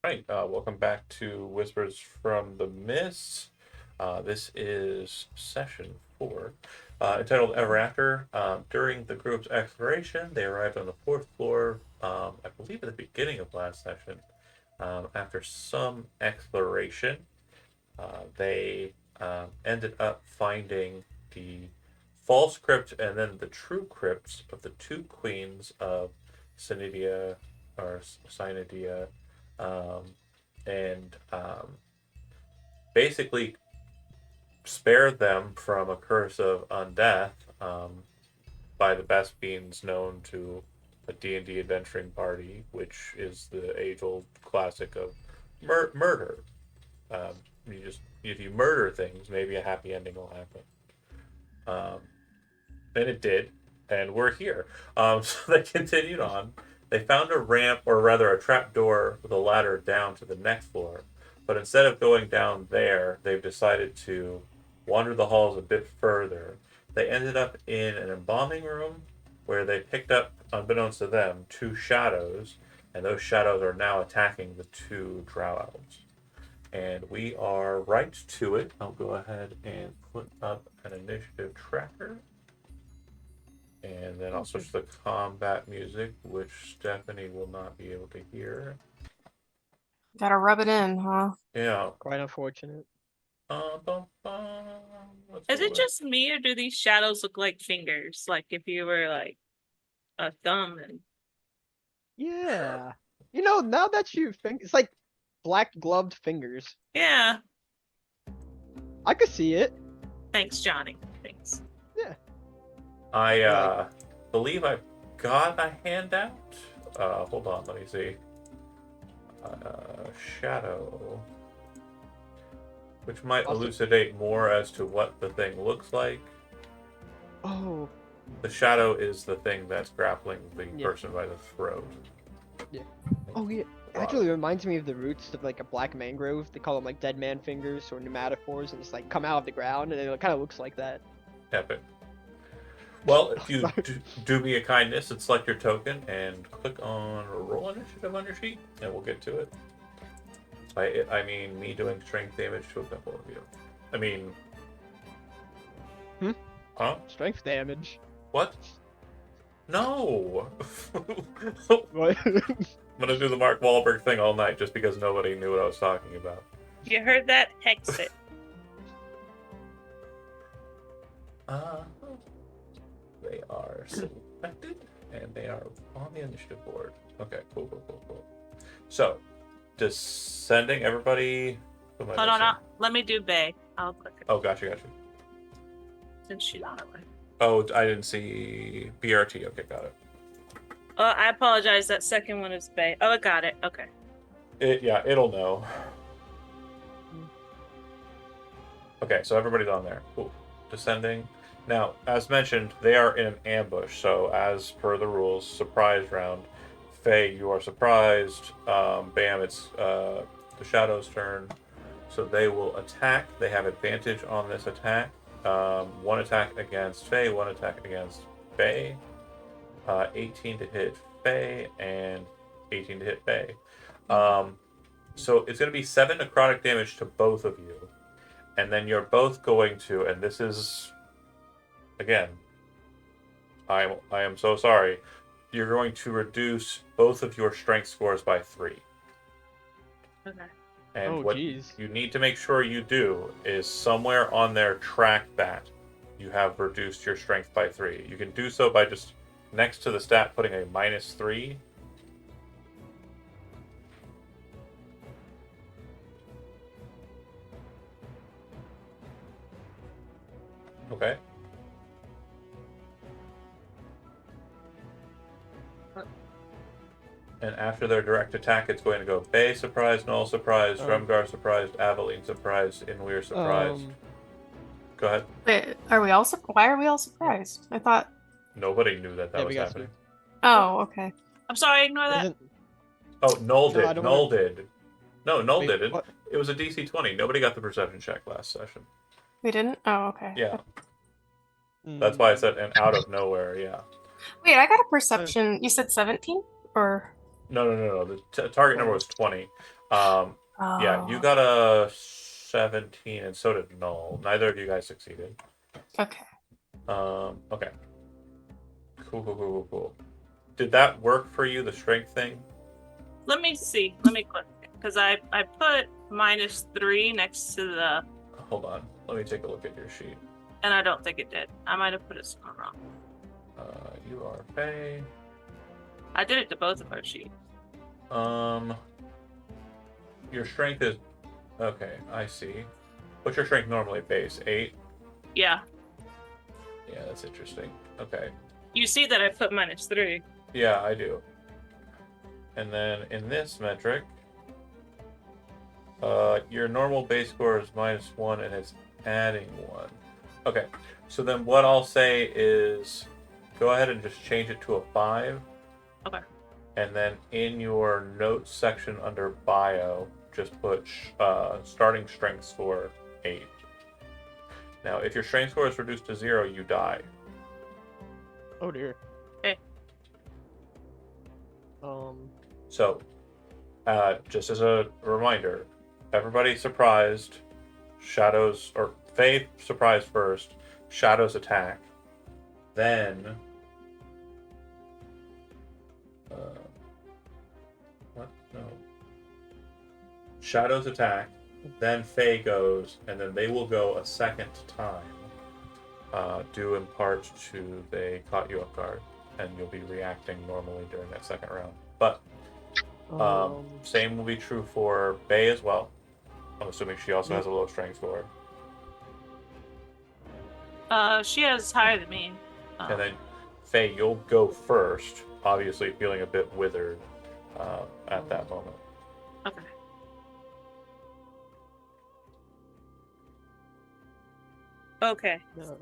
Right. Welcome back to Whispers from the Mist. This is session 4, entitled Ever After. During the group's exploration, they arrived on the fourth floor, I believe at the beginning of last session. After some exploration, they ended up finding the false crypt and then the true crypts of the two queens of Cynidia or Cynidia, um, and basically spared them from a curse of undeath, by the best means known to a D&D adventuring party, which is the age-old classic of murder. Um, if you murder things, maybe a happy ending will happen. Um, and it did, and we're here. So they continued on. They found a ramp, or rather a trap door with a ladder down to the next floor. But instead of going down there, they've decided to wander the halls a bit further. They ended up in an embalming room where they picked up, unbeknownst to them, two shadows, and those shadows are now attacking the two drow elves. And we are right to it. I'll go ahead and put up an initiative tracker. And then I'll switch to the combat music, which Stephanie will not be able to hear. Gotta rub it in, huh? Yeah. Quite unfortunate. Bum, bum. Is it just me, or do these shadows look like fingers? Like if you were like a thumb and Yeah. You know, now that you think it's like black gloved fingers. yeah. I could see it. Thanks, Johnny. Thanks. I believe I've got a handout. Hold on, let me see. Shadow. Which might Also- elucidate more as to what the thing looks like. Oh, The shadow is the thing that's grappling the Yeah. person by the throat. oh yeah. Actually reminds me of the roots of like a black mangrove. They call them like dead man fingers or pneumatophores, and it's like come out of the ground, and it kind of looks like that. Epic. Well, if you do me a kindness and select your token and click on roll initiative on your sheet, and we'll get to it. I mean me doing strength damage to a couple of you. I mean... Hmm? Huh? Strength damage. What? No! What? I'm gonna do the Mark Wahlberg thing all night just because nobody knew what I was talking about. You heard that? Hex it. They are selected, and they are on the initiative board. Okay, cool. So, descending, everybody... Hold on. Let me do Bay. I'll click it Oh, gotcha. since she's on her way. Oh, I didn't see BRT. Okay, got it. Oh, I apologize. That second one is Bay. Oh, I got it. Okay. It'll know. Okay, so everybody's on there. Cool. Descending. Now, as mentioned, they are in an ambush. So, as per the rules, surprise round. Faye, you are surprised. Bam, it's the Shadow's turn. So they will attack. They have advantage on this attack. One attack against Faye, one attack against Bay. 18 to hit Faye, and 18 to hit Bay. So it's going to be 7 necrotic damage to both of you. And then you're both going to, and this is, again, I am so sorry. You're going to reduce both of your strength scores by 3. Okay. And Oh, what jeez. you need to make sure you do is somewhere on there track that you have reduced your strength by 3. You can do so by just next to the stat putting a -3. Okay. And after their direct attack, it's going to go Bay surprised, Null surprised, Drumgar surprised, Aveline surprised, Inweir surprised. Go ahead. Wait, are we all why are we all surprised? I thought. Nobody knew that Yeah, was we got happening. Oh, okay. I'm sorry. Ignore that. Isn't Oh, Null No, I did. don't Null wanna- did. No, Null Wait, didn't. what? It was a DC 20. Nobody got the perception check last session. We didn't? Oh, okay. Yeah. That's why I said, and out of nowhere, yeah. Wait, I got a perception. You said 17? Or. No. The target number was 20. Yeah, you Oh, got a 17, and so did Null. Neither of you guys succeeded. okay. Okay. Cool. Did that work for you, the strength thing? Let me see. Let me click because I put -3 next to the, Hold on. Let me take a look at your sheet. and I don't think it did. I might have put it somewhere wrong. You are Faye. I did it to both of our sheets. Your strength is okay. I see. What's your strength normally? Base 8. Yeah. Yeah, that's interesting. Okay. You see that I put -3. Yeah, I do. And then in this metric, your normal base score is -1, and it's adding 1. Okay. So then what I'll say is, go ahead and just change it to a 5. Okay. And then in your notes section under bio, just put starting strength score 8. Now, if your strength score is reduced to 0, you die. Oh dear. Okay. So, just as a reminder, everybody surprised. Shadows, or Faith surprised first. Shadows attack. Then. What? No. Shadows attack. Then Faye goes, and then they will go a second time. Due in part to they caught you off guard, and you'll be reacting normally during that second round. But same will be true for Bay as well. I'm assuming she also has a low strength score. She has higher than me. And then Faye, you'll go first, obviously feeling a bit withered at that moment. Okay. Okay. No.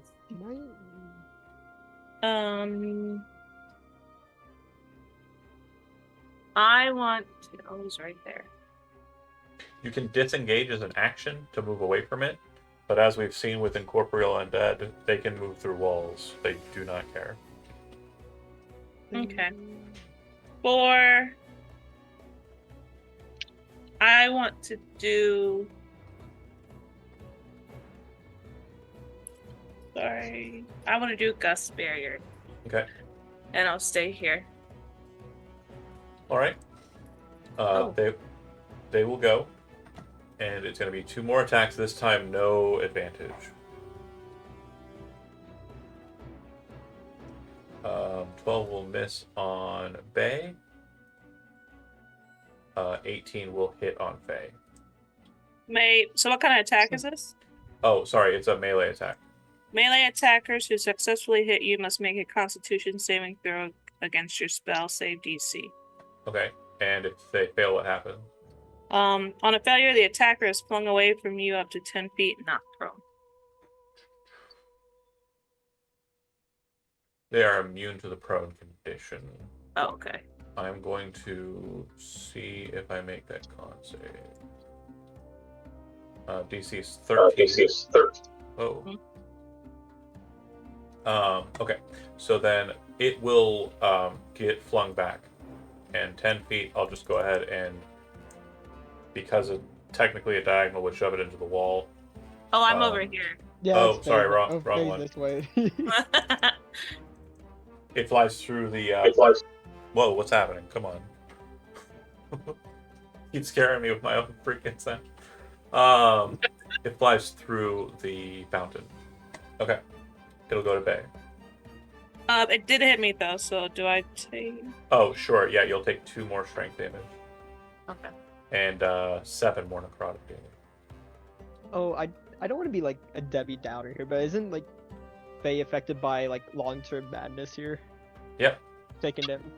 Can I want to. Oh, he's right there. You can disengage as an action to move away from it, but as we've seen with Incorporeal Undead, they can move through walls. They do not care. Okay. For I want to do. Sorry. I want to do Gust Barrier. Okay. And I'll stay here. All right. Oh. They will go, and it's going to be 2 more attacks. This time, no advantage. 12 will miss on Bay. 18 will hit on Faye. So what kind of attack is this? Oh, sorry, it's a melee attack. Melee attackers who successfully hit you must make a Constitution saving throw against your spell save DC. Okay, and if they fail, what happens? On a failure, the attacker is flung away from you up to 10 feet, not prone. They are immune to the prone condition. Oh, okay. I'm going to see if I make that con save. DC is 13. Oh. Okay. So then it will get flung back. And 10 feet, I'll just go ahead and, because it's technically a diagonal, would shove it into the wall. Oh, I'm over here. Yeah. Oh, sorry, wrong one. This way. It flies through the. Whoa, what's happening? Come on. Keep scaring me with my own freaking sound. It flies through the fountain. Okay. It'll go to Bay. It did hit me though, so do I take? Oh, sure. Yeah, you'll take 2 more strength damage. Okay. And 7 more necrotic damage. Oh, I don't want to be like a Debbie Downer here, but isn't like Faye affected by like long-term madness here? Yep. Taking them.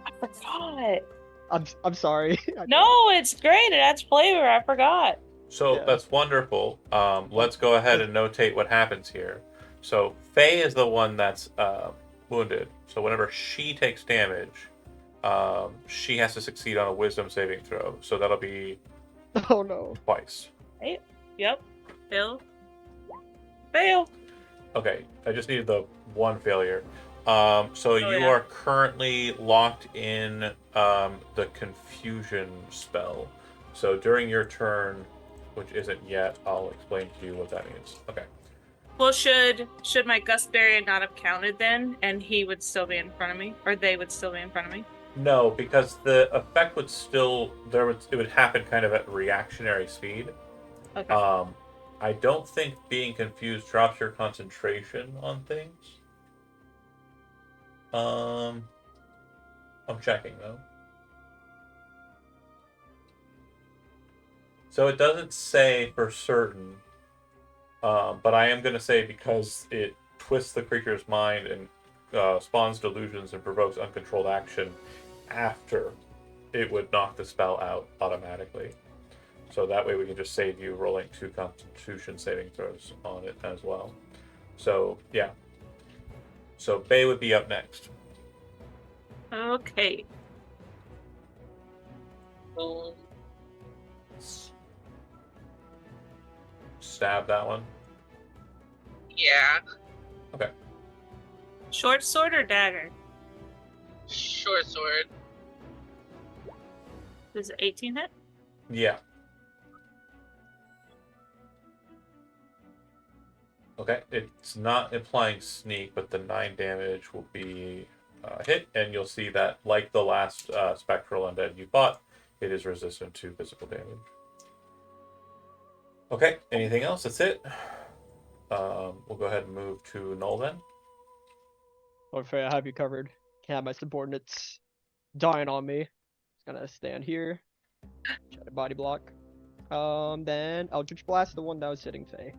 I forgot. I'm sorry. No, it's great. It adds flavor. I forgot. So Yeah. that's wonderful. Let's go ahead and notate what happens here. So Faye is the one that's wounded. So whenever she takes damage, she has to succeed on a Wisdom saving throw. So that'll be Oh no. twice. Right? Yep. Fail. Okay, I just needed the 1 failure. So you yeah. are currently locked in the confusion spell. So during your turn, which isn't yet, I'll explain to you what that means. Okay. Well, should my Gustberry not have counted then, and he would still be in front of me, or they would still be in front of me? No, because the effect would still it would happen kind of at reactionary speed. Okay. I don't think being confused drops your concentration on things. I'm checking though. So it doesn't say for certain, but I am going to say because it twists the creature's mind and spawns delusions and provokes uncontrolled action after, it would knock the spell out automatically. So that way we can just save you rolling 2 Constitution saving throws on it as well. So yeah. So Bay would be up next. Okay. Stab that one. Yeah. Short sword or dagger? Short sword. Does it 18 hit? Yeah. Okay, it's not implying sneak, but the 9 damage will be hit, and you'll see that, like the last spectral undead you fought, it is resistant to physical damage. Okay, anything else? That's it. We'll go ahead and move to Null then. Lord Frey, I have you covered. Can't have my subordinates dying on me. Just gonna stand here. Try to body block. Then Eldritch Blast, the one that was hitting Faye.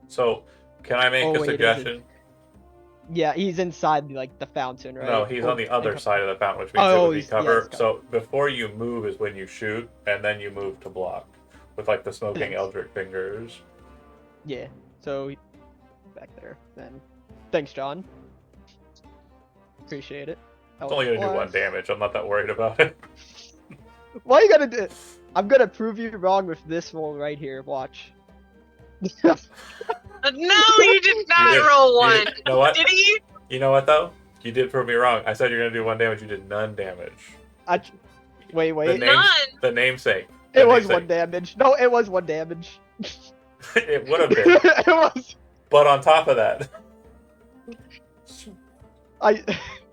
So, can I make Oh, a wait, is it- suggestion? Yeah, he's inside like the fountain, right? No, he's Or- on the other side of the fountain, which means Oh, it would be he's- yeah, cover. he's covered. So before you move is when you shoot, and then you move to block with like the smoking Thanks. eldritch fingers. Yeah. So back there. Then thanks, John. Appreciate it. It's only gonna do 1 Blast. damage. I'm not that worried about it. Why you gotta do? I'm gonna prove you wrong with this roll right here. Watch. No, you did not did- roll You one. did- you know what? Did he? You know what though? You did prove me wrong. I said you're gonna do 1 damage. You did none damage. Wait. The name- None. The namesake. The It was namesake. 1 damage. No, it was 1 damage. It would have been, It was. but on top of that, I.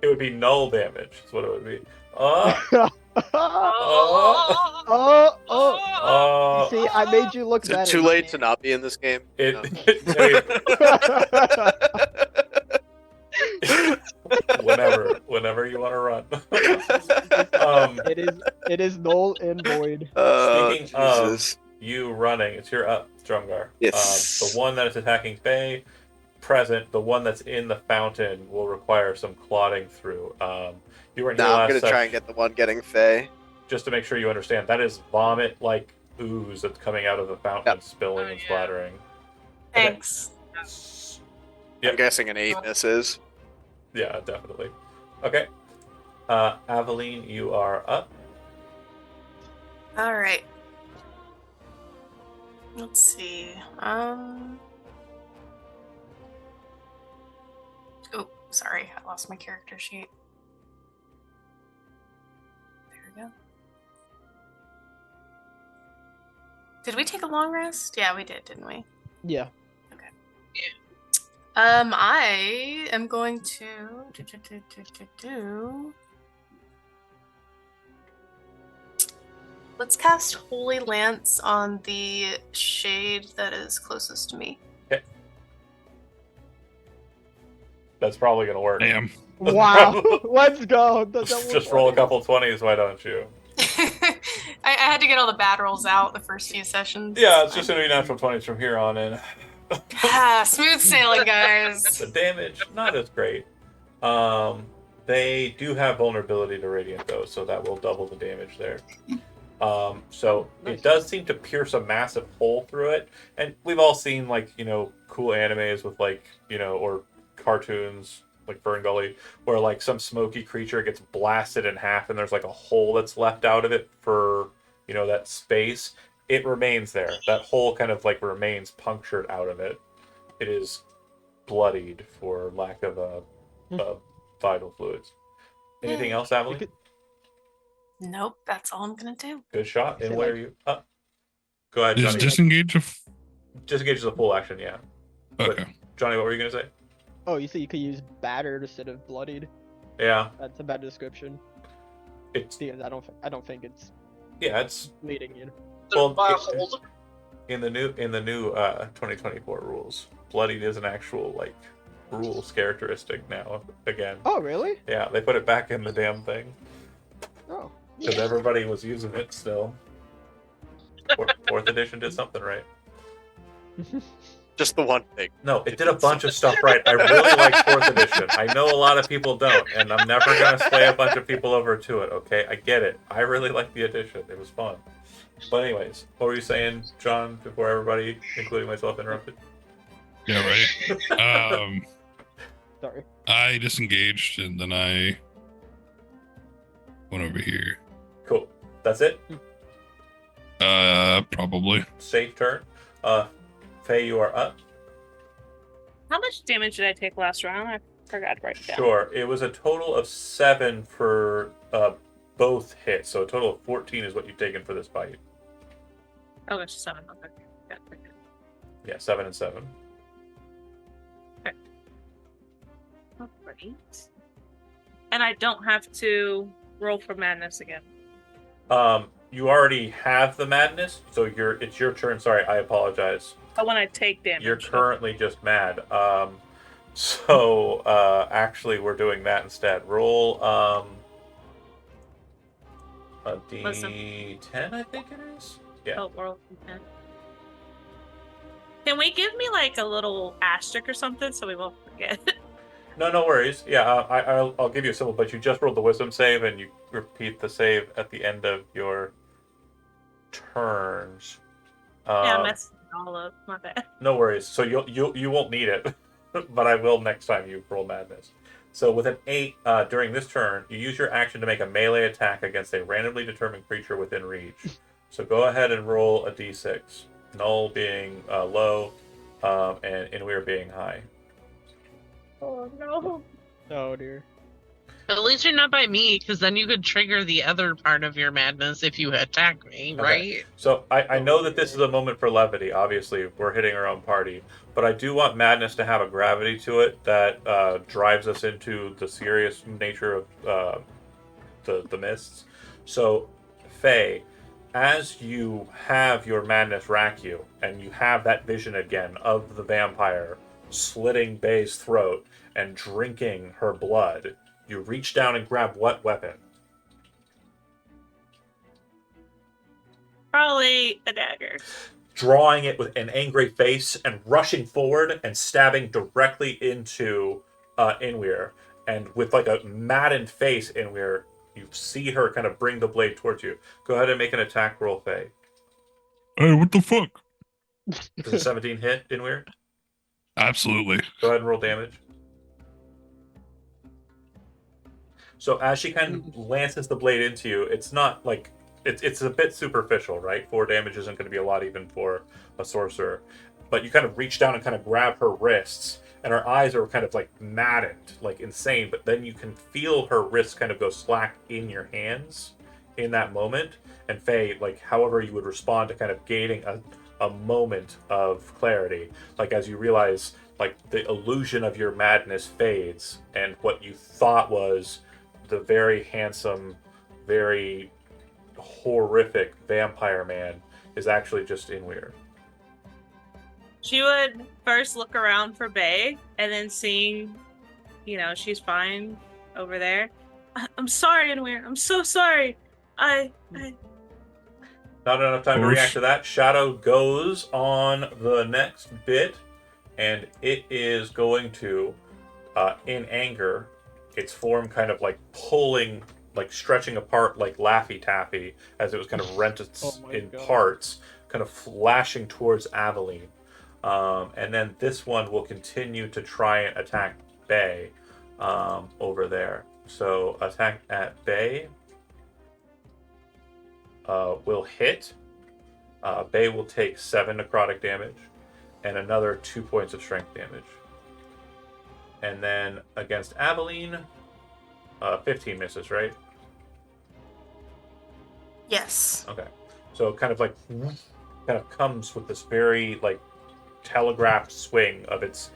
it would be null damage. Is what it would be. Oh. Oh. Oh. You see, I made you look Is it better. too late to not be in this game? it. No. whenever you want to run. It is null and void. Speaking of- Jesus. You running, it's your up, Strumgar. Yes. The one that is attacking Faye, present. The one that's in the fountain will require some clodding through. You were in your Nah, I'm last gonna try session, and get the one getting Faye. just to make sure you understand. That is vomit-like ooze that's coming out of the fountain, Yep. spilling Oh, and yeah. splattering. Thanks. Yep. I'm guessing an 8 misses. Yeah, definitely. Okay. Aveline, you are up. All right. Let's see. Oh, sorry. I lost my character sheet. There we go. Did we take a long rest? Yeah, we did, didn't we? Yeah. I am going to Let's cast Holy Lance on the shade that is closest to me. That's probably gonna work. Damn. Wow. Let's go. Just roll a couple 20s, why don't you? I had to get all the bad rolls out the first few sessions. Yeah, it's just gonna be natural 20s from here on in. Smooth sailing, guys. The damage, not as great. They do have vulnerability to radiant though, so that will double the damage there. So Nice. it does seem to pierce a massive hole through it, and we've all seen like cool animes with or cartoons like Fern Gully, where like some smoky creature gets blasted in half, and there's like a hole that's left out of it for that space. It remains there. That hole kind of like remains punctured out of it. It is bloodied for lack of vital fluids. Anything else, You Aveline? could- Nope, that's all I'm gonna do. Good shot. Is And it where like- are you? Go ahead, Is Johnny. disengage Disengage is a full action, yeah. But- okay? Johnny, what were you gonna say? Oh, you said you could use battered instead of bloodied. Yeah, That's a bad description it's because I don't think it's it's bleeding in. Well, Baffled. in the new 2024 rules. Bloodied is an actual like rules characteristic now. Again, Oh, really? yeah, they put it back in the damn thing Oh. because everybody was using it still. Fourth edition did something right. Just the one thing. No, it did a bunch of stuff right. I really like 4th edition. I know a lot of people don't, and I'm never going to sway a bunch of people over to it, okay? I get it. I really like the edition. It was fun. But anyways, what were you saying, John, before everybody, including myself, interrupted? Yeah, right. Sorry. I disengaged and then I went over here. Cool. That's it? Probably. Safe turn. Faye, you are up. How much damage did I take last round? I forgot to write it down. Sure. It was a total of 7 for both hits, so a total of 14 is what you've taken for this fight. Oh, it's 7. Okay. Got it. Yeah, 7 and 7. Oh, great. And I don't have to roll for madness again. You already have the madness, so it's your turn. Sorry, I apologize. Oh, when I take damage. You're currently just mad. So actually, we're doing that instead. Roll a Listen. D10, I think it is. Yeah. Oh, roll d10. Can we give me like a little asterisk or something so we won't forget? No worries. Yeah, I'll give you a symbol, but you just rolled the wisdom save, and you repeat the save at the end of your turns. Yeah, I messed it all up. My bad. No worries. So you won't need it, but I will next time you roll madness. So with an 8, during this turn, you use your action to make a melee attack against a randomly determined creature within reach. So go ahead and roll a d6. Null being low, and Inweir being high. Oh no. Oh dear. At least you're not by me, because then you could trigger the other part of your madness if you attack me, Okay. right? So I know that this is a moment for levity. Obviously, we're hitting our own party, but I do want madness to have a gravity to it that drives us into the serious nature of the mists. So, Faye, as you have your madness rack you, and you have that vision again of the vampire slitting Bay's throat and drinking her blood, you reach down and grab what weapon? Probably a dagger. Drawing it with an angry face and rushing forward and stabbing directly into Inweir. And with like a maddened face, Inweir, you see her kind of bring the blade towards you. Go ahead and make an attack roll, Faye. Hey, what the fuck? Does a 17 hit, Inweir? Absolutely. Go ahead and roll damage. So as she kind of lances the blade into you, it's not like it's a bit superficial, right? 4 damage isn't going to be a lot even for a sorcerer. But you kind of reach down and kind of grab her wrists, and her eyes are kind of like maddened, like insane. But then you can feel her wrists kind of go slack in your hands in that moment. And Faye, like however you would respond to kind of gaining a moment of clarity, like as you realize like the illusion of your madness fades, and what you thought was the very handsome, very horrific vampire man is actually just Inweir. She would first look around for Bay, and then seeing, she's fine over there. I'm sorry, Inweir. I'm so sorry. I Not enough time to react to that. Shadow goes on the next bit, and it is going to, in anger, its form kind of like pulling, like stretching apart like Laffy Taffy as it was kind of rent in parts, kind of flashing towards Aveline. And then this one will continue to try and attack Bay over there. So attack at Bay will hit. Bay will take 7 necrotic damage and another 2 points of strength damage. And then against Aveline, 15 misses, right? Yes. Okay. So it kind of comes with this very like telegraphed swing of its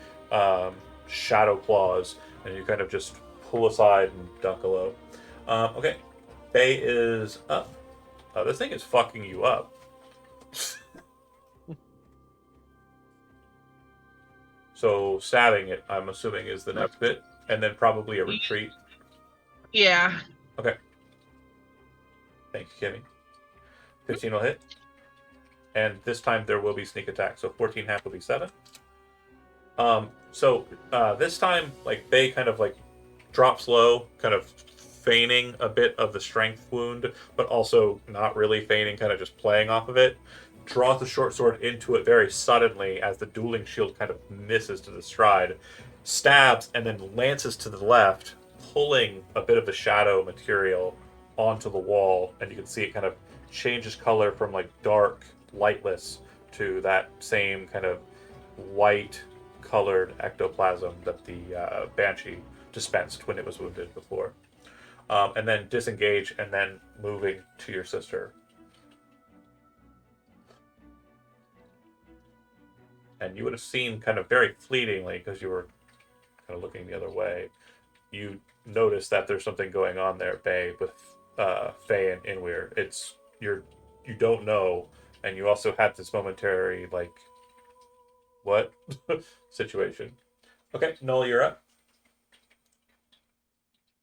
shadow claws, and you kind of just pull aside and duck low. Okay. Faye is up. This thing is fucking you up. So stabbing it, I'm assuming, is the next bit, and then probably a retreat. Yeah. Okay. Thank you, Kimmy. 15 will hit. And this time there will be sneak attack, so 14 half will be 7. So this time, like, Faye kind of like drops low, kind of feigning a bit of the strength wound, but also not really feigning, kind of just playing off of it. Draws the short sword into it very suddenly as the dueling shield kind of misses to the stride. Stabs and then lances to the left, pulling a bit of the shadow material onto the wall, and you can see it kind of changes color from like dark, lightless to that same kind of white colored ectoplasm that the Banshee dispensed when it was wounded before. And then disengage, and then moving to your sister. And you would have seen kind of very fleetingly, because you were kind of looking the other way, you notice that there's something going on there, Faye, with Faye and Inweir. You don't know, and you also had this momentary like what situation. Okay, Noel, you're up.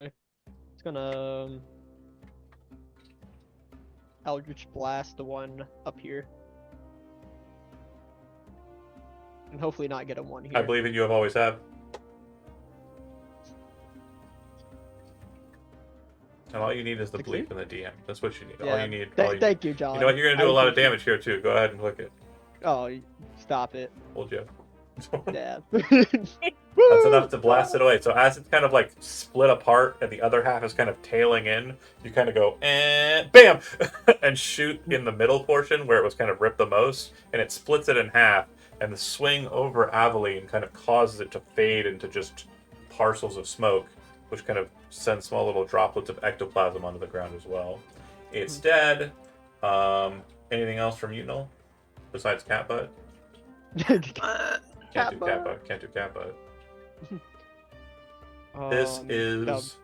It's gonna Eldritch Blast the one up here. And hopefully not get a 1 here. I believe in you. Have always have. And all you need is the 16? belief in the DM. That's what you need. Yeah. All you need. All you need. Thank you, John. You know what? You're gonna do a lot of damage here too. Go ahead and click it. Oh, stop it. Hold you. Yeah. That's enough to blast it away. So as it's kind of like split apart and the other half is kind of tailing in, you kind of go, bam, and shoot in the middle portion where it was kind of ripped the most, and it splits it in half. And the swing over Aveline kind of causes it to fade into just parcels of smoke, which kind of sends small little droplets of ectoplasm onto the ground as well. It's dead. Anything else from you, Noel? Besides cat butt? Can't do cat butt. Can't do cat butt. This is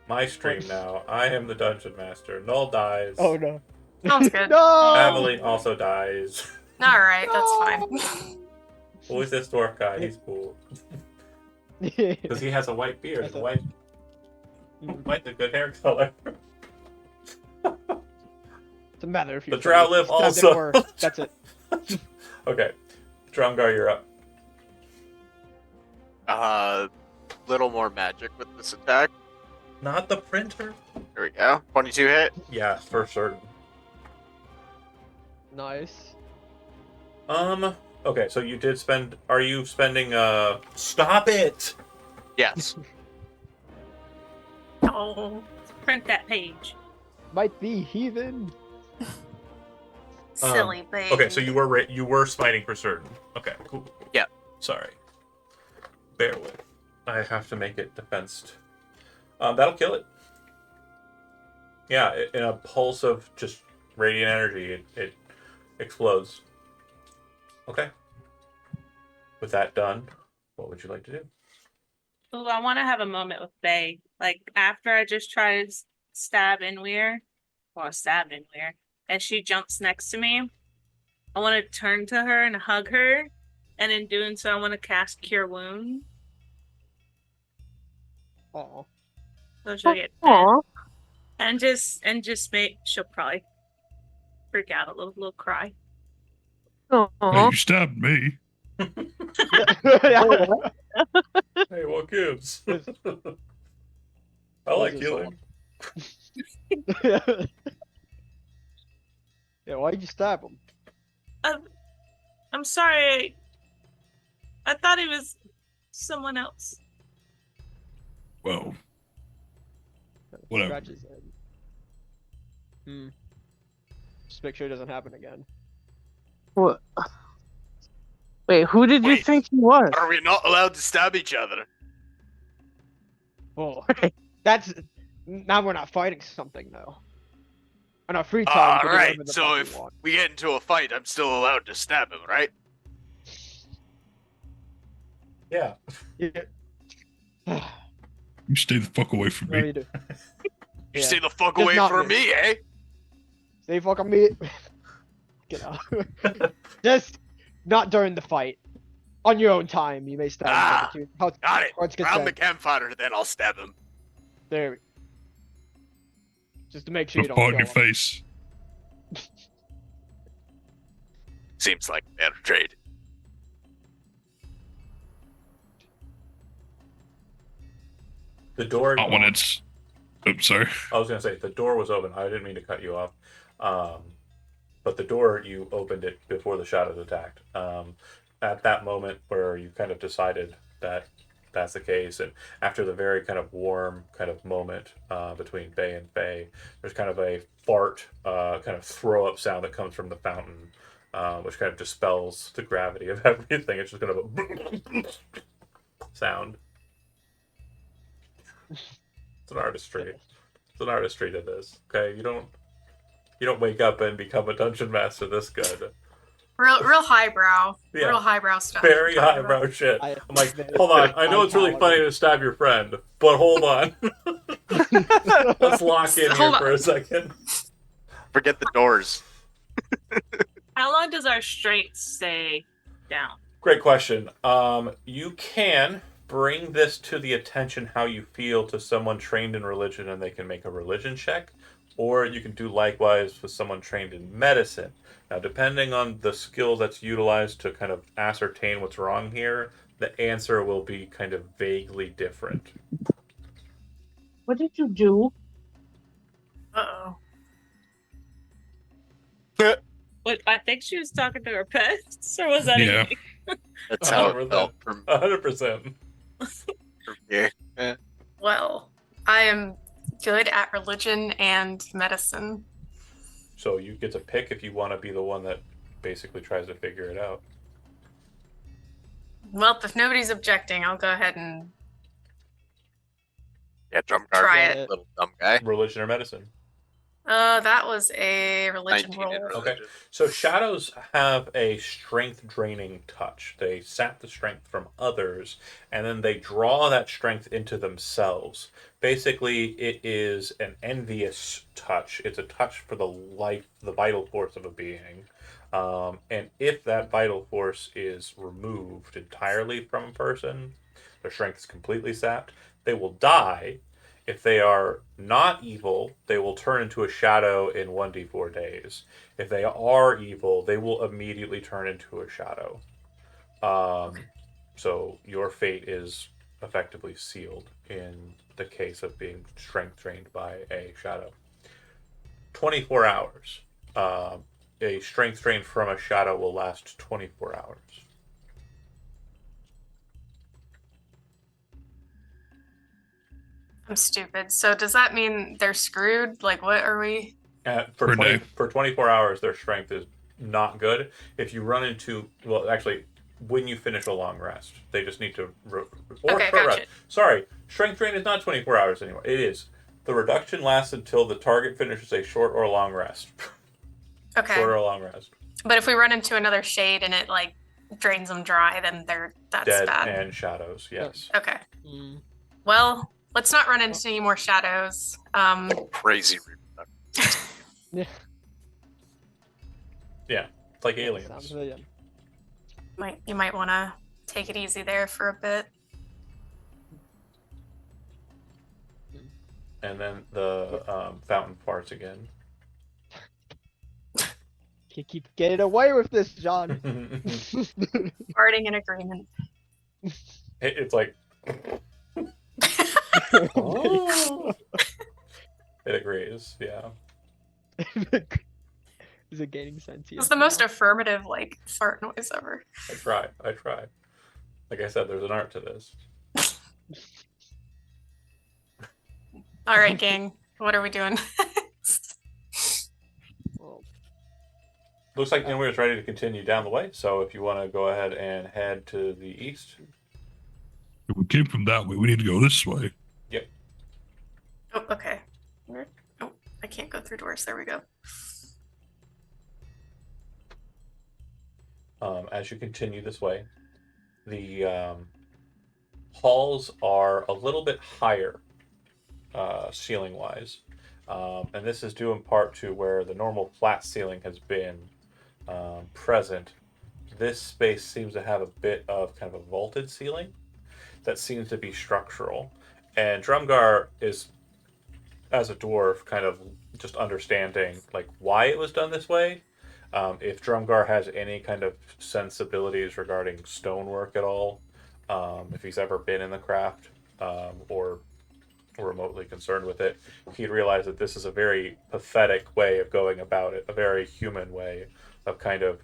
my stream now. I am the dungeon master. Null dies. Oh no. Sounds good. No. Aveline also dies. All right, that's fine. Who is this dwarf guy? He's cool. Because he has a white beard. That's a- White, the good hair color. Doesn't matter if you. The drow live also. That's it. Okay. Drumgar, you're up. Little more magic with this attack. Not the printer. Here we go. 22 hit. Yeah, for certain. Nice. Okay, so you did spend. Are you spending? Stop it! Yes. Oh, print that page. Might be heathen. Silly baby. Okay, so you were smiting for certain. Okay, cool. Yeah. Sorry. Bear with. I have to make it defensed. That'll kill it. Yeah, in a pulse of just radiant energy, it explodes. Okay. With that done, what would you like to do? Ooh, I want to have a moment with Faye. Like, after I just try to stab Inweir, and she jumps next to me, I want to turn to her and hug her, and in doing so, I want to cast Cure Wound. Oh. So she'll get Aw. and just make she'll probably freak out a little cry. Hey, Aw. you stabbed me. Hey, what gives? I like This is healing. Yeah, why'd you stab him? I'm sorry. I thought he was someone else. Well, whatever. Scratch his head. Just make sure it doesn't happen again. What? Wait, who did you Wait. think he was? Are we not allowed to stab each other? Oh, that's now we're not fighting something though. On our free time, we can do Alright, whatever the so fuck we if want. we get into a fight, I'm still allowed to stab him, right? Yeah. Yeah. You stay the fuck away from No, me. you do. You Yeah. stay the fuck Just away not from me. me, eh? Stay fucking me. Get out. Just not during the fight. On your own time, you may stab Ah, each other too. Got it. Heart's Round the consent. campfire, then I'll stab him. There. Just to make sure you Put don't paw in your kill him. face. Seems like a better trade. The door. Not when it's. Oops, sorry. I was gonna say the door was open. I didn't mean to cut you off. But the door, you opened it before the shadows attacked. At that moment where you kind of decided that that's the case, and after the very kind of warm kind of moment between Bay and Faye, there's kind of a fart, kind of throw up sound that comes from the fountain, which kind of dispels the gravity of everything. It's just kind of a sound. It's an artistry. It's an artistry to this. Okay, you don't wake up and become a dungeon master this good. Real highbrow. Yeah. Real highbrow stuff. Very we're talking about. highbrow shit. I- I'm like, hold on. I know it's really funny to stab your friend, but hold on. Let's lock in here Hold for a second. Forget the doors. How long does our strength stay down? Great question. You can bring this to the attention how you feel to someone trained in religion, and they can make a religion check, or you can do likewise with someone trained in medicine. Now, depending on the skill that's utilized to kind of ascertain what's wrong here, the answer will be kind of vaguely different. What did you do? Uh-oh. What, I think she was talking to her pets, or was that a Yeah. me? That's how it 100%. felt from 100%. here. Well, I am good at religion and medicine. So you get to pick if you want to be the one that basically tries to figure it out. Well, if nobody's objecting, I'll go ahead and Yeah, drum Try guard. it. Little dumb guy. Religion or medicine? that was a religion 19 in roll. religion. So shadows have a strength draining touch. They sap the strength from others, and then they draw that strength into themselves. Basically, it is an envious touch. It's a touch for the life, the vital force of a being. And if that vital force is removed entirely from a person, their strength is completely sapped, they will die. If they are not evil, they will turn into a shadow in 1d4 days. If they are evil, they will immediately turn into a shadow. So your fate is effectively sealed in the case of being strength drained by a shadow. 24 hours. A strength drain from a shadow will last 24 hours. I'm stupid. So does that mean they're screwed? Like, what are we? For Per day. 24 hours, their strength is not good. If you run into, well, actually, when you finish a long rest, they just need to or Okay, short gotcha. rest. Sorry, strength drain is not 24 hours anymore. It is. The reduction lasts until the target finishes a short or long rest. Okay. Short or long rest. But if we run into another shade and it like drains them dry, then that's Dead bad. and shadows. Yes. Okay. Mm. Well, let's not run into any more shadows. Crazy reproduction. Yeah. It's like Sounds aliens. familiar. You might want to take it easy there for a bit. And then the fountain farts again. Can't keep getting away with this, John. Farting in agreement. It's like it agrees. Yeah. Is it gaining sense? It's the most affirmative like fart noise ever. I try. Like I said, there's an art to this. All right, gang. What are we doing? Well, Looks like Inward is ready to continue down the way. So if you want to go ahead and head to the east, If we came from that way, we need to go this way. Oh, okay. Oh, I can't go through doors. There we go. As you continue this way, the halls are a little bit higher ceiling wise. And this is due in part to where the normal flat ceiling has been present. This space seems to have a bit of kind of a vaulted ceiling that seems to be structural. And Drumgar is, as a dwarf, kind of just understanding like why it was done this way. If Drumgar has any kind of sensibilities regarding stonework at all, if he's ever been in the craft or remotely concerned with it, he'd realize that this is a very pathetic way of going about it, a very human way of kind of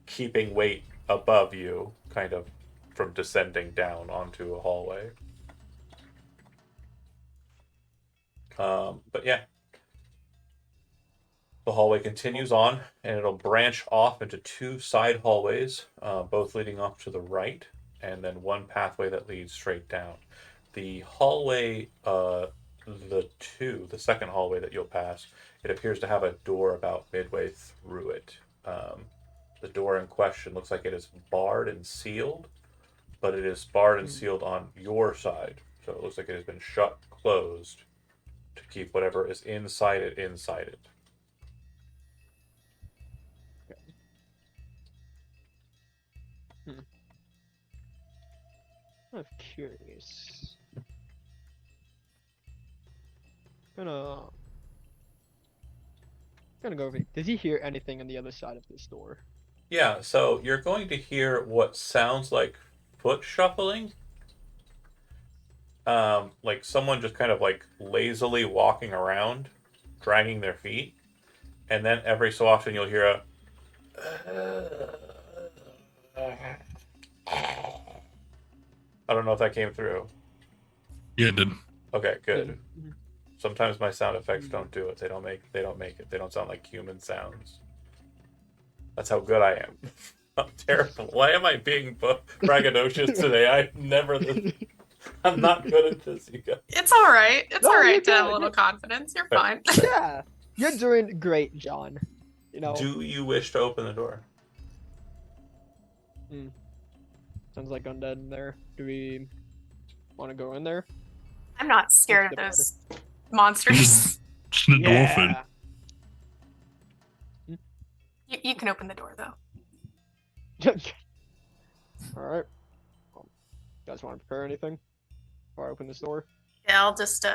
keeping weight above you, kind of from descending down onto a hallway. But yeah, the hallway continues on, and it'll branch off into two side hallways, both leading off to the right, and then one pathway that leads straight down. The hallway, the second hallway that you'll pass, it appears to have a door about midway through it. The door in question looks like it is barred and sealed, but it is barred and sealed on your side. So it looks like it has been shut closed to keep whatever is inside it inside it. I'm curious. Gonna go over. Does he hear anything on the other side of this door? Yeah, so you're going to hear what sounds like foot shuffling. Like someone just kind of like lazily walking around, dragging their feet. And then every so often you'll hear a I don't know if that came through. Yeah, it did. Okay, good. Sometimes my sound effects don't do it. They don't make it. They don't sound like human sounds. That's how good I am. I'm terrible. Why am I being braggadocious today? I'm not good at this, you guys. It's all right. It's No, all you're right to have a good. little confidence. You're Right. fine. Yeah, you're doing great, John. You know. Do you wish to open the door? Sounds like undead in there. Do we want to go in there? I'm not scared of What's those monsters. It's the dwarf. You can open the door though. All right. You guys want to prepare anything before I open this door? Yeah, I'll just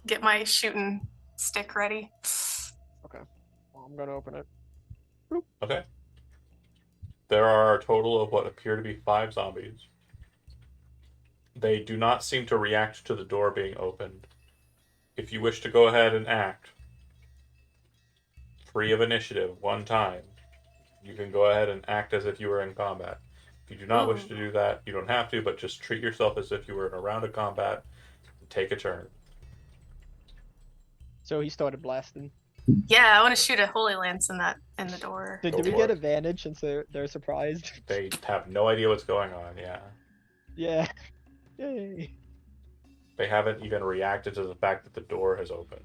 get my shooting stick ready. Well, I'm gonna open it. Okay. There are a total of what appear to be 5 zombies. They do not seem to react to the door being opened. If you wish to go ahead and act, free of initiative, one time, you can go ahead and act as if you were in combat. If you do not wish to do that, you don't have to, but just treat yourself as if you were in a round of combat and take a turn. So he started blasting. Yeah, I want to shoot a holy lance in the door. Did Go we for get it. advantage since they're surprised? They have no idea what's going on, yeah. Yeah. Yay. They haven't even reacted to the fact that the door has opened.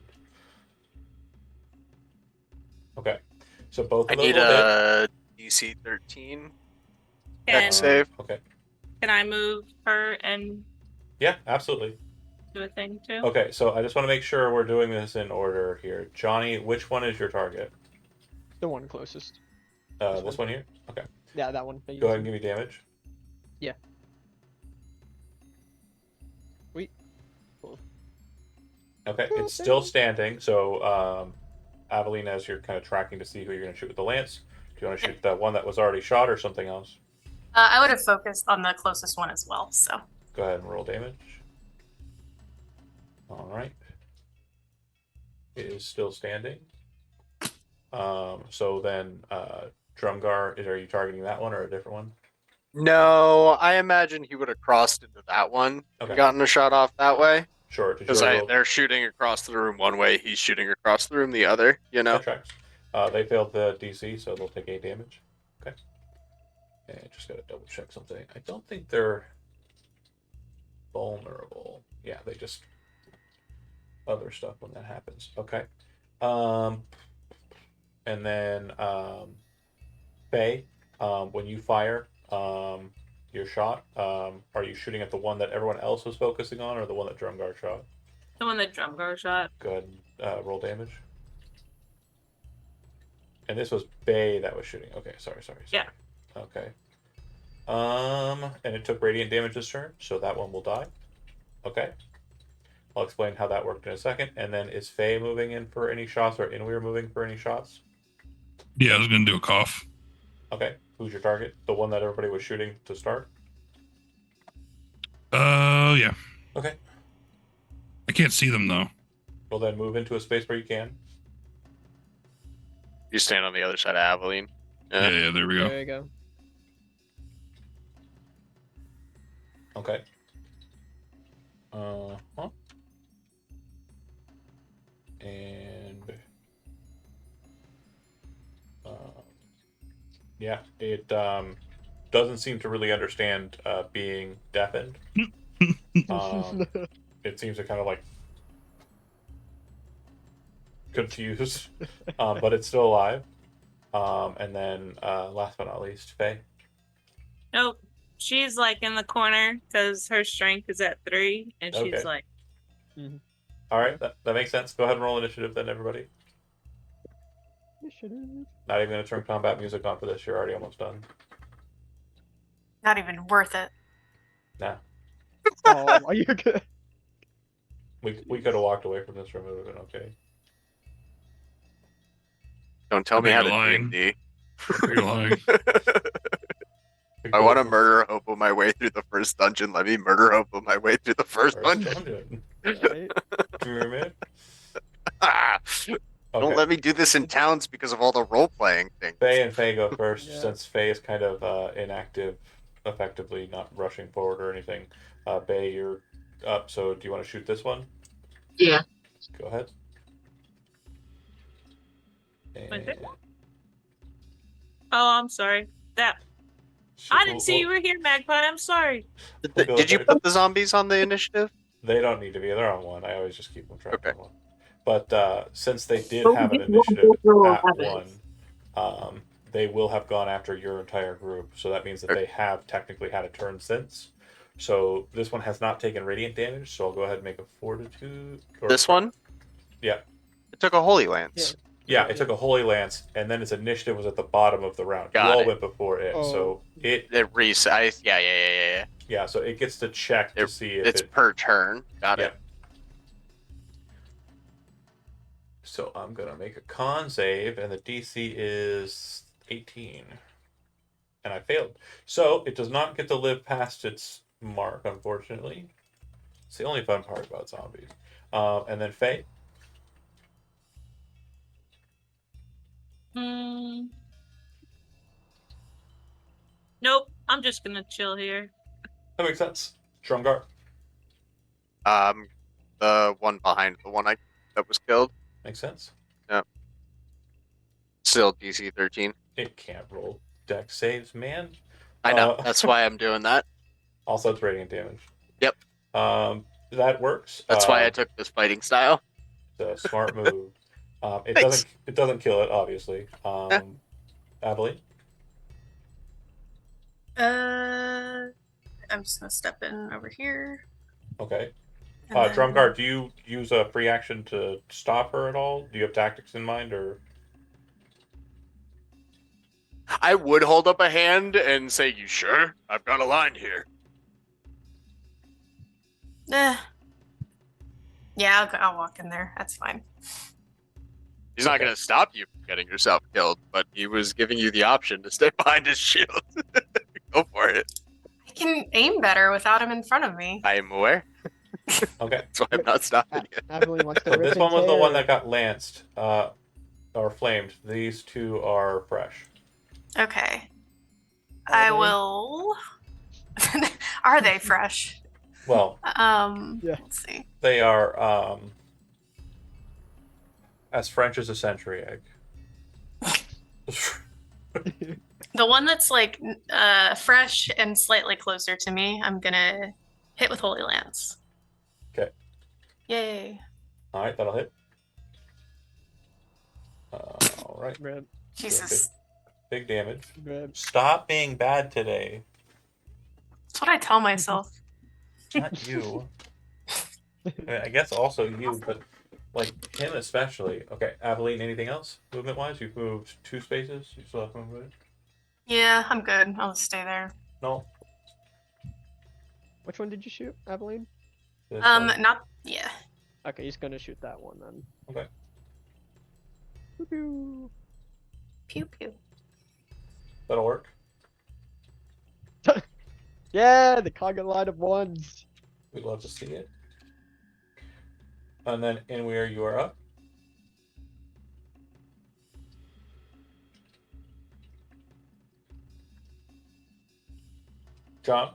Okay. So both I of those need will hit. a DC 13 Can, dex save. Okay. can I move her and Yeah, absolutely. do a thing too? Okay, so I just want to make sure we're doing this in order here. Johnny, which one is your target? The one closest. This one here? Okay. Yeah, that one. Go ahead and give me damage. Yeah. Sweet. Cool. Okay, Cool, it's still thank you. standing. So, Aveline, as you're kind of tracking to see who you're going to shoot with the lance, do you want to shoot the one that was already shot or something else? I would have focused on the closest one as well. So Go ahead and roll damage. All right. It is still standing. So then, Drumgar, are you targeting that one or a different one? No, I imagine he would have crossed into that one Okay. and gotten a shot off that way. Sure. Did you Because roll? they're shooting across the room one way, he's shooting across the room the other, you know? That tracks. They failed the DC, so they'll take 8 damage. Okay. And just gotta double check something. I don't think they're vulnerable. Yeah, they just other stuff when that happens. Okay. And then Faye, when you fire your shot, are you shooting at the one that everyone else was focusing on, or the one that Drumgar shot? The one that Drumgar shot. Go ahead and roll damage. And this was Bay that was shooting. Okay, sorry. Yeah. Okay. And it took radiant damage this turn, so that one will die. Okay. I'll explain how that worked in a second. And then is Faye moving in for any shots, or Inweir moving for any shots? Yeah, I was gonna do a cough. Okay. Who's your target? The one that everybody was shooting to start? Yeah. Okay. I can't see them though. Well, then move into a space where you can. You stand on the other side of Aveline. Yeah, there we go. There you go. Okay. Huh. And yeah, it doesn't seem to really understand being deafened. It seems to kind of like confused, but it's still alive. And then last but not least, Faye. Nope. She's like in the corner because her strength is at 3, and she's Okay. like, All right, that makes sense. Go ahead and roll initiative then, everybody. Initiative. Not even going to turn combat music on for this. You're already almost done. Not even worth it. Nah. Oh, you're good. We could have walked away from this room. It would have been okay. Don't tell I me think how to you're lying. D&D. You're lying. I want to murder hobo my way through the first dungeon. Let me murder hobo my way through the first dungeon. Right? Pyramid. Ah! Don't Okay. let me do this in towns because of all the role playing things. Faye and Faye go first, Yeah. since Faye is kind of inactive, effectively not rushing forward or anything. Bay, you're up. So do you want to shoot this one? Yeah. Go ahead. Wait, And "Oh, I'm sorry. That I didn't see you were here, Magpie. I'm sorry." We'll go Did you there. put the zombies on the initiative? They don't need to be. They're on one. I always just keep them tracked Okay. on one. But since they did So have we an just won't initiative go through all at of one, it. they will have gone after your entire group. So that means that they have technically had a turn since. So this one has not taken radiant damage. So I'll go ahead and make a fortitude. This one? Yeah. It took a Holy Lance. Yeah, it took a Holy Lance, and then its initiative was at the bottom of the round. Got you all it. went before it, Oh. so it Yeah. yeah, so it gets to check to see if It's it. per turn. Got Yeah. it. So I'm gonna make a con save, and the DC is 18, and I failed. So it does not get to live past its mark, unfortunately. It's the only fun part about zombies. And then Faye. Nope. I'm just gonna chill here. That makes sense. Drumgar. The one behind the one that was killed. Makes sense. Still DC 13. It can't roll dex saves, man. I know. That's why I'm doing that. Also, it's radiant damage. Yep. That works. That's why I took this fighting style. It's a smart move. It Thanks. doesn't kill it, obviously. Aveline. I'm just gonna step in over here. Okay. and then- Drumguard, do you use a free action to stop her at all? Do you have tactics in mind, or? I would hold up a hand and say, "You sure? I've got a line here." Eh. Yeah, I'll walk in there. That's fine. He's not Okay. going to stop you from getting yourself killed, but he was giving you the option to stay behind his shield. Go for it. I can aim better without him in front of me. I am aware. Okay. That's why I'm not stopping you. Aveline wants to So rip this and one was the one tear. that got lanced, or flamed. These two are fresh. Okay. Are I they? will. Are they fresh? Well, Yeah. Let's see. they are as French as a century egg. The one that's like fresh and slightly closer to me, I'm gonna hit with Holy Lance. Okay. Yay. All right, that'll hit. All right, Rip, Jesus. big damage. rip. Stop being bad today. That's what I tell myself. Not you. I mean, I guess also you, but like him especially. Okay, Aveline, anything else movement wise? You've moved 2 spaces. You still have movement? Yeah, I'm good. I'll stay there. No. Which one did you shoot, Aveline? This one? Not yeah. Okay, he's gonna shoot that one then. Okay. Pew-pew. Pew pew. That'll work. Yeah, the conga line of ones. We'd love to see it. And then Inweir, you are up. John.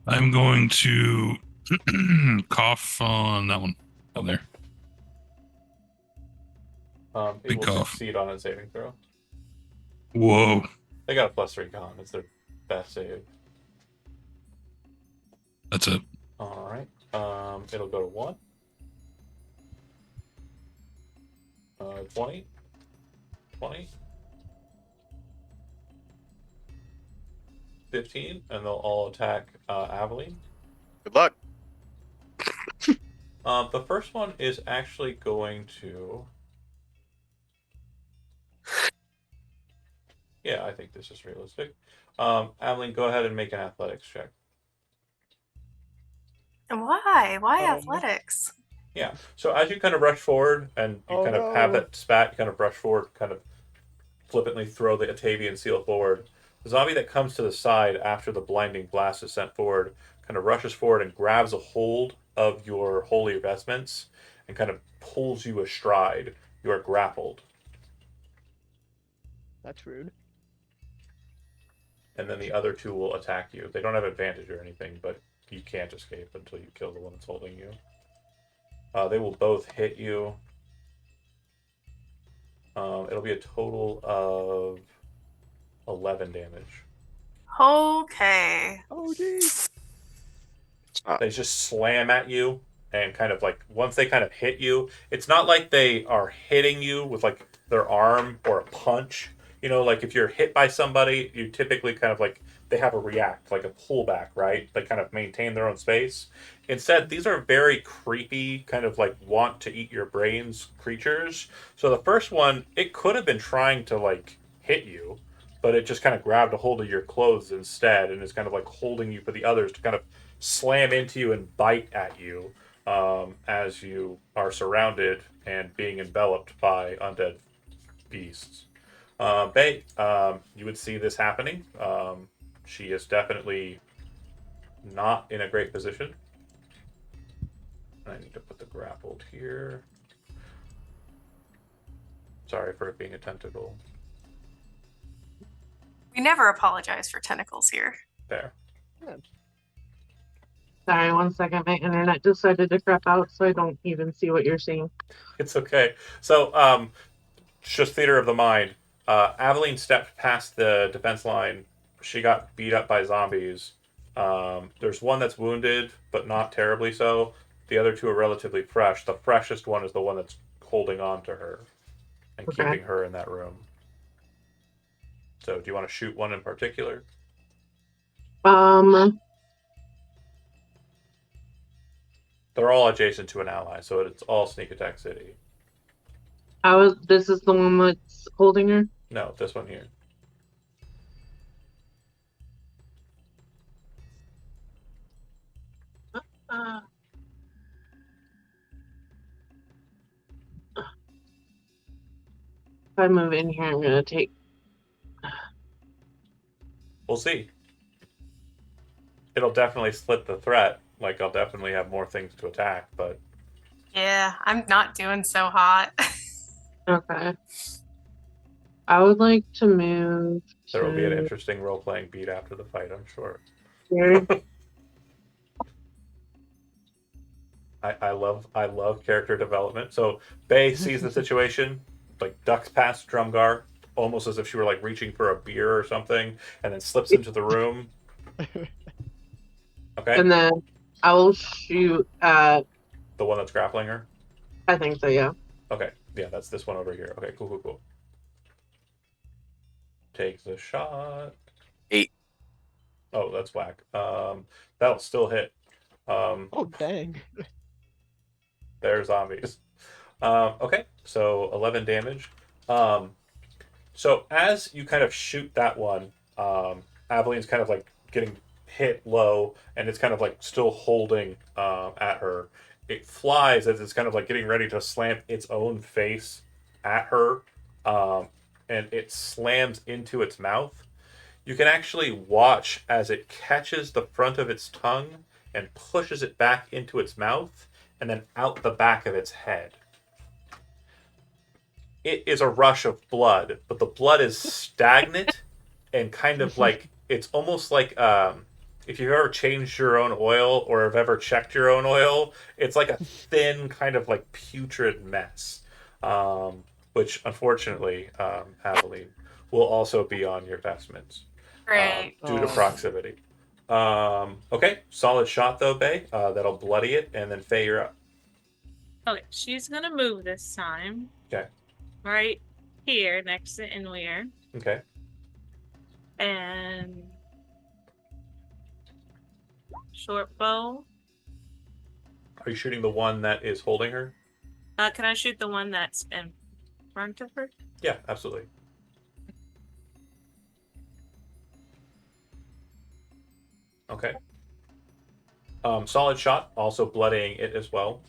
I'm going to cough on that one down there. It Big will cough. succeed on a saving throw. Whoa. They got a +3 con. It's their best save. That's it. All right. It'll go to 1. 20. 20. 15, and they'll all attack Aveline. Good luck. The first one is actually going to. Yeah, I think this is realistic. Aveline, go ahead and make an athletics check. And why? Why Oh. athletics? Yeah. So as you kind of rush forward and you Oh, kind of have no. that spat, you kind of rush forward, kind of flippantly throw the Atavian seal forward. The zombie that comes to the side after the blinding blast is sent forward kind of rushes forward and grabs a hold of your holy vestments and kind of pulls you astride. You are grappled. That's rude. And then the other 2 will attack you. They don't have advantage or anything, but you can't escape until you kill the one that's holding you. They will both hit you. It'll be a total of 11 damage. Okay. Oh geez. They just slam at you and kind of like once they kind of hit you, it's not like they are hitting you with like their arm or a punch. You know, like if you're hit by somebody, you typically kind of like they have a react, like a pullback, right? They kind of maintain their own space. Instead, these are very creepy, kind of like want to eat your brains creatures. So the first one, it could have been trying to like hit you, but it just kind of grabbed a hold of your clothes instead and is kind of like holding you for the others to kind of slam into you and bite at you as you are surrounded and being enveloped by undead beasts. Bay, you would see this happening. She is definitely not in a great position. I need to put the grappled here. Sorry for it being a tentacle. We never apologize for tentacles here. There. Sorry, 1 second. My internet decided to crap out, so I don't even see what you're seeing. It's okay. So, just theater of the mind. Aveline stepped past the defense line. She got beat up by zombies. There's one that's wounded, but not terribly so. The other 2 are relatively fresh. The freshest one is the one that's holding on to her and Okay. keeping her in that room. So, do you want to shoot one in particular? They're all adjacent to an ally, so it's all sneak attack city. This is the one that's holding her? No, this one here. Uh, if I move in here, I'm gonna take. We'll see. It'll definitely split the threat. Like, I'll definitely have more things to attack, but Yeah, I'm not doing so hot. Okay. I would like to move. there will be an to interesting role-playing beat after the fight, I'm sure. here. I love character development. So Bay sees the situation, like ducks past Drumgar, almost as if she were like reaching for a beer or something, and then slips into the room. Okay, And then I will shoot at the the one that's grappling her? I think so, yeah. Okay, yeah, that's this one over here. Okay, cool. Takes a shot. 8. Oh, that's whack. That'll still hit. Oh dang. They're zombies. Okay, so 11 damage. So as you kind of shoot that one, Aveline's kind of like getting hit low, and it's kind of like still holding at her. It flies as it's kind of like getting ready to slam its own face at her, and it slams into its mouth. You can actually watch as it catches the front of its tongue and pushes it back into its mouth and then out the back of its head. It is a rush of blood, but the blood is stagnant and kind of like, it's almost like if you've ever changed your own oil or have ever checked your own oil, it's like a thin kind of like putrid mess, which unfortunately, Aveline, will also be on your vestments Great. due to Oh. proximity. Okay, solid shot though, Bay. That'll bloody it, and then Faye, you're up. Okay, she's gonna move this time. Okay. Right here next to Inweir. Okay. And short bow. Are you shooting the one that is holding her? Can I shoot the one that's in front of her? Yeah, absolutely. Okay. Solid shot, also bloodying it as well.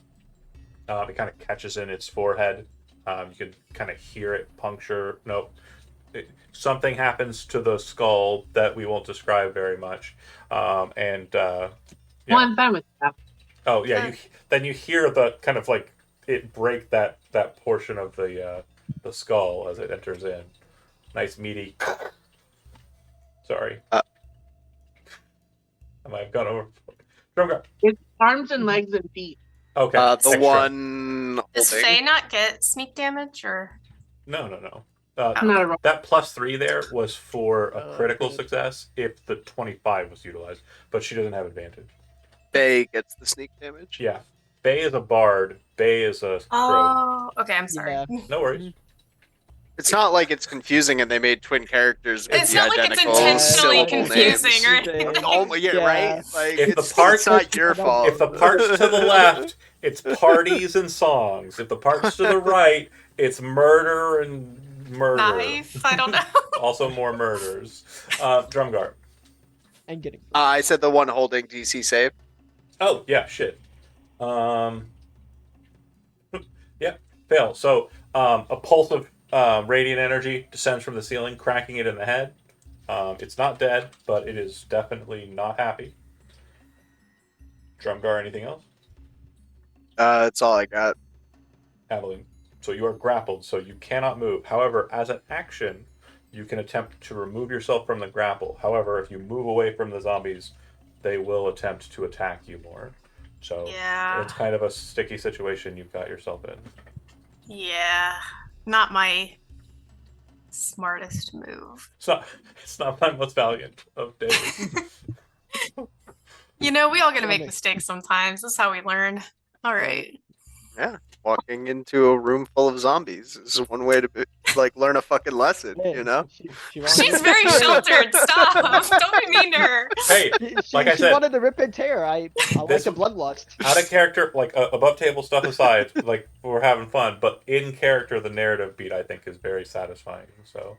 It kind of catches in its forehead. You can kind of hear it puncture. Nope. Something happens to the skull that we won't describe very much. Yeah. Well, I'm fine with that. Oh yeah, then you hear the kind of like it break that portion of the skull as it enters in. Nice meaty. Sorry. I might have gone over. Drumgar. It's arms and legs and feet. Okay. The extra. one Does holding. Faye not get sneak damage or? No. Not a roll. That +3 there was for a Oh, critical okay. success if the 25 was utilized, but she doesn't have advantage. Bay gets the sneak damage. Yeah. Bay is a bard. Bay is a rogue. Oh, okay. I'm sorry. Yeah. No worries. It's not like it's confusing and they made twin characters with It's the not like it's identical intentionally syllable confusing, names. right? Oh, yeah, right? Like, If the it's parts- not your fault. If the parts to the left, it's parties and songs. If the parts to the right, it's murder and murder. Knife? I don't know. Also more murders. Drumguard. And getting I said the one holding DC save. Oh, yeah, shit. Yeah, fail. So, a pulse of radiant energy descends from the ceiling, cracking it in the head. It's not dead, but it is definitely not happy. Drumgar, anything else? That's all I got. Aveline. So you are grappled, so you cannot move. However, as an action, you can attempt to remove yourself from the grapple. However, if you move away from the zombies, they will attempt to attack you more. So Yeah. it's kind of a sticky situation you've got yourself in. Yeah. Not my smartest move. It's not my most valiant of days. You know, we all gotta make Damn it. mistakes sometimes. This is how we learn. All right. Walking into a room full of zombies is one way to learn a fucking lesson, Hey, you know? she wanted She's to very rip and tear. sheltered. Stop. Don't be mean to her. Hey, She, like I she said, wanted to rip and tear. I like This- the bloodlust. out of character, like above table stuff aside, like we're having fun, but in character, the narrative beat I think is very satisfying. So,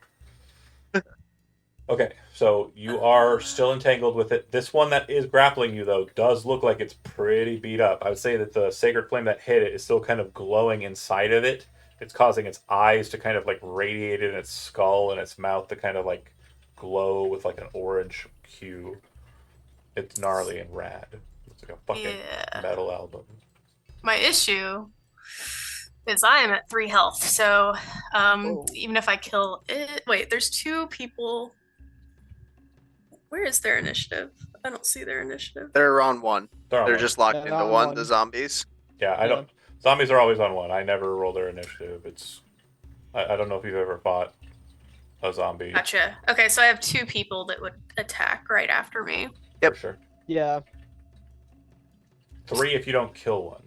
okay, so you are still entangled with it. This one that is grappling you though does look like it's pretty beat up. I would say that the sacred flame that hit it is still kind of glowing inside of it. It's causing its eyes to kind of like radiate in its skull and its mouth to kind of like glow with like an orange hue. It's gnarly and rad. It's like a fucking Yeah. metal album. My issue is I am at 3 health. So Oh. even if I kill it. Wait, there's 2 people. Where is their initiative? I don't see their initiative. They're on one. on They're one. just locked They're into on one, one. the zombies. Yeah, I don't. Zombies are always on one. I never roll their initiative. It's. I don't know if you've ever fought a zombie. Gotcha. Okay, so I have 2 people that would attack right after me. For sure. Yeah. 3 if you don't kill one.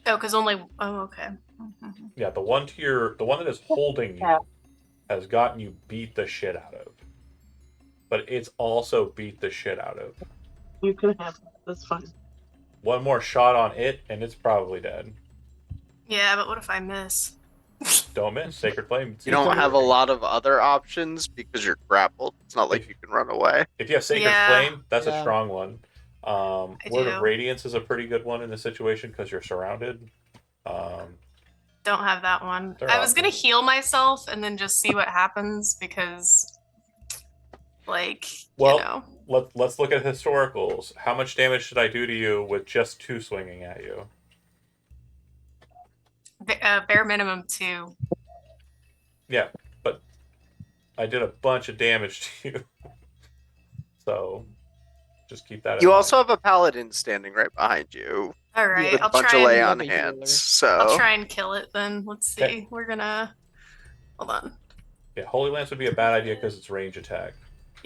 Oh, because only. Oh, okay. Mhm. Yeah, the one that is holding you has gotten you beat the shit out of. But it's also beat the shit out of. You can have that. That's fine. One more shot on it, and it's probably dead. Yeah, but what if I miss? Don't miss. Sacred Flame. You don't have a lot of other options because you're grappled. It's not like you can run away. If you have Sacred Yeah. Flame, that's a Yeah. strong one. I Word do. of Radiance is a pretty good one in this situation because you're surrounded. Don't have that one. They're I was gonna awesome. heal myself and then just see what happens because, like, Well, you know. let's look at historicals. How much damage should I do to you with just 2 swinging at you? Bare minimum 2. Yeah, but I did a bunch of damage to you. So just keep that in You mind. also have a paladin standing right behind you All right, with a I'll bunch try of lay and on Love a healer. hands. I'll So try and kill it then. Let's see. Okay. We're gonna hold on. Yeah, Holy Lance would be a bad idea because it's range attack.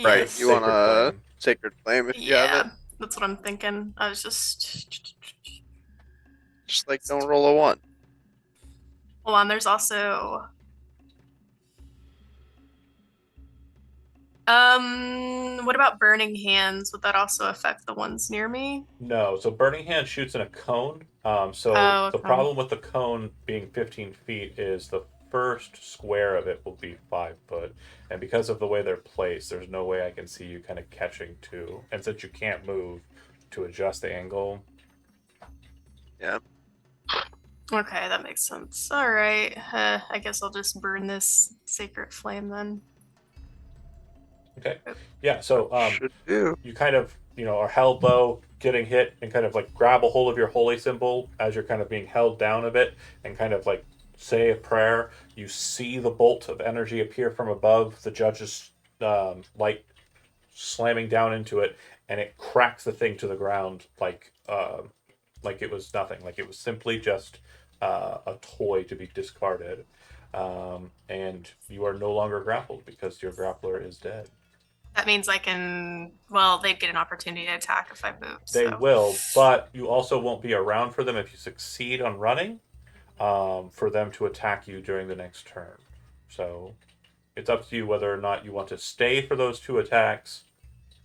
right, Yes. you want Sacred a Flame. sacred flame if you have Yeah, it. that's what I'm thinking. I was just Just like don't roll a 1. hold on. There's also what about burning hands? Would that also affect the ones near me? No, so Burning Hand shoots in a cone. So Oh, a the cone. problem with the cone being 15 feet is the first square of it will be 5 foot, and because of the way they're placed, there's no way I can see you kind of catching 2. And since you can't move to adjust the angle, Okay, that makes sense. All right, I guess I'll just burn this sacred flame then. okay, yeah. So Should do. you kind of are held low, getting hit, and kind of like grab a hold of your holy symbol as you're kind of being held down a bit, and kind of like say a prayer. You see the bolt of energy appear from above. The judge's light slamming down into it, and it cracks the thing to the ground like it was nothing. Like it was simply just a toy to be discarded. And you are no longer grappled because your grappler is dead. That means I can. Well, they'd get an opportunity to attack if I move. They so. will, but you also won't be around for them if you succeed on running, for them to attack you during the next turn. So it's up to you whether or not you want to stay for those 2 attacks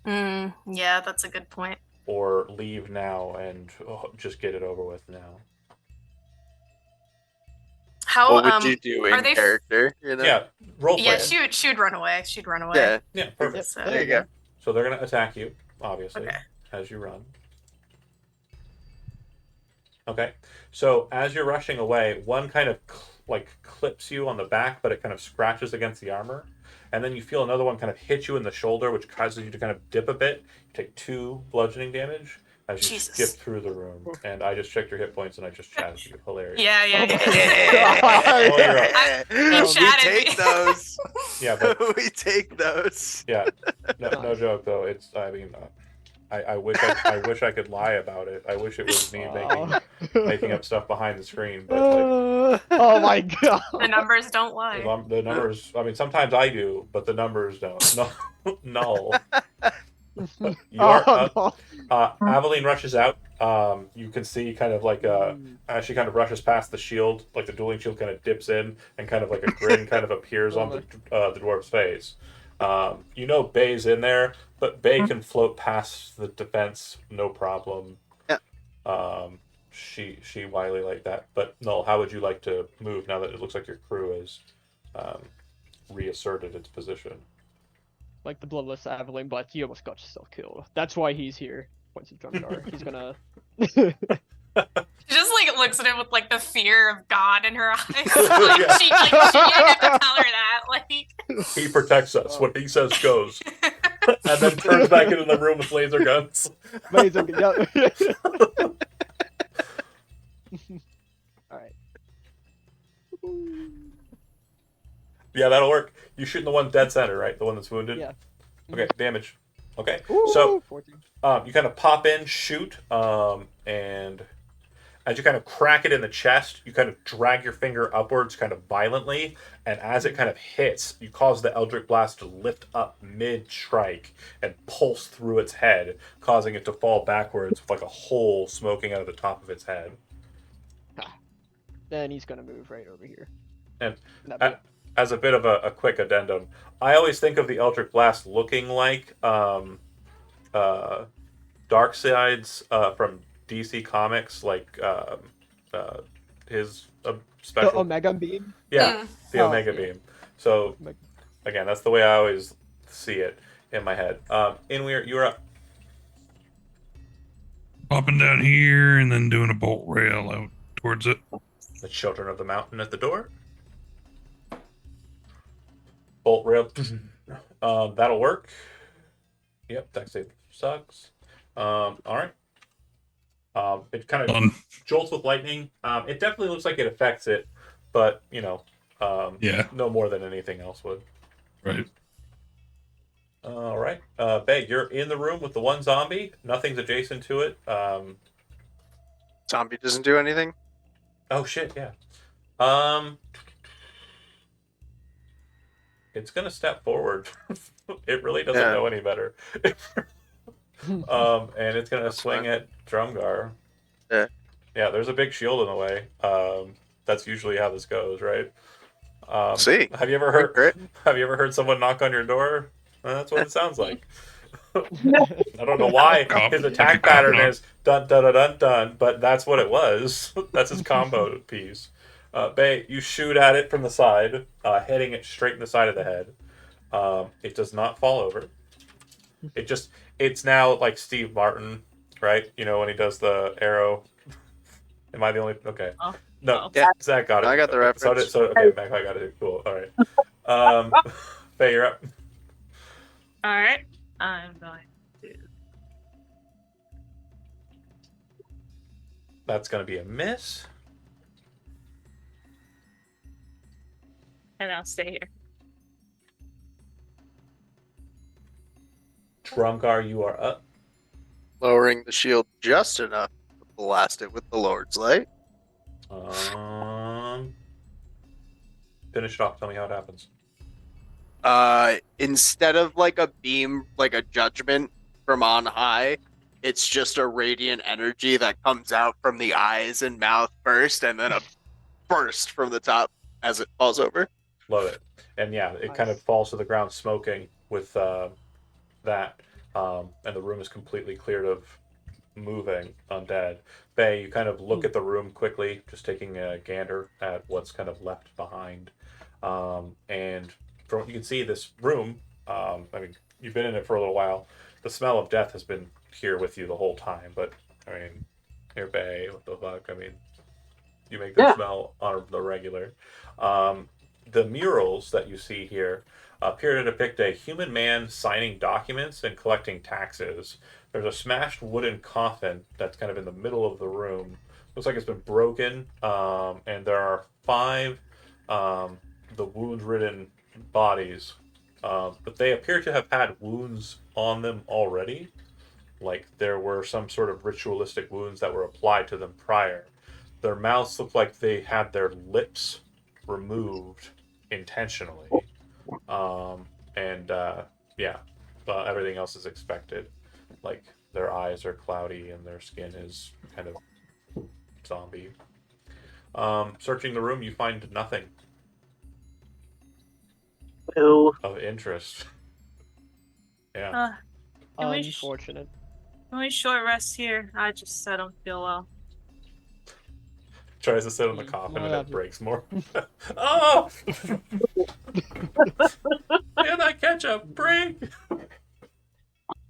Yeah, that's a good point. or leave now and just get it over with now. How What would you do are in they? character? You know? Yeah, role play. Yeah, it. she'd run away. She'd run away. Yeah. Yeah, perfect. So, There you go. So they're going to attack you, obviously, Okay. as you run. Okay. So as you're rushing away, one kind of clips you on the back, but it kind of scratches against the armor. And then you feel another one kind of hit you in the shoulder, which causes you to kind of dip a bit. You take 2 bludgeoning damage as you Jesus. skip through the room. And I just checked your hit points and I just chatted you. Hilarious. Yeah, yeah, Oh yeah. my Oh, you're up. we chatted me. take those. Yeah, but we take those. yeah, no joke though. It's I wish I could lie about it. I wish it was me making up stuff behind the screen, but like, Oh my god. The numbers don't lie. the numbers. I mean, sometimes I do, but the numbers don't. No, null. You are up. no. Aveline rushes out. You can see kind of like as she kind of rushes past the shield, like the dueling shield kind of dips in, and kind of like a grin kind of appears on the dwarf's face. Bay's in there, but Bay can float past the defense, no problem. Yeah. She wily like that. But Null, how would you like to move now that it looks like your crew has reasserted its position? Like the bloodless Aveline, but you almost got yourself killed. That's why he's here. Points at Drumjar. He's gonna. She just like looks at him with like the fear of God in her eyes. Yeah. She didn't have to tell her that. Like He protects us. What he says goes. And then turns back into the room with laser guns. Amazing. Yeah. Alright. Yeah, that'll work. You shoot the one dead center, right? The one that's wounded? Yeah. Okay, damage. Okay. Ooh, So 14. you kind of pop in, shoot, and as you kind of crack it in the chest, you kind of drag your finger upwards kind of violently, and as it kind of hits, you cause the Eldritch Blast to lift up mid-strike and pulse through its head, causing it to fall backwards with like a hole smoking out of the top of its head. then he's gonna move right over here. And That'd be it. as a bit of a quick addendum, I always think of the Eldritch Blast looking like Darkseid's from DC Comics, like his The special. Omega Beam. Yeah, the Oh, Omega yeah. Beam. So Omega- again, that's the way I always see it in my head. Inweir, you're up. Popping down here and then doing a bolt rail out towards it. The Children of the Mountain at the door. Bolt rail. That'll work. Yep, dex save sucks. All right. It kind of Done. jolts with lightning. It definitely looks like it affects it, but Yeah. no more than anything else would. Right. All right, Bay, you're in the room with the one zombie. Nothing's adjacent to it. Zombie doesn't do anything. Oh shit, yeah. It's gonna step forward. It really doesn't Yeah. know any better. And it's gonna That's swing fine. at Drumgar. Yeah. Yeah, there's a big shield in the way. That's usually how this goes, right? See, Have you ever heard? Great. Have you ever heard someone knock on your door? Well, that's what it sounds like. I don't know why Cop- his like a attack cop pattern knock. is dun dun dun dun dun, but that's what it was. That's his combo piece. Bay, you shoot at it from the side, hitting it straight in the side of the head. It does not fall over. It's now like Steve Martin, right? You know, when he does the arrow. Am I the only? Okay. Oh. No, Yeah. Zach got it. I got the reference. Okay, Mac, I got it. Cool. All right. Bay, you're up. All right. I'm going to. That's going to be a miss. And I'll stay here. Drumgar, you are up. lowering the shield just enough to blast it with the Lord's Light. Finish it off. Tell me how it happens. Instead of like a beam, like a judgment from on high, it's just a radiant energy that comes out from the eyes and mouth first, and then a burst from the top as it falls over. Love it. And yeah, it kind of Nice. falls to the ground smoking with that. And the room is completely cleared of moving undead. Bay, you kind of look at the room quickly, just taking a gander at what's kind of left behind. And from what you can see, this room, I mean, you've been in it for a little while. The smell of death has been here with you the whole time, but I mean, here, Bay, what the fuck? I mean, you make the Yeah. smell on the regular. The murals that you see here appear to depict a human man signing documents and collecting taxes. There's a smashed wooden coffin that's kind of in the middle of the room. Looks like it's been broken, and there are 5 the wound-ridden bodies, but they appear to have had wounds on them already. Like there were some sort of ritualistic wounds that were applied to them prior. Their mouths look like they had their lips removed intentionally. Everything else is expected. Like their eyes are cloudy and their skin is kind of zombie. Searching the room, you find nothing Boo. of interest. Yeah. Can we sh- Unfortunate. Can we short rest here? I don't feel well. Tries to sit on the Mm, coffin well, and it that- breaks more. Oh! Can I catch a break?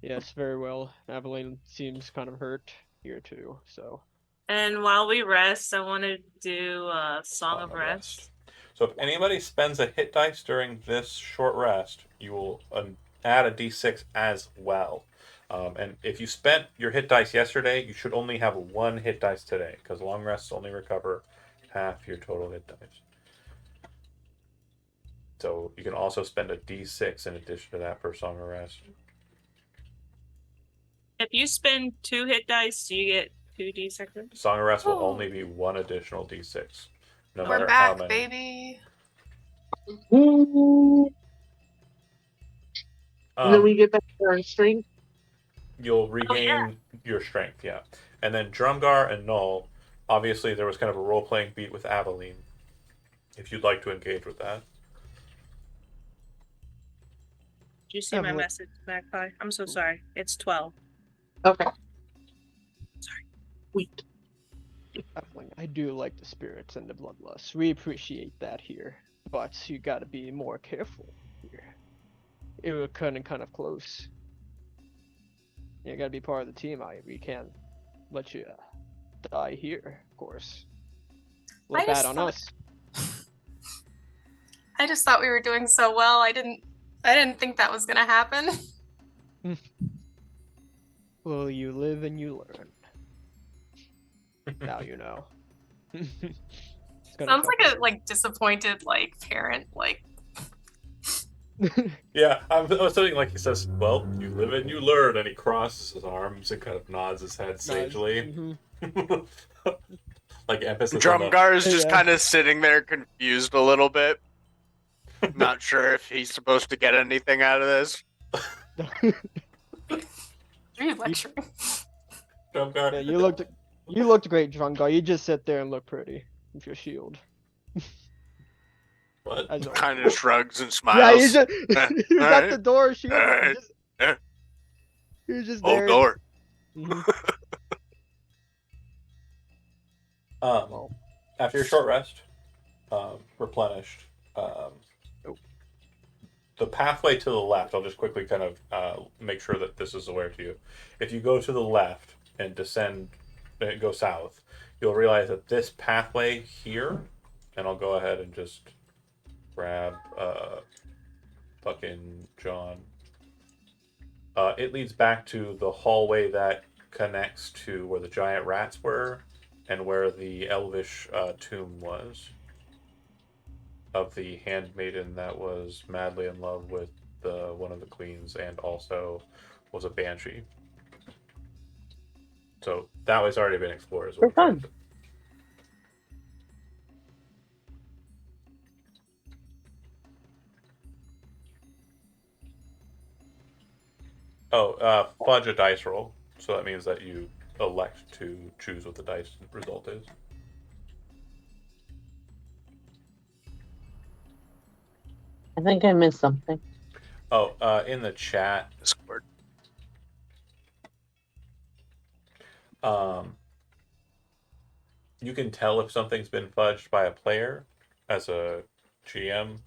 Yes, very well. Aveline seems kind of hurt here too, so. And while we rest, I want to do a Song of Rest. So if anybody spends a hit dice during this short rest, you will add a d6 as well. And if you spent your hit dice yesterday, you should only have 1 hit dice today, because long rests only recover half your total hit dice. So you can also spend a d6 in addition to that for Song of Rest. If you spend 2 hit dice, do you get 2d6? Song of Rest will Oh. only be 1 additional d6, no We're matter how back, many. baby. And then we get back to our strength. You'll regain your strength, yeah. And then Drumgar and Null, obviously, there was kind of a role playing beat with Aveline. If you'd like to engage with that. Did you see my Evelyn. message, Magpie? I'm so sorry. It's 12. Okay. Sorry. Sweet. Evelyn, I do like the spirits and the bloodlust. We appreciate that here, but you gotta be more careful here. It was cutting kind of close. You gotta be part of the team. We can't let you die here, of course. Look I bad just on thought- us. I just thought we were doing so well. I didn't think that was gonna happen. Well, you live and you learn. Now you know. It's gonna Sounds cut like a disappointed parent. Yeah, I was thinking like he says, "Well, you live and you learn," and he crosses his arms and kind of nods his head sagely, Mhm. like emphasis on the. Drumgar is just Yeah. kind of sitting there confused a little bit. Not sure if he's supposed to get anything out of this. Are you lecturing? Drumgar. Yeah, you looked great, Drungar. You just sit there and look pretty with your shield. What? As always. Kind of shrugs and Yeah, smiles. he was at the door, shield. alright, He was just Oh, there. door. Mhm. After your short rest, replenished. The pathway to the left, I'll just quickly kind of make sure that this is aware to you. If you go to the left and descend, go south, you'll realize that this pathway here, and I'll go ahead and just grab fucking John. It leads back to the hallway that connects to where the giant rats were and where the elvish tomb was. Of the handmaiden that was madly in love with one of the queens and also was a banshee. So that way's already been explored as well. For fun. Oh, fudge a dice roll. So that means that you elect to choose what the dice result is. I think I missed something. Oh, in the chat, Discord. you can tell if something's been fudged by a player as a GM,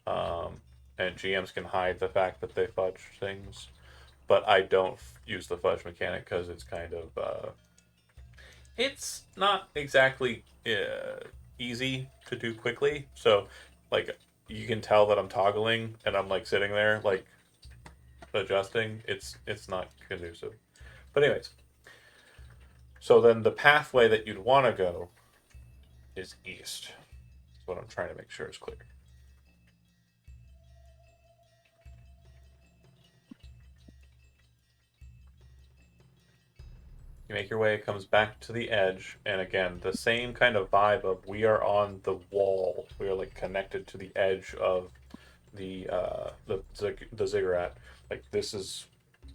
and GMs can hide the fact that they fudge things. But I don't use the fudge mechanic because it's kind of it's not exactly easy to do quickly. So, like, you can tell that I'm toggling and I'm like sitting there like adjusting. It's not conducive. But anyways, so then the pathway that you'd want to go is east. That's what I'm trying to make sure is clear. You make your way, it comes back to the edge, and again, the same kind of vibe of we are on the wall. We are like connected to the edge of the ziggurat. Like this is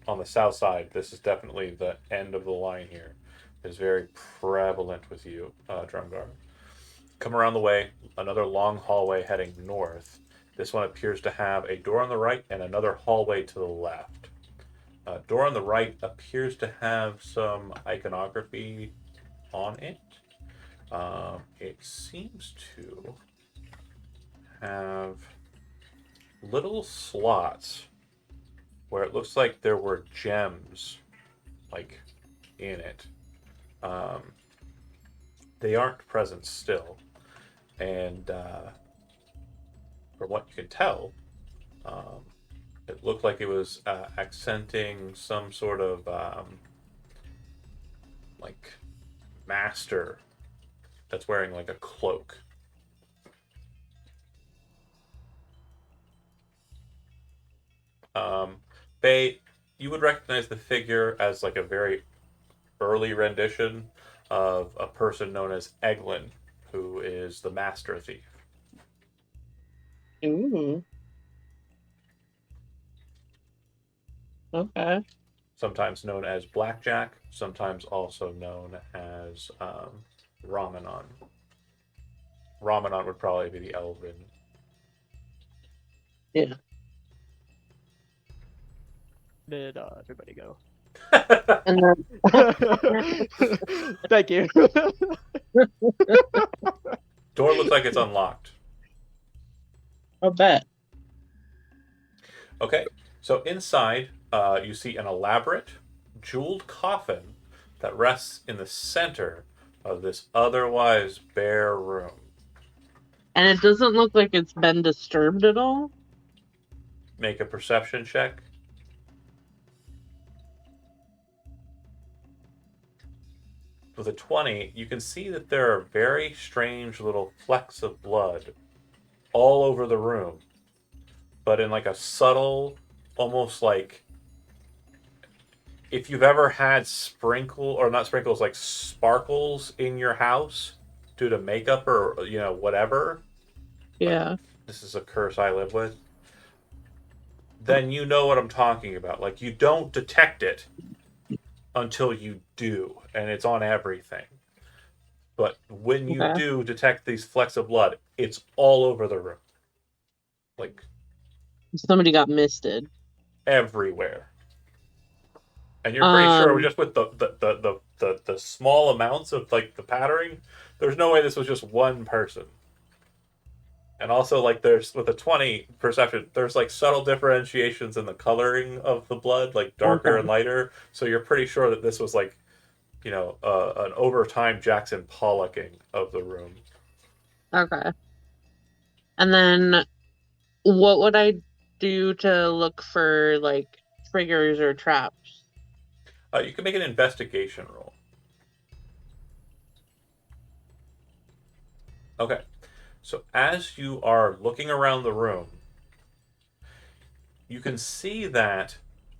on the south side. This is definitely the end of the line here. Is very prevalent with you, Drumgar. Come around the way, another long hallway heading north. This one appears to have a door on the right and another hallway to the left. Door on the right appears to have some iconography on it. It seems to have little slots where it looks like there were gems like in it. They aren't present still, and from what you can tell, it looked like it was accenting some sort of like master that's wearing like a cloak. Faye, you would recognize the figure as like a very early rendition of a person known as Eglin, who is the master thief. Ooh. Okay. Sometimes known as Blackjack, sometimes also known as Ramanon. Ramanon would probably be the elven. Did everybody go? And then Thank you. Door looks like it's unlocked. I'll bet. Okay, so inside, you see an elaborate, jeweled coffin that rests in the center of this otherwise bare room. And it doesn't look like it's been disturbed at all. Make a perception check. With a 20, you can see that there are very strange little flecks of blood all over the room, but in like a subtle, almost like if you've ever had like sparkles in your house due to makeup or whatever. Yeah. This is a curse I live with. Then you know what I'm talking about. Like, you don't detect it until you do, and it's on everything. But when you Okay. do detect these flecks of blood, it's all over the room. Like, Somebody got misted. everywhere. And you're pretty sure Um, just with the small amounts of like the patterning, there's no way this was just one person. And also, like, there's with a 20 perception, there's like subtle differentiations in the coloring of the blood, like darker Okay. and lighter. So you're pretty sure that this was like, an overtime Jackson Pollocking of the room. Okay. And then what would I do to look for like triggers or traps? You can make an investigation roll. Okay. So as you are looking around the room, you can see that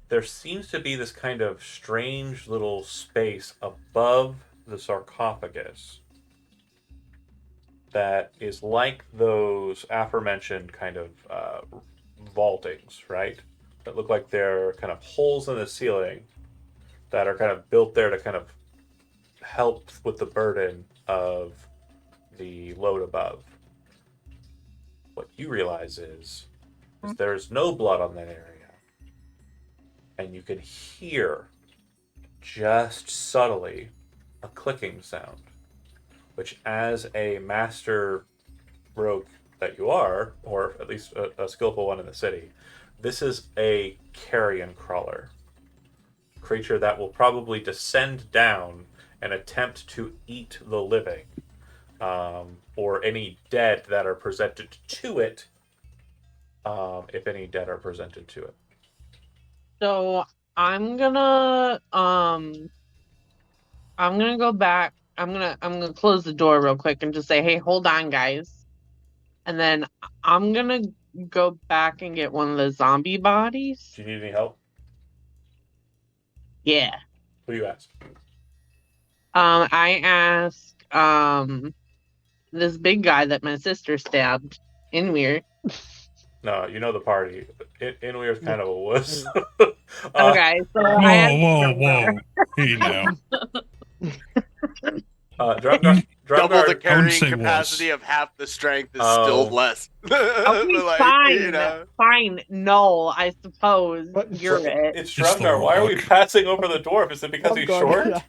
there seems to be this kind of strange little space above the sarcophagus that is like those aforementioned kind of vaultings, right? That look like they're kind of holes in the ceiling that are kind of built there to kind of help with the burden of the load above. What you realize is there's no blood on that area. And you can hear, just subtly, a clicking sound. Which, as a master rogue that you are, or at least a skillful one in the city, this is a carrion crawler. Creature that will probably descend down and attempt to eat the living. Or any dead that are presented to it, if any dead are presented to it. So I'm gonna go back. I'm gonna close the door real quick and just say, hey, hold on, guys. And then I'm gonna go back and get one of the zombie bodies. Do you need any help? Yeah. Who do you ask? I asked this big guy that my sister stabbed in Weir. No, you know the party. Inweir's kind of a wuss. Okay, so I Whoa, asked whoa, Drumgar. whoa. Hey now. Drumgar, Double the I carrying wouldn't say capacity was. of half the strength is Oh. still less. Okay, Like, fine, you know. fine. No, I suppose But- you're it. It's It's the Drumgar. Why are we rock. passing over the dwarf? Is it because he's Drumgar, short? yeah.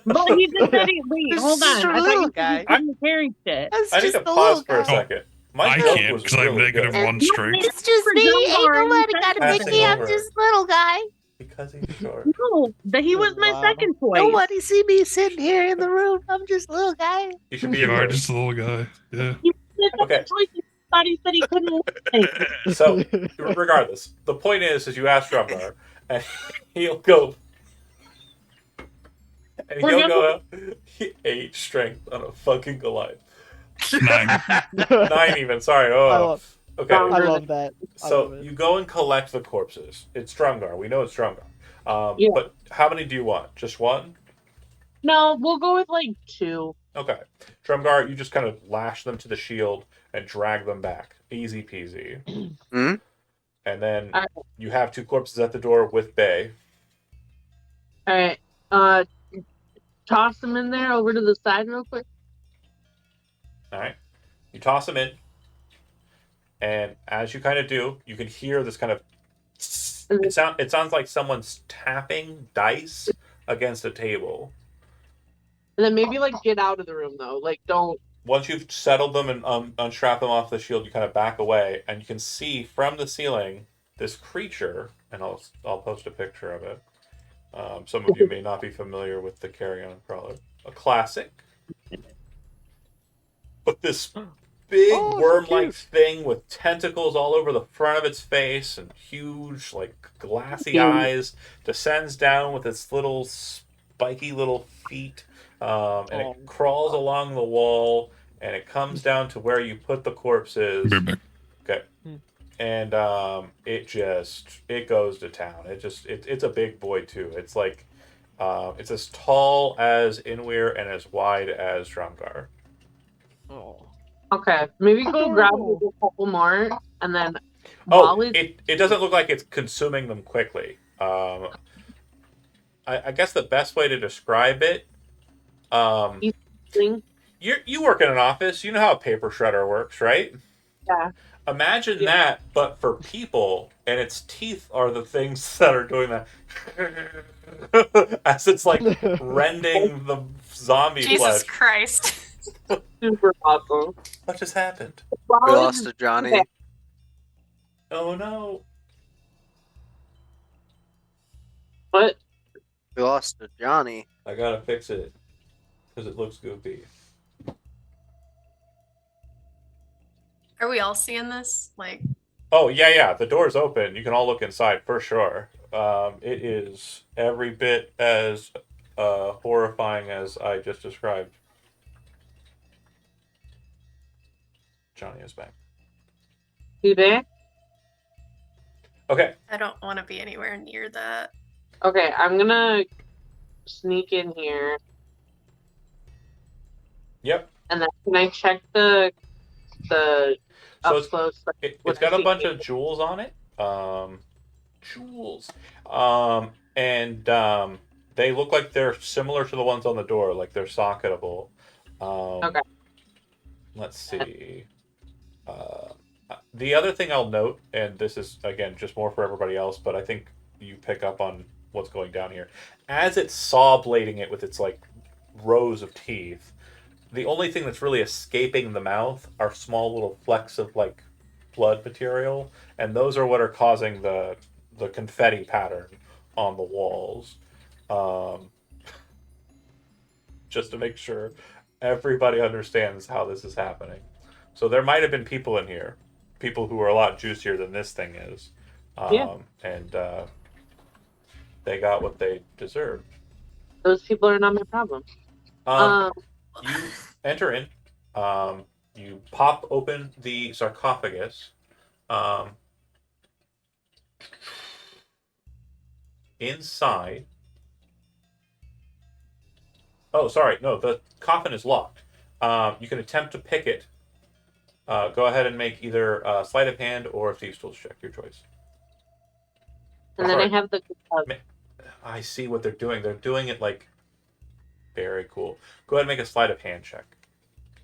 But he just said he. Wait, This hold is on. just a I thought little you said guy. he couldn't carry shit. That's I need just to a pause little for a guy. second. My I joke can't was because I'm really negative good. one strength. It's just For me. Ain't Drumgar, nobody you got a said Passing Mickey. I'm over. just little guy. Because he's short. No, that he was my Wow. second choice. Nobody see me sitting here in the room. I'm just little guy. You should be You a are first. just a little guy. Yeah. He was my second Okay. choice. He thought he said he couldn't. win. So, regardless, the point is you ask Drumgar, and he'll go. And We're he'll gonna- go 8 strength on a fucking Goliath. 9. 9 even, sorry. I Oh. love, Okay. I love that. I So love it. you go and collect the corpses. It's Drumgar. We know it's Drumgar. Yeah. But how many do you want? Just one? No, we'll go with like 2. Okay. Drumgar, you just kind of lash them to the shield and drag them back. Easy peasy. Mhm. And then Alright. you have 2 corpses at the door with Bay. All right. toss them in there over to the side real quick. All right. You toss them in, and as you kind of do, you can hear this kind of. It sounds like someone's tapping dice against a table. And then maybe like get out of the room though. Like don't. Once you've settled them and unstrap them off the shield, you kind of back away, and you can see from the ceiling this creature, and I'll post a picture of it. Some of you may not be familiar with the Carrion Crawler, a classic, but this big Oh, so worm-like cute. thing with tentacles all over the front of its face and huge, like glassy Yeah. eyes descends down with its little spiky little feet, and Oh. it crawls along the wall, and it comes down to where you put the corpses. Bear back. Okay. Hmm. And it goes to town. It's a big boy too. It's like it's as tall as Inweir and as wide as Drumgar. Oh. Okay, maybe go grab a couple more, and then while It doesn't look like it's consuming them quickly. I guess the best way to describe it, thing. you work in an office. You know how a paper shredder works, right? Yeah. Imagine Yeah. that, but for people, and its teeth are the things that are doing that. As it's like rending the zombie Jesus flesh. Christ. Super awesome. What just happened? We While lost a Johnny. okay. Oh no. What? We lost a Johnny. I gotta fix it. Because it looks goofy. Are we all seeing this? Like, Oh, yeah. The door's open. You can all look inside for sure. It is every bit as horrifying as I just described. Johnny is back. You there? Okay. I don't want to be anywhere near that. Okay, I'm gonna sneak in here, Yep. and then can I check the So up it's, close? it's got a bunch of jewels on it. Jewels. And they look like they're similar to the ones on the door, like they're socketable. Okay. Let's see. The other thing I'll note, and this is again just more for everybody else, but I think you pick up on what's going down here. As it's saw blading it with its like rows of teeth, the only thing that's really escaping the mouth are small little flecks of like blood material, and those are what are causing the confetti pattern on the walls. Just to make sure everybody understands how this is happening. So there might have been people in here, people who are a lot juicier than this thing is, and they got what they deserved. Those people are not my problem. You enter in. You pop open the sarcophagus. Inside. Oh, sorry. No, the coffin is locked. You can attempt to pick it. Go ahead and make either a sleight of hand or a thieves' tools check, your choice. And then Sorry. I have the I see what they're doing. They're doing it like very cool. Go ahead and make a sleight of hand check,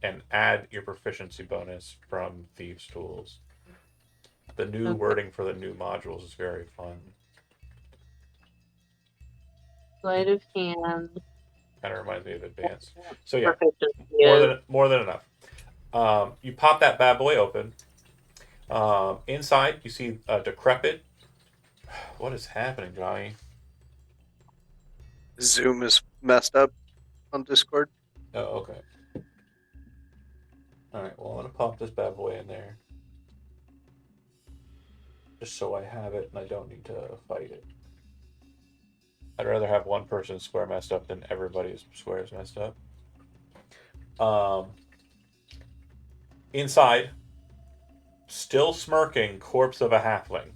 and add your proficiency bonus from thieves' tools. The new wording for the new modules is very fun. sleight of hand. Kind of reminds me of advanced. So yeah, Proficiency. more than enough. You pop that bad boy open. Inside, you see a decrepit. What is happening, Johnny? Zoom is messed up on Discord. Oh, okay. All right. Well, I'm gonna pop this bad boy in there, just so I have it and I don't need to fight it. I'd rather have one person's square messed up than everybody's square is messed up. Inside, still smirking, corpse of a halfling.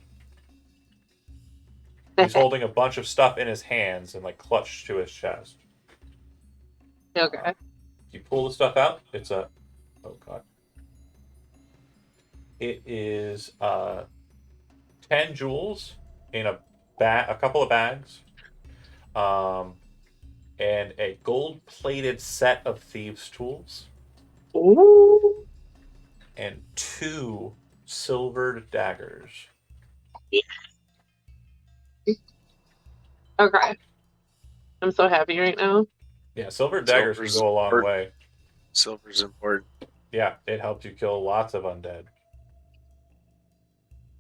He's holding a bunch of stuff in his hands and like clutched to his chest. Okay. You pull the stuff out. It's a, oh god. It is 10 jewels in a couple of bags. and a gold-plated set of thieves' tools, Ooh. and 2 silvered daggers. Okay. I'm so happy right now. Yeah, silvered daggers can go a long Silver's way. Silver's important. Yeah, it helps you kill lots of undead,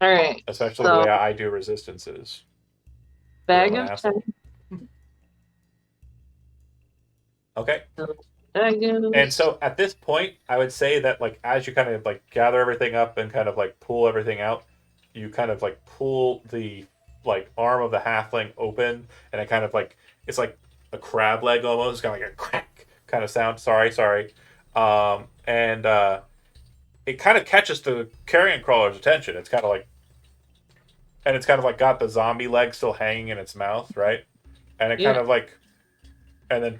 All right. especially the way I do resistances. Bag I'm an of asshole. Okay. bag of- And so at this point, I would say that like as you kind of like gather everything up and kind of like pull everything out, you kind of like pull the like arm of the halfling open, and it kind of like it's like a crab leg almost, kind of like a crack kind of sound. Sorry. And it kind of catches the carrion crawler's attention. It's kind of like, and it's kind of like got the zombie leg still hanging in its mouth, right? And it kind Yeah. of like, and then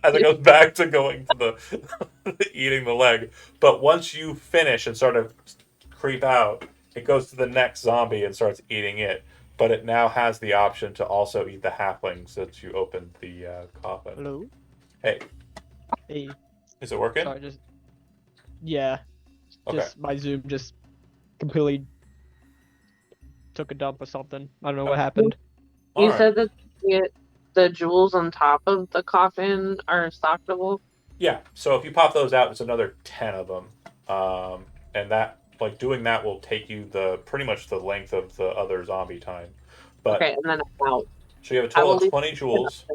as it goes back to going to the eating the leg. But once you finish and sort of creep out, it goes to the next zombie and starts eating it. But it now has the option to also eat the halfling since you opened the coffin. Hello. Hey, Hey. is it working? Sorry, just yeah. Okay. Just my Zoom just completely took a dump or something. I don't know what happened. You Alright. said that the jewels on top of the coffin are stockable. Yeah, so if you pop those out, it's another 10 of them. And that, like, doing that will take you the pretty much the length of the other zombie time. But Okay, and then I'm out. so you have a I total will of leave 20 jewels,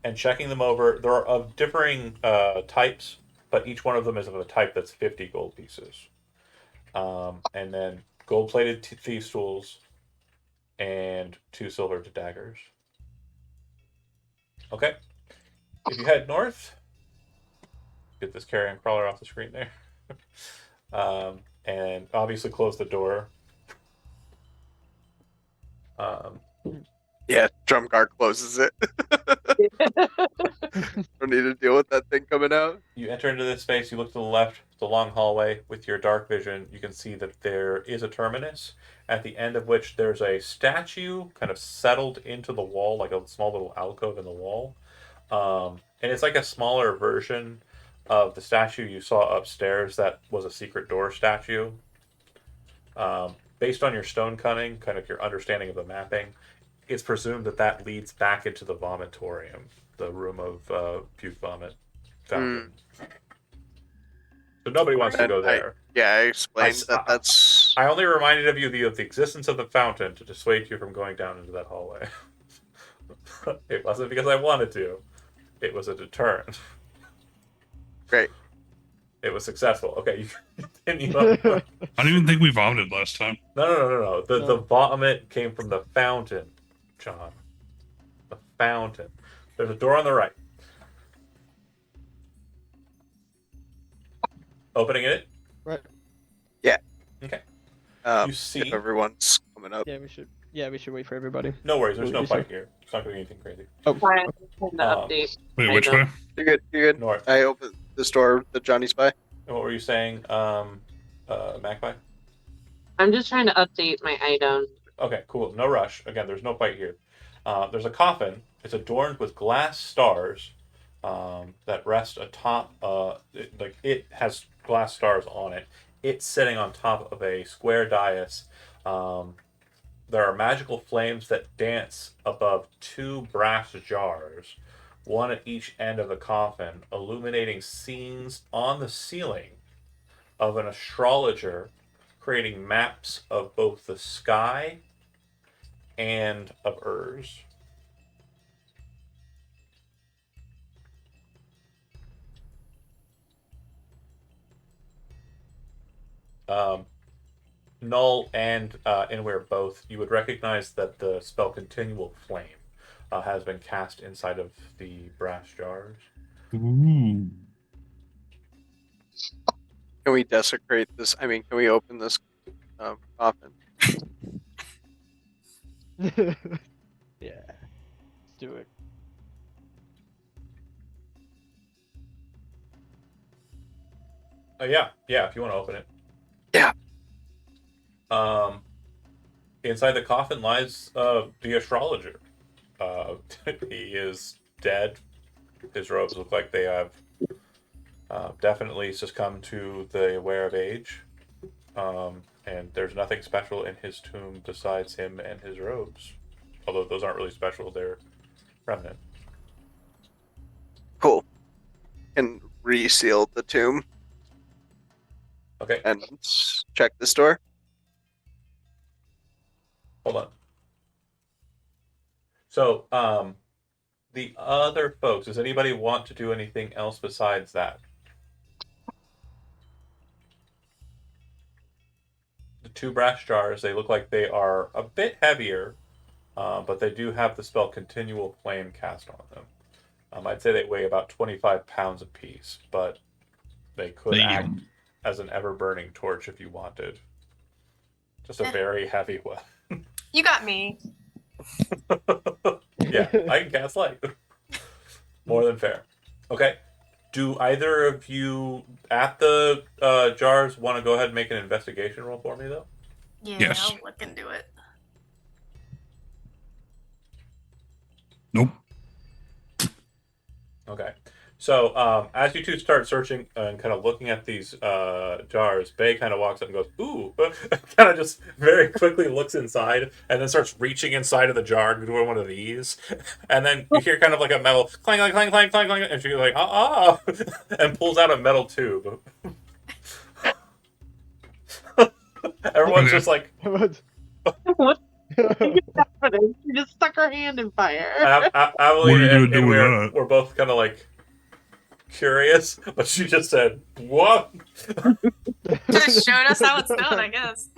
and checking them over, there are of differing types, but each one of them is of a type that's 50 gold pieces. And then gold-plated thieves' tools, and 2 silver daggers. Okay. If you head north, get this carrion crawler off the screen there. And obviously close the door. Yeah, Drumgar closes it. Don't need to deal with that thing coming out. You enter into this space, you look to the left, the long hallway. With your dark vision, you can see that there is a terminus, at the end of which there's a statue kind of settled into the wall, like a small little alcove in the wall. And it's like a smaller version of the statue you saw upstairs that was a secret door statue. Based on your stone cunning, kind of your understanding of the mapping, it's presumed that that leads back into the vomitorium, the room of puke vomit fountain. So nobody wants to go there. I explained that's. I only reminded of you of the existence of the fountain to dissuade you from going down into that hallway. It wasn't because I wanted to. It was a deterrent. Great. It was successful. Okay, you continue. I don't even think we vomited last time. No. The vomit came from the fountain, John. The fountain. There's a door on the right. Opening it. Right. Yeah. Okay. You see- if everyone's coming up. Yeah, we should. Yeah, we should wait for everybody. No worries. There's What no did you fight here. It's not going to be anything crazy. Oh, Fine, the update. Wait, I which know. way? You're good. You're good. North. I opened this door, the Johnny Spy. And what were you saying, Magpie? I'm just trying to update my item. Okay, cool. No rush. Again, there's no fight here. There's a coffin. It's adorned with glass stars that rest atop. It has glass stars on it. It's sitting on top of a square dais. There are magical flames that dance above 2 brass jars, one at each end of the coffin, illuminating scenes on the ceiling of an astrologer, creating maps of both the sky and of Urs. Null and Inware both, you would recognize that the spell Continual Flame has been cast inside of the brass jars. Ooh. Can we desecrate this? I mean, can we open this coffin? yeah. Let's do it. Yeah, if you want to open it. Yeah. Inside the coffin lies the astrologer. He is dead. His robes look like they have definitely succumbed to the wear of age. And there's nothing special in his tomb besides him and his robes. Although those aren't really special, they're remnant. Cool. And reseal the tomb Okay, and check the store. hold on. So, the other folks, does anybody want to do anything else besides that? The 2 brass jars, they look like they are a bit heavier, but they do have the spell Continual Flame cast on them. I'd say they weigh about 25 pounds apiece, but they could act Damn. as an ever-burning torch if you wanted. Just a very heavy one. You got me. Yeah, I can cast light. More than fair. Okay. Do either of you at the jars want to go ahead and make an investigation roll for me, though? Yeah, Yes. I'll look into it. Nope. Okay. So as you two start searching and kind of looking at these jars, Bay kind of walks up and goes, "Ooh!" Kind of just very quickly looks inside and then starts reaching inside of the jar doing one of these, and then you hear kind of like a metal clang, clang, clang, clang, clang, clang, and she's like, "Ah!" and pulls out a metal tube. Everyone's just like, What? She just stuck her hand in fire. Amelie What are you gonna and do with we're that? both kind of like curious, but she just said, "What?" Just showed us how it's done, I guess.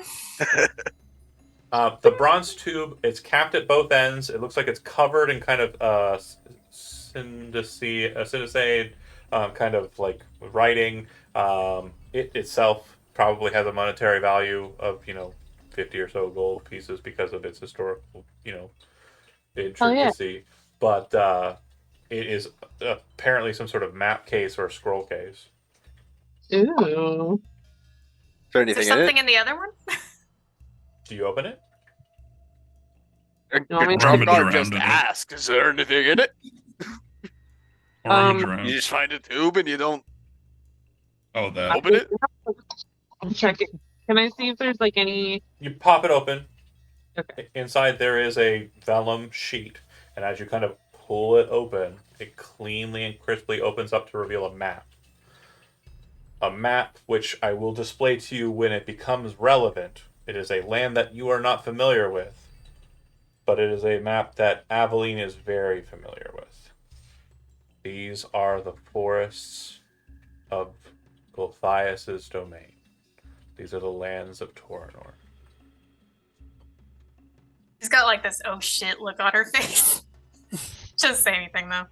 The bronze tube, it's capped at both ends. It looks like it's covered in kind of syndicate, kind of like writing. It itself probably has a monetary value of 50 or so gold pieces because of its historical intricacy. But it is apparently some sort of map case or scroll case. Ooh. Is there Is anything there in something in the other one? Do you open it? it? You want me to Drum rummage guard around just in it? asked, "Is there anything in it?" Rummage Um, around. You just find a tube and you don't Oh, that. open it. I'm checking. Can I see if there's like any? You pop it open. Okay. Inside there is a vellum sheet, and as you kind of pull it open, it cleanly and crisply opens up to reveal a map. A map which I will display to you when it becomes relevant. It is a land that you are not familiar with, but it is a map that Aveline is very familiar with. These are the forests of Gulthias' domain. These are the lands of Torinor. She's got like this oh shit look on her face. Just say anything though.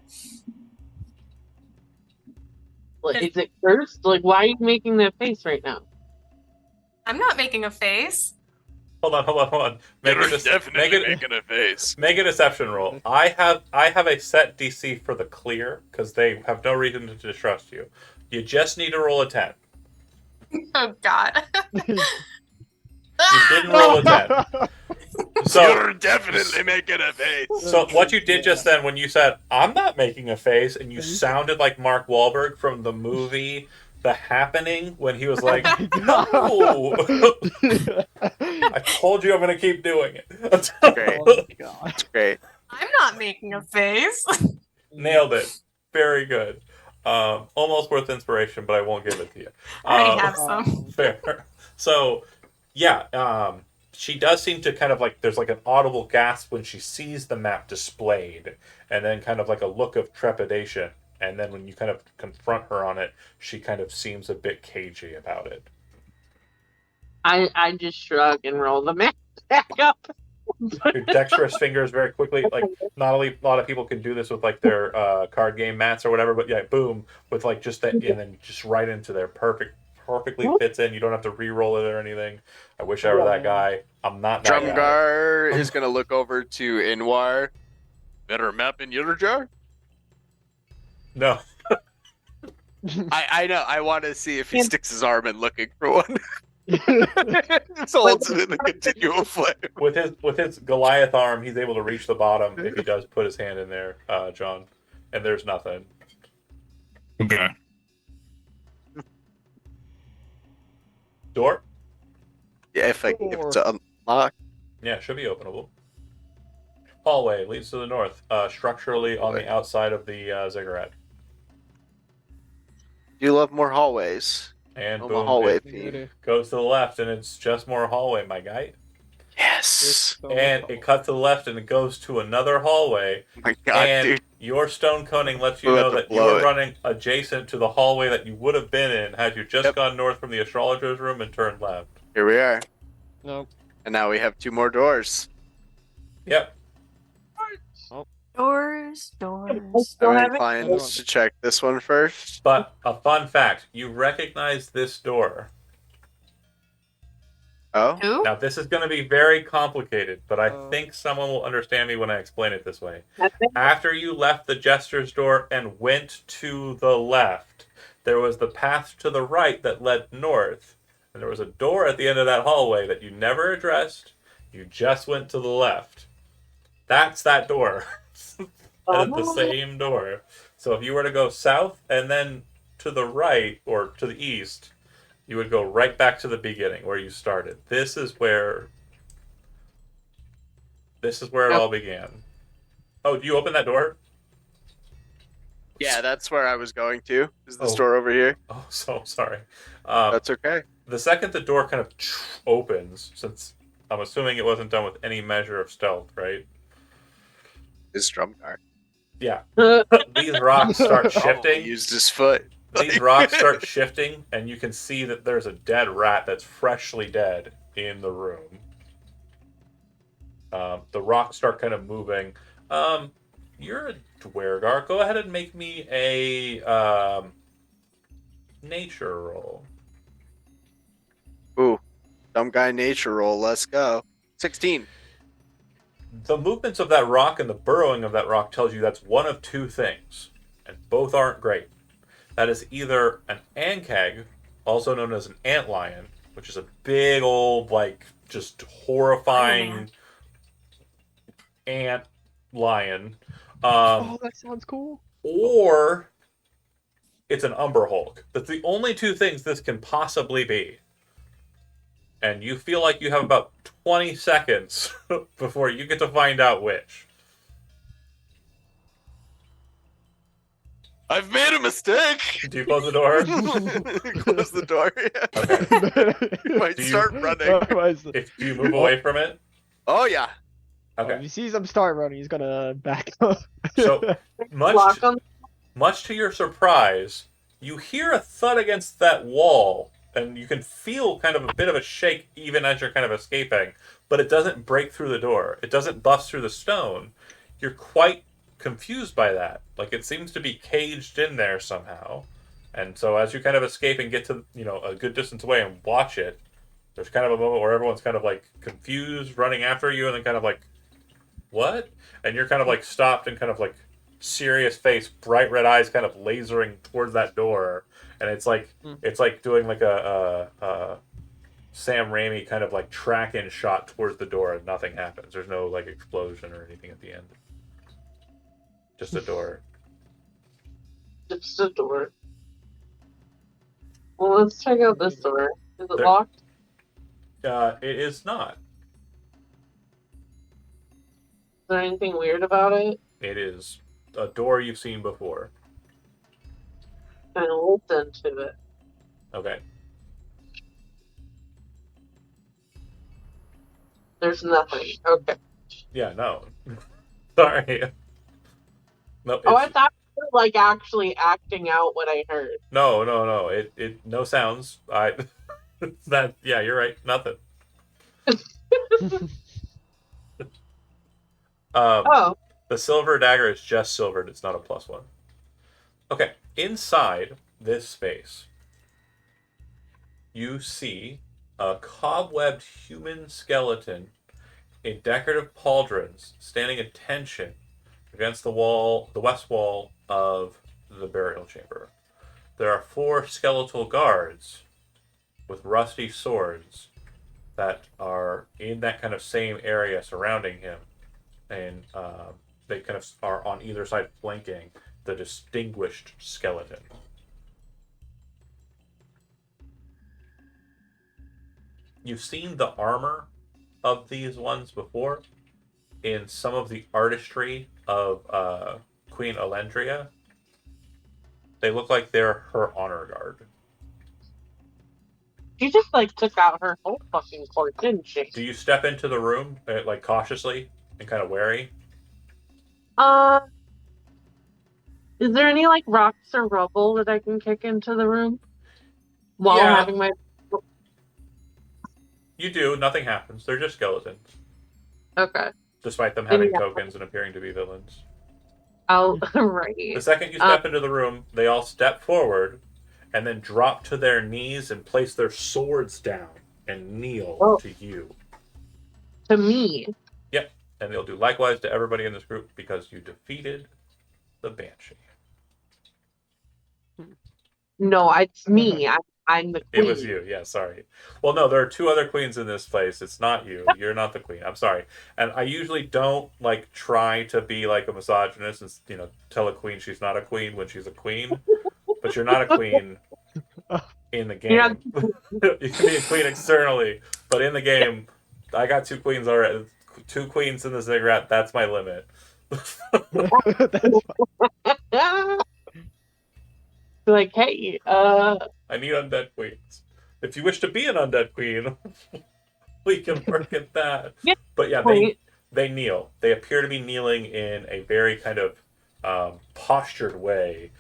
Like, is it cursed? Like, why are you making that face right now? I'm not making a face. Hold on. Make You're a definitely making a face. Make a deception roll. I have a set DC for the clear because they have no reason to distrust you. You just need to roll a 10. Oh god. You didn't roll a 10. So You're definitely making a face. So what you did just then when you said, "I'm not making a face," and you sounded like Mark Wahlberg from the movie The Happening when he was like, "No, I told you I'm going to keep doing it." Great. Oh my god. That's great. I'm not making a face. Nailed it. Very good. Almost worth inspiration, but I won't give it to you. I already have some. Fair. So, yeah, she does seem to kind of like, there's like an audible gasp when she sees the map displayed, and then kind of like a look of trepidation. And then when you kind of confront her on it, she kind of seems a bit cagey about it. I just shrug and roll the map back up. Your dexterous fingers very quickly, like, not only a lot of people can do this with like their card game mats or whatever, but yeah, boom, with like just that, and then just right into there, perfectly fits in. You don't have to re-roll it or anything. I wish I were that guy. I'm not that guy. Drumgar is gonna look over to Inwar. Better map in your jar? No. I know. I want to see if he sticks his arm in looking for one. So holds it in the continual flame. With his Goliath arm, he's able to reach the bottom if he does put his hand in there, John. and there's nothing. Okay. Door? Yeah, if it's unlocked. Yeah, should be openable. Hallway leads to the north, structurally on the outside of the ziggurat. You love more hallways. And I'm a boom, hallway it fiend. goes to the left, and it's just more hallway, my guy. Yes. And it cuts to the left, and it goes to another hallway. Oh my god, and dude. your stone coning lets you We'll know have to that you blow were it. running adjacent to the hallway that you would have been in had you just Yep. gone north from the astrologer's room and turned left. Here we are. No. And now we have 2 more doors. Yep. Doors. I'm inclined to check this one first. But a fun fact, you recognize this door. Oh? Who? Now, this is going to be very complicated, but I Oh. think someone will understand me when I explain it this way. After you left the jester's door and went to the left, there was the path to the right that led north, and there was a door at the end of that hallway that you never addressed. You just went to the left. That's that door. That is the same door. So if you were to go south and then to the right or to the east, you would go right back to the beginning where you started. This is where it all began. Oh, do you open that door? Yeah, that's where I was going to. Is this Oh. door over here? Oh, so sorry. That's okay. The second the door kind of opens, since I'm assuming it wasn't done with any measure of stealth, right? His drum guard. Yeah. These rocks start He shifting. used his foot. These rocks start shifting, and you can see that there's a dead rat that's freshly dead in the room. The rocks start kind of moving. You're a Dwergar. Go ahead and make me a nature roll. Ooh. Dumb guy nature roll. Let's go. 16. The movements of that rock and the burrowing of that rock tells you that's one of 2 things, and both aren't great. That is either an ankeg, also known as an antlion, which is a big old, like, just horrifying ant lion, Oh, that sounds cool. or it's an umber hulk. That's the only 2 things this can possibly be. And you feel like you have about 20 seconds before you get to find out which. I've made a mistake. Do you close the door? Close the door. Okay. You might Do you- start running. Do you move away from it? Oh yeah. If Okay. he sees him start running, he's gonna back up. So Block on much to your surprise, you hear a thud against that wall, and you can feel kind of a bit of a shake even as you're kind of escaping, but it doesn't break through the door. It doesn't bust through the stone. You're quite confused by that. Like, it seems to be caged in there somehow. And so as you kind of escape and get to, a good distance away and watch it, there's kind of a moment where everyone's kind of like confused, running after you, and then kind of like, what? And you're kind of like stopped and kind of like serious face, bright red eyes kind of lasering towards that door. And it's like doing like a Sam Raimi kind of like track-in shot towards the door, and nothing happens. There's no like explosion or anything at the end. Just a door. just a door. Well, let's check out this door. Is it There- locked? It is not. Is there anything weird about it? It is a door you've seen before. And looked into it. Okay. There's nothing. Okay. Yeah, no. Sorry. No, Oh, I it's- thought you were like actually acting out what I heard. no. It no sounds. Yeah, you're right. Nothing. Oh, The silver dagger is just silvered. It's not a +1. Okay. Inside this space, you see a cobwebbed human skeleton in decorative pauldrons standing attention against the west wall of the burial chamber. There are 4 skeletal guards with rusty swords that are in that kind of same area surrounding him, and they kind of are on either side flanking, the distinguished skeleton. You've seen the armor of these ones before in some of the artistry of Queen Elendria. They look like they're her honor guard. She just like took out her whole fucking court, didn't she? Do you step into the room like cautiously and kind of wary? Is there any like rocks or rubble that I can kick into the room while Yeah. having my? You do. Nothing happens. They're just skeletons, Okay, despite them having Yeah. tokens and appearing to be villains. I'll The right. second you step into the room, they all step forward and then drop to their knees and place their swords down and kneel Oh. to you. To me, And they'll do likewise to everybody in this group because you defeated the Banshee. no, it's me. I'm the It queen. was you, yeah, sorry. Well, no, there are two other queens in this place. It's not you. You're not the queen. I'm sorry. And I usually don't like try to be like a misogynist and tell a queen she's not a queen when she's a queen. But you're not a queen in the game. You're not- You can be a queen externally, but in the game, I got two queens already. Two queens in the ziggurat. That's my limit. That's Like, hey, I need undead queens. If you wish to be an undead queen, we can work at that. Yeah, But yeah, wait. they kneel. They appear to be kneeling in a very kind of postured way.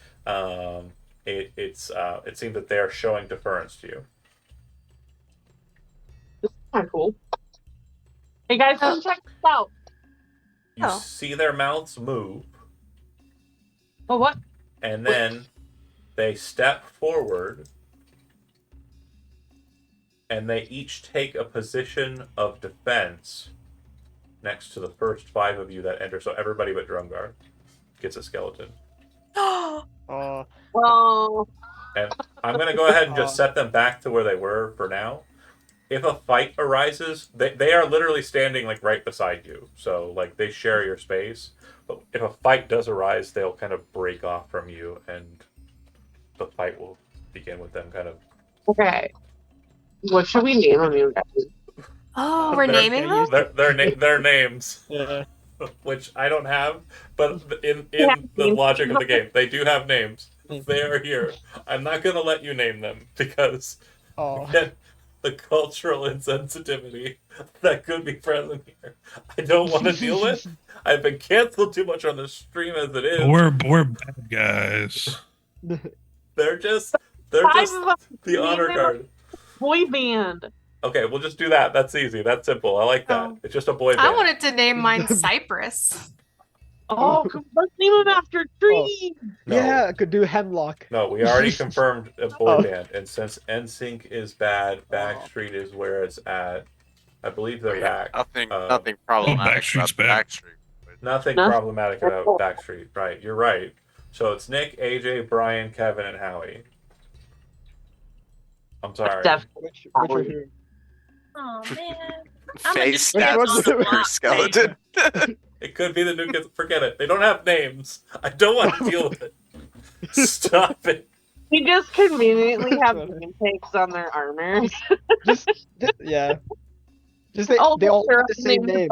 It seems that they are showing deference to you. This is kind of cool. Hey guys, come check this out. You Oh. see their mouths move, Oh, what? and then they step forward, and they each take a position of defense next to the first 5 of you that enter. So everybody but Drumgar gets a skeleton. Oh, Well, I'm going to go ahead and just set them back to where they were for now. If a fight arises, they are literally standing like right beside you. So like they share your space. But if a fight does arise, they'll kind of break off from you and the fight will begin with them kind of. okay. What should we name them, you guys? oh, we're They're- naming them. their names, yeah. which I don't have, but in Yeah. the logic of the game, they do have names. They are here. I'm not going to let you name them because Oh. again, the cultural insensitivity that could be present here, I don't want to deal with. I've been canceled too much on the stream as it is. We're bad guys. They're just Five of us the honor name guard. boy band. Okay, we'll just do that. That's easy. That's simple. I like that. Oh. It's just a boy band. I wanted to name mine Cypress. Oh, let's name them after trees. No. Yeah, I could do Hemlock. No, we already confirmed a boy Oh. band, and since NSYNC is bad, Backstreet is where it's at. I believe they're back. Nothing problematic Backstreet's about back. Backstreet. Nothing Nothing. problematic about Backstreet. Right, you're right. So it's Nick, AJ, Brian, Kevin, and Howie. I'm sorry. Definitely. Which are who? Oh man. I'm gonna Face just stabs Which one's her block skeleton. It could be the new kids. Forget it. They don't have names. I don't want to deal with it. Stop it. We just conveniently have name tags on their armor. Just yeah. Just they all they're have the same named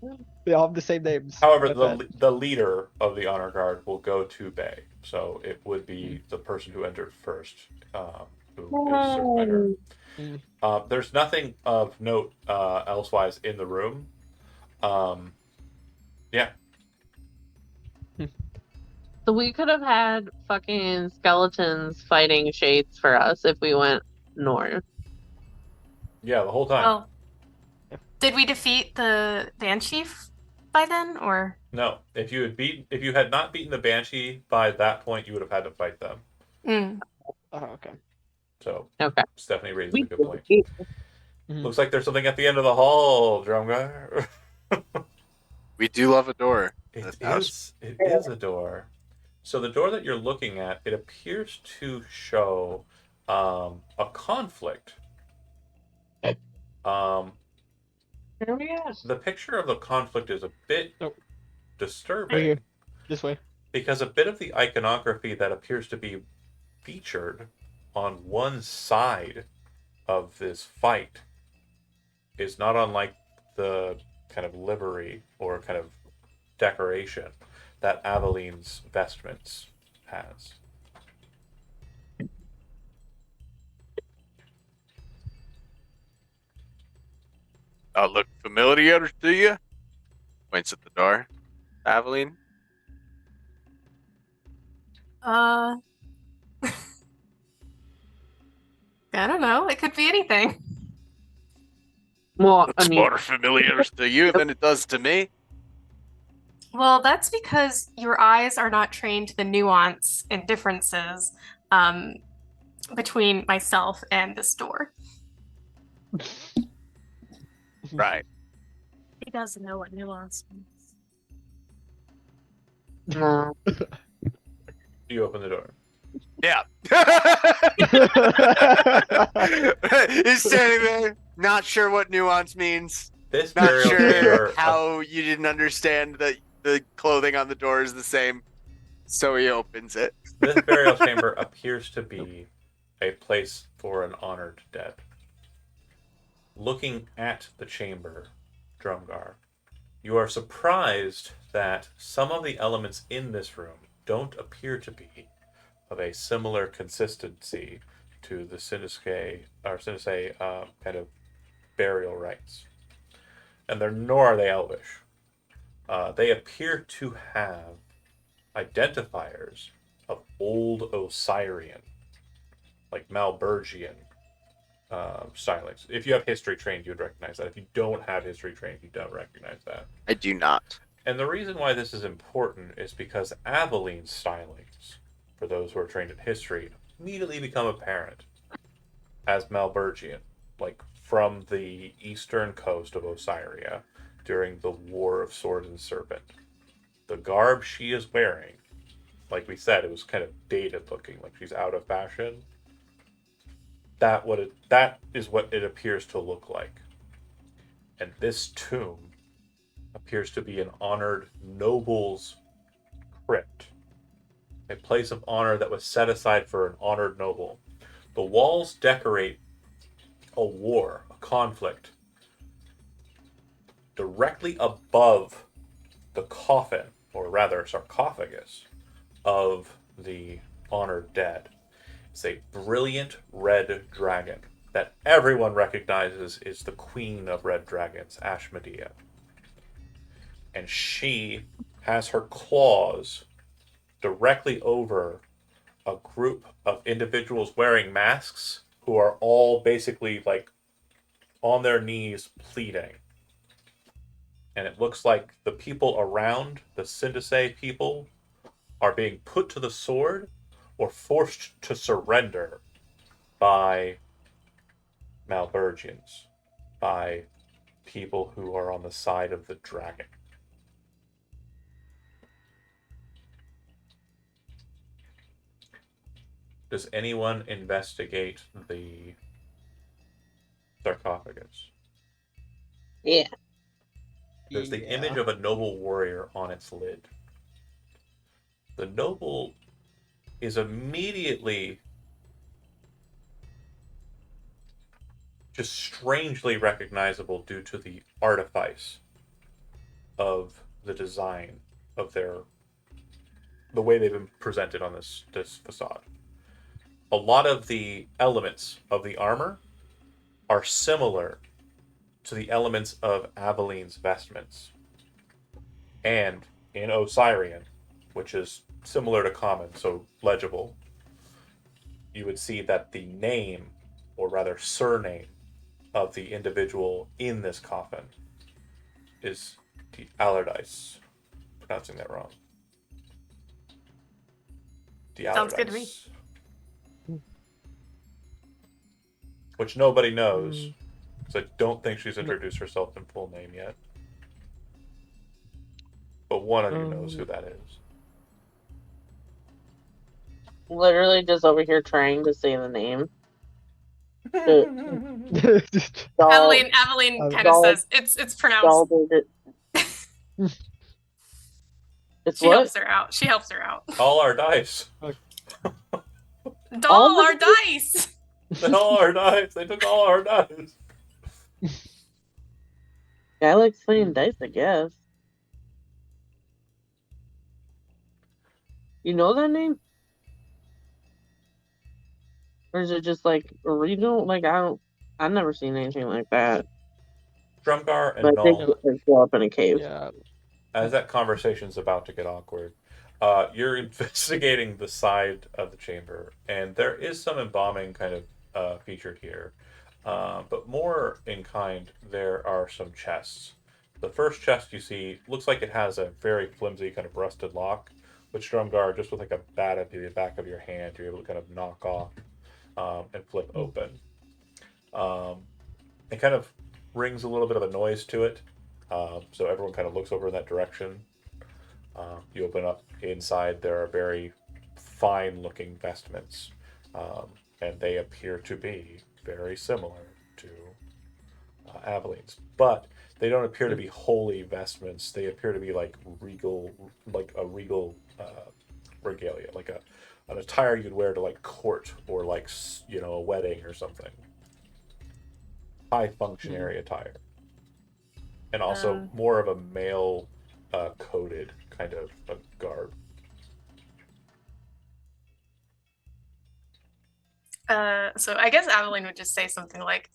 names. They all have the same names. However, That's it. the leader of the honor guard will go to Bay, so it would be the person who entered first, who is served by her. Mm. There's nothing of note elsewise in the room. Yeah, So we could have had fucking skeletons fighting shades for us if we went north. yeah, the whole time. Oh, did we defeat the Banshee by then, or? No, if you had not beaten the Banshee by that point, you would have had to fight them. Mm. Oh, okay. So Okay. Stephanie raises We a good point. Mhm. Looks like there's something at the end of the hall, Drumgar. We do love a door. It That's awesome. is a door. So the door that you're looking at, it appears to show a conflict. Where are we at? The picture of the conflict is a bit Nope. disturbing. Right here. This way. because a bit of the iconography that appears to be featured on one side of this fight is not unlike the kind of livery or kind of decoration that Aveline's vestments has. Look familiar to you? Points at the door. Aveline? I don't know. It could be anything. Well, I Looks mean, more familiar to you than it does to me. Well, that's because your eyes are not trained to the nuance and differences between myself and this door. Right. He doesn't know what nuance means. no. You open the door. Yeah. He's standing there, not sure what nuance means. This Not burial sure chamber how you didn't understand that the clothing on the door is the same. So he opens it. This burial chamber appears to be a place for an honored dead. Looking at the chamber, Drumgar, you are surprised that some of the elements in this room don't appear to be of a similar consistency to the Sinise kind of burial rites. And nor are they elvish. They appear to have identifiers of old Osirian, like Malbergian stylings. If you have history trained, you would recognize that. If you don't have history trained, you don't recognize that. I do not. And the reason why this is important is because Aveline's stylings, for those who are trained in history, immediately become apparent as Malbergian, like from the eastern coast of Osiria during the War of Sword and Serpent. The garb she is wearing, like we said, it was kind of dated looking, like she's out of fashion. That is what it appears to look like. And this tomb appears to be an honored noble's crypt, a place of honor that was set aside for an honored noble. The walls decorate a war, a conflict, directly above the coffin, or rather sarcophagus, of the honored dead. It's a brilliant red dragon that everyone recognizes is the queen of red dragons, Ashmedea. And she has her claws directly over a group of individuals wearing masks who are all basically like on their knees pleading. And it looks like the people around the Sinise people are being put to the sword or forced to surrender by Malbergians, by people who are on the side of the dragon. Does anyone investigate the sarcophagus? Yeah. There's the image of a noble warrior on its lid. The noble is immediately just strangely recognizable due to the artifice of the design of the way they've been presented on this facade. A lot of the elements of the armor are similar to the elements of Aveline's vestments. And in Osirian, which is similar to common, so legible, you would see that the name, or rather surname, of the individual in this coffin is Allardyce. Pronouncing that wrong. Sounds good to me. Which nobody knows, because I don't think she's introduced herself in full name yet. But one of you knows who that is. Literally just over here trying to say the name. Aveline kind of says it's pronounced. It's She what? helps her out. She helps her out. All our dice. Doll the our dice. They all our dice. They took all our dice. I like playing dice, I guess. You know that name? Or is it just like regional? Like I've never seen anything like that. Drumgar and But they Null, just like, go up in a cave. Yeah. as that conversation's about to get awkward, you're investigating the side of the chamber, and there is some embalming kind of featured here. But more in kind, there are some chests. The first chest you see looks like it has a very flimsy kind of rusted lock, which Drumgar, just with like a bat at the back of your hand, you're able to kind of knock off and flip open. It kind of rings a little bit of a noise to it, so everyone kind of looks over in that direction. You open up inside. There are very fine-looking vestments, and they appear to be very similar to Aveline's, but they don't appear to be holy vestments. They appear to be like regal, like a regal regalia, like an attire you'd wear to like court or like a wedding or something. High functionary attire, and also more of a male coded kind of a garb. So I guess Aveline would just say something like,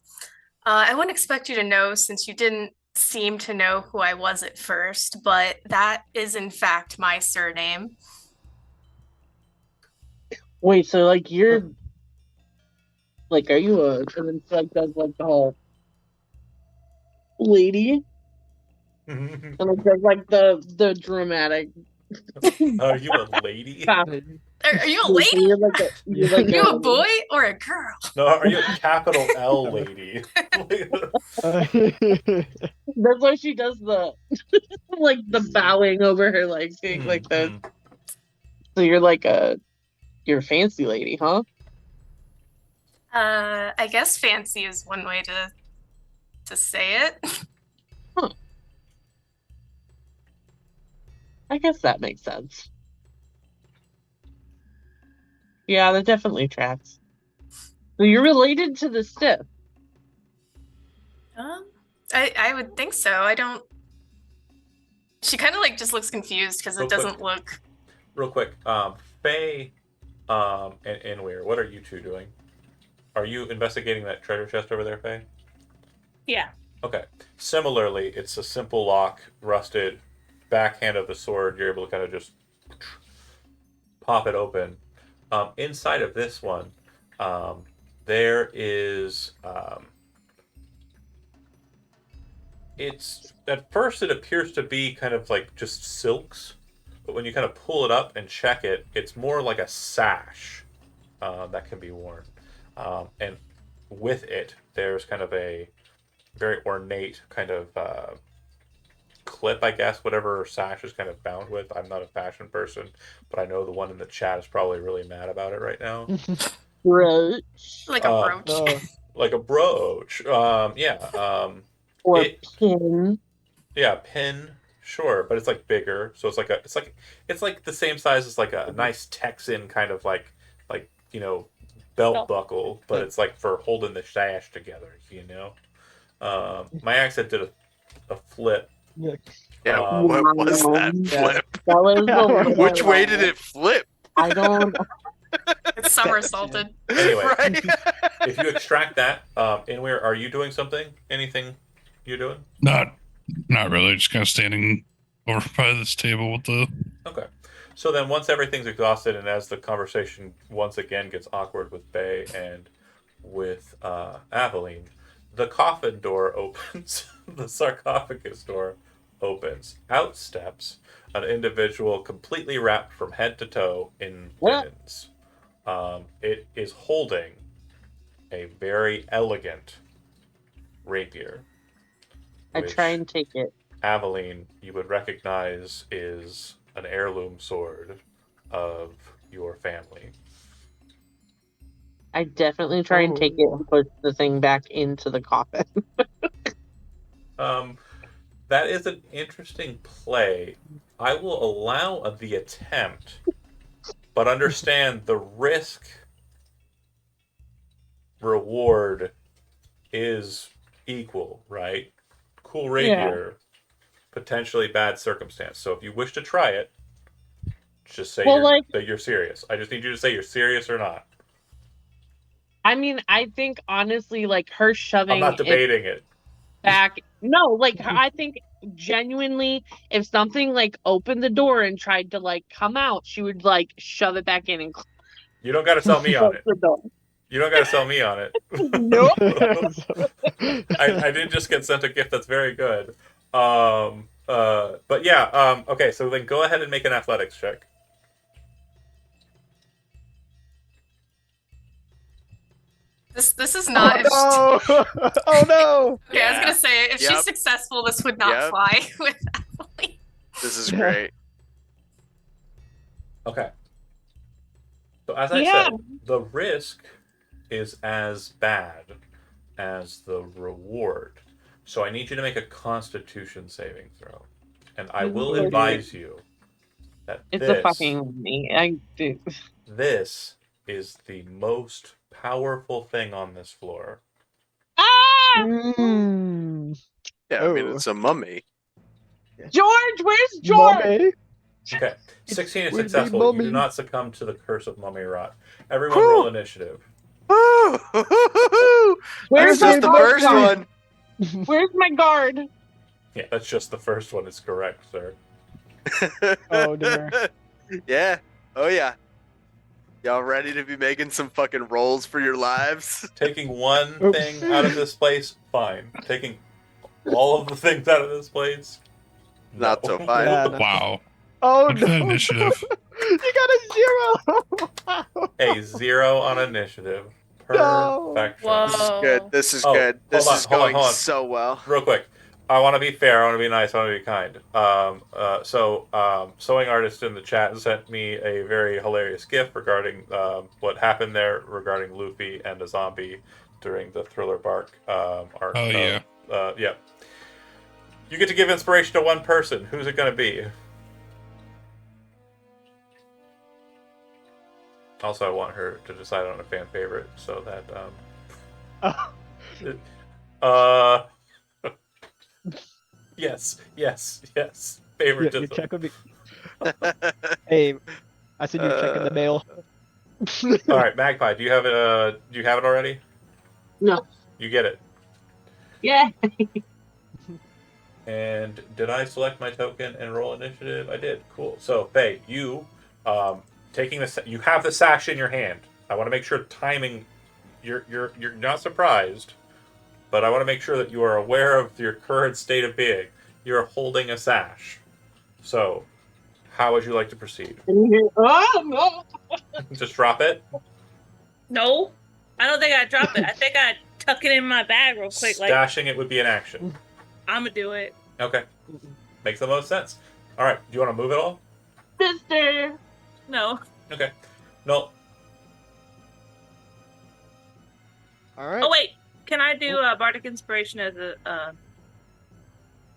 I wouldn't expect you to know since you didn't seem to know who I was at first, but that is in fact my surname. Wait, so like you're like, are you a? And then like does like the whole lady, and like does like the dramatic. Are you a lady? Are you a So lady? you're like a, you're like Are you a boy or a girl? No, are you a capital L lady? That's why she does the like the bowing over her like thing like that. So you're like you're a fancy lady, huh? I guess fancy is one way to say it. I guess that makes sense. Yeah, that definitely tracks. So you're related to the stiff. I would think so. I don't. She kind of like just looks confused because Real it doesn't quick. look. Real quick, Faye and Inweir, what are you two doing? Are you investigating that treasure chest over there, Faye? Yeah. Okay. Similarly, it's a simple lock, rusted, backhand of the sword. You're able to kind of just pop it open. Inside of this one, there is. It's at first it appears to be kind of like just silks, but when you kind of pull it up and check it, it's more like a sash that can be worn. And with it, there's kind of a very ornate kind of clip, I guess, whatever sash is kind of bound with. I'm not a fashion person, but I know the one in the chat is probably really mad about it right now. Brooch. Like a brooch. Like a brooch. Or pin. Yeah, pin. Sure, but it's like bigger, so it's like the same size as like a nice Texan kind of like belt buckle, but it's like for holding the sash together, My accent did a flip. Yeah, what was that flip? That was the Which way did it flip? I don't. It's somersaulted. Anyway, Right? if you extract that, Inweir, are you doing something? Anything you're doing? Not really. Just kind of standing over by this table with the. Okay. So then once everything's exhausted and as the conversation once again gets awkward with Bay and with Aveline, the coffin door opens. The sarcophagus door opens. Out steps an individual completely wrapped from head to toe in linens. It is holding a very elegant rapier. I try and take it. Aveline, you would recognize is an heirloom sword of your family. I definitely try and take it and put the thing back into the coffin. that is an interesting play. I will allow the attempt, but understand the risk reward is equal, right? Cool rapier, potentially bad circumstance. So if you wish to try it, just say that you're serious. I just need you to say you're serious or not. I mean, I think honestly, like her shoving I'm not debating it. back. No, like I think genuinely, if something like opened the door and tried to like come out, she would like shove it back in and You don't got to sell me on close it. the door. You don't got to sell me on it. Nope. I did just get sent a gift that's very good. But yeah. Okay, so then go ahead and make an athletics check. This is not. Oh no! Oh no! Okay, I was gonna say if Yep. she's successful, this would not Yep. fly with Emily. This is great. Okay. So as I Yeah. said, the risk is as bad as the reward. So I need you to make a Constitution saving throw, and I will Okay. advise you that It's this a fucking me. I do. this is the most powerful thing on this floor. Ah! Mm, Yeah, I mean Oh. it's a mummy. George, where's George? Mummy. Okay, 16 is would be successful. You do mummy. not succumb to the curse of mummy rot. Everyone Whew. roll initiative. Woo! Where's That's just the my first guard? one. Where's my guard? Yeah, that's just the first one. Is correct, sir. Oh, dear. Yeah. Oh yeah. Y'all ready to be making some fucking rolls for your lives? Taking one Oops. thing out of this place, fine. Taking all of the things out of this place, Not no. so fine. Yeah, no. Wow. Oh Look at that no! initiative. You got a 0. A 0 on initiative. No. Perfection. Whoa. This is good. This is Oh, good. This hold on, is hold on, going hold on. so well. Real quick, I want to be fair. I want to be nice. I want to be kind. Sewing artist in the chat sent me a very hilarious GIF regarding what happened there regarding Luffy and a zombie during the Thriller Bark arc. Oh, yeah. Yeah. You get to give inspiration to one person. Who's it going to be? Also, I want her to decide on a fan favorite so that yes. Your Favoritism. check would be. Hey, I said you're checking the mail. All right, Magpie. Do you have it? Do you have it already? No. You get it. Yeah. And did I select my token and roll initiative? I did. Cool. So, Faye, you taking the you have the sash in your hand. I want to make sure timing. You're not surprised, but I want to make sure that you are aware of your current state of being. You're holding a sash. So, how would you like to proceed? Oh no. Just drop it. No, I don't think I drop it. I think I tuck it in my bag real quick. Like Stashing it would be an action. I'm gonna do it. Okay, makes the most sense. All right, do you want to move it all? Sister. No. Okay. No. All right. Oh wait, can I do bardic inspiration as a?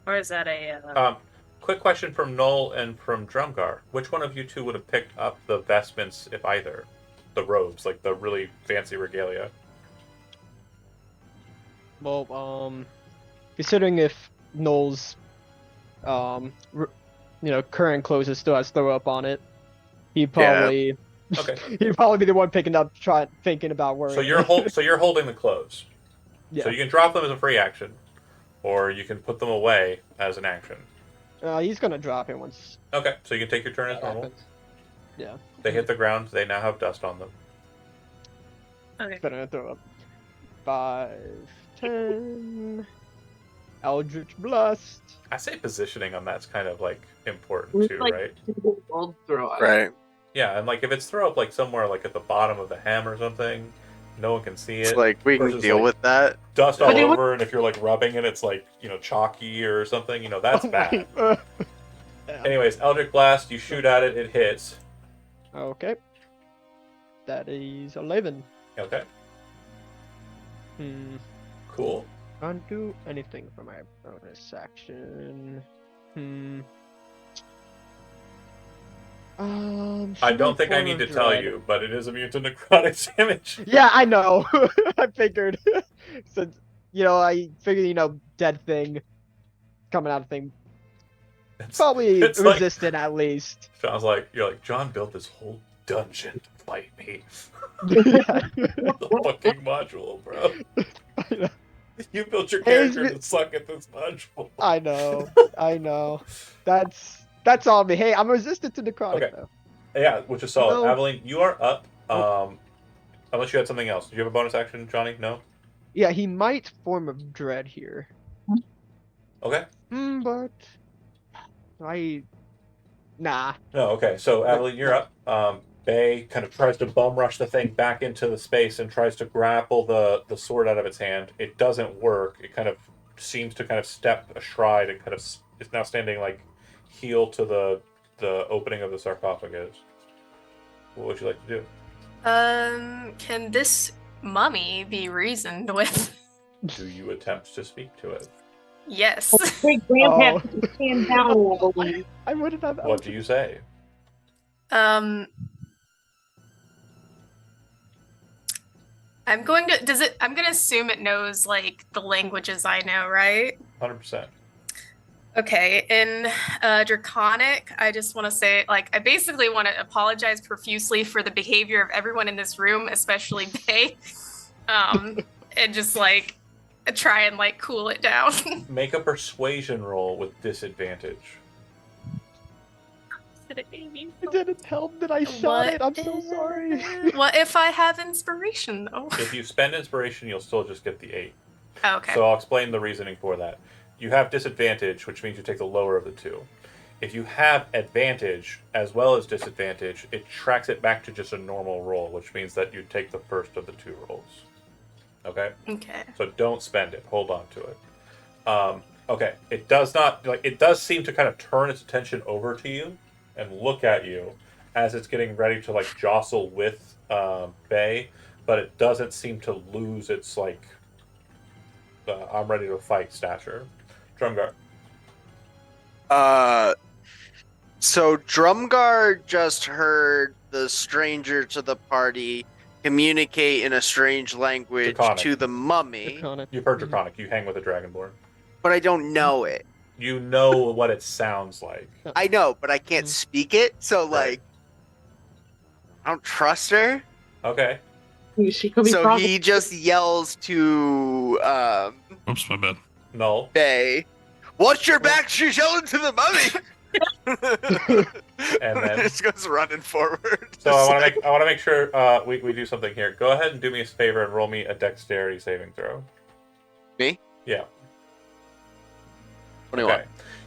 Or is that a? Quick question from Null and from Drumgar. Which one of you two would have picked up the vestments, if either? The robes, like the really fancy regalia. Well, considering if Noel's, current clothes still has throw up on it, he'd probably, Okay. he'd probably be the one picking up, thinking about wearing. So you're holding the clothes. Yeah. So you can drop them as a free action, or you can put them away as an action. He's gonna drop it once. Okay. So you can take your turn as that normal. happens. Yeah. They hit the ground. They now have dust on them. Okay. Gonna throw up. 5, 10. Eldritch Blast. I say positioning on that's kind of like important too, Like- right? Old throw up. Right. Yeah, and like if it's throw up like somewhere like at the bottom of the hem or something, no one can see it. It's like we can versus, deal like, with that. dust all But it would- over, and if you're like rubbing it, it's like chalky or something. That's Oh bad. my- Yeah. Anyways, Eldritch Blast, you shoot at it, it hits. Okay. That is 11. Okay, Hmm. cool. Can't do anything for my bonus action. I Shield don't think I Form need of to tell Dread. you, but it is immune to necrotic damage. Yeah, I know. I figured. Since I figured dead thing coming out of thing probably it's like- resistant at least. Sounds like you're like, John built this whole dungeon to fight me. Yeah. The fucking module, bro. I know. You built your Hey, character to suck at this module. I know. That's on me. Hey, I'm resistant to necrotic Okay. though. Yeah, which is solid. No. Aveline, you are up. Unless you had something else. Do you have a bonus action, Johnny? No? Yeah, he might form of dread here. Okay. But nah. No, okay. So, Aveline, you're up. Bay kind of tries to bum rush the thing back into the space and tries to grapple the sword out of its hand. It doesn't work. It kind of seems to kind of step astride and kind of is now standing like heel to the opening of the sarcophagus. What would you like to do? Can this mummy be reasoned with? Do you attempt to speak to it? Yes. Great grandpa, stand down, Evelyn. I wouldn't have. What do you say? I'm going to assume it knows like the languages I know, right? 100%. Okay, in Draconic, I just want to say, like, I basically want to apologize profusely for the behavior of everyone in this room, especially Bay, and just like try and like cool it down. Make a persuasion roll with disadvantage. It didn't help that I shot it. I'm so sorry. What if I have inspiration though? If you spend inspiration, you'll still just get the 8. Okay. So I'll explain the reasoning for that. You have disadvantage, which means you take the lower of the two. If you have advantage as well as disadvantage, it tracks it back to just a normal roll, which means that you take the first of the 2 rolls. Okay? Okay. So don't spend it. Hold on to it. Okay. It does not it does seem to kind of turn its attention over to you and look at you as it's getting ready to like jostle with Bay, but it doesn't seem to lose its like I'm ready to fight stature. Drumgar. So Drumgar just heard the stranger to the party communicate in a strange language Draconic. to the mummy, Draconic. You've heard Draconic. You hang with a Dragonborn. but I don't know it. You know what it sounds like. I know, but I can't speak it, so Right. like I don't trust her. Okay. She could be So talking. he just yells to Oops, my bad. Null. Bay, "Watch your back! She's yelling to the mummy!" And then- just goes running forward. So I want to make sure we do something here. Go ahead and do me a favor and roll me a dexterity saving throw. Me? Yeah. 21. Okay.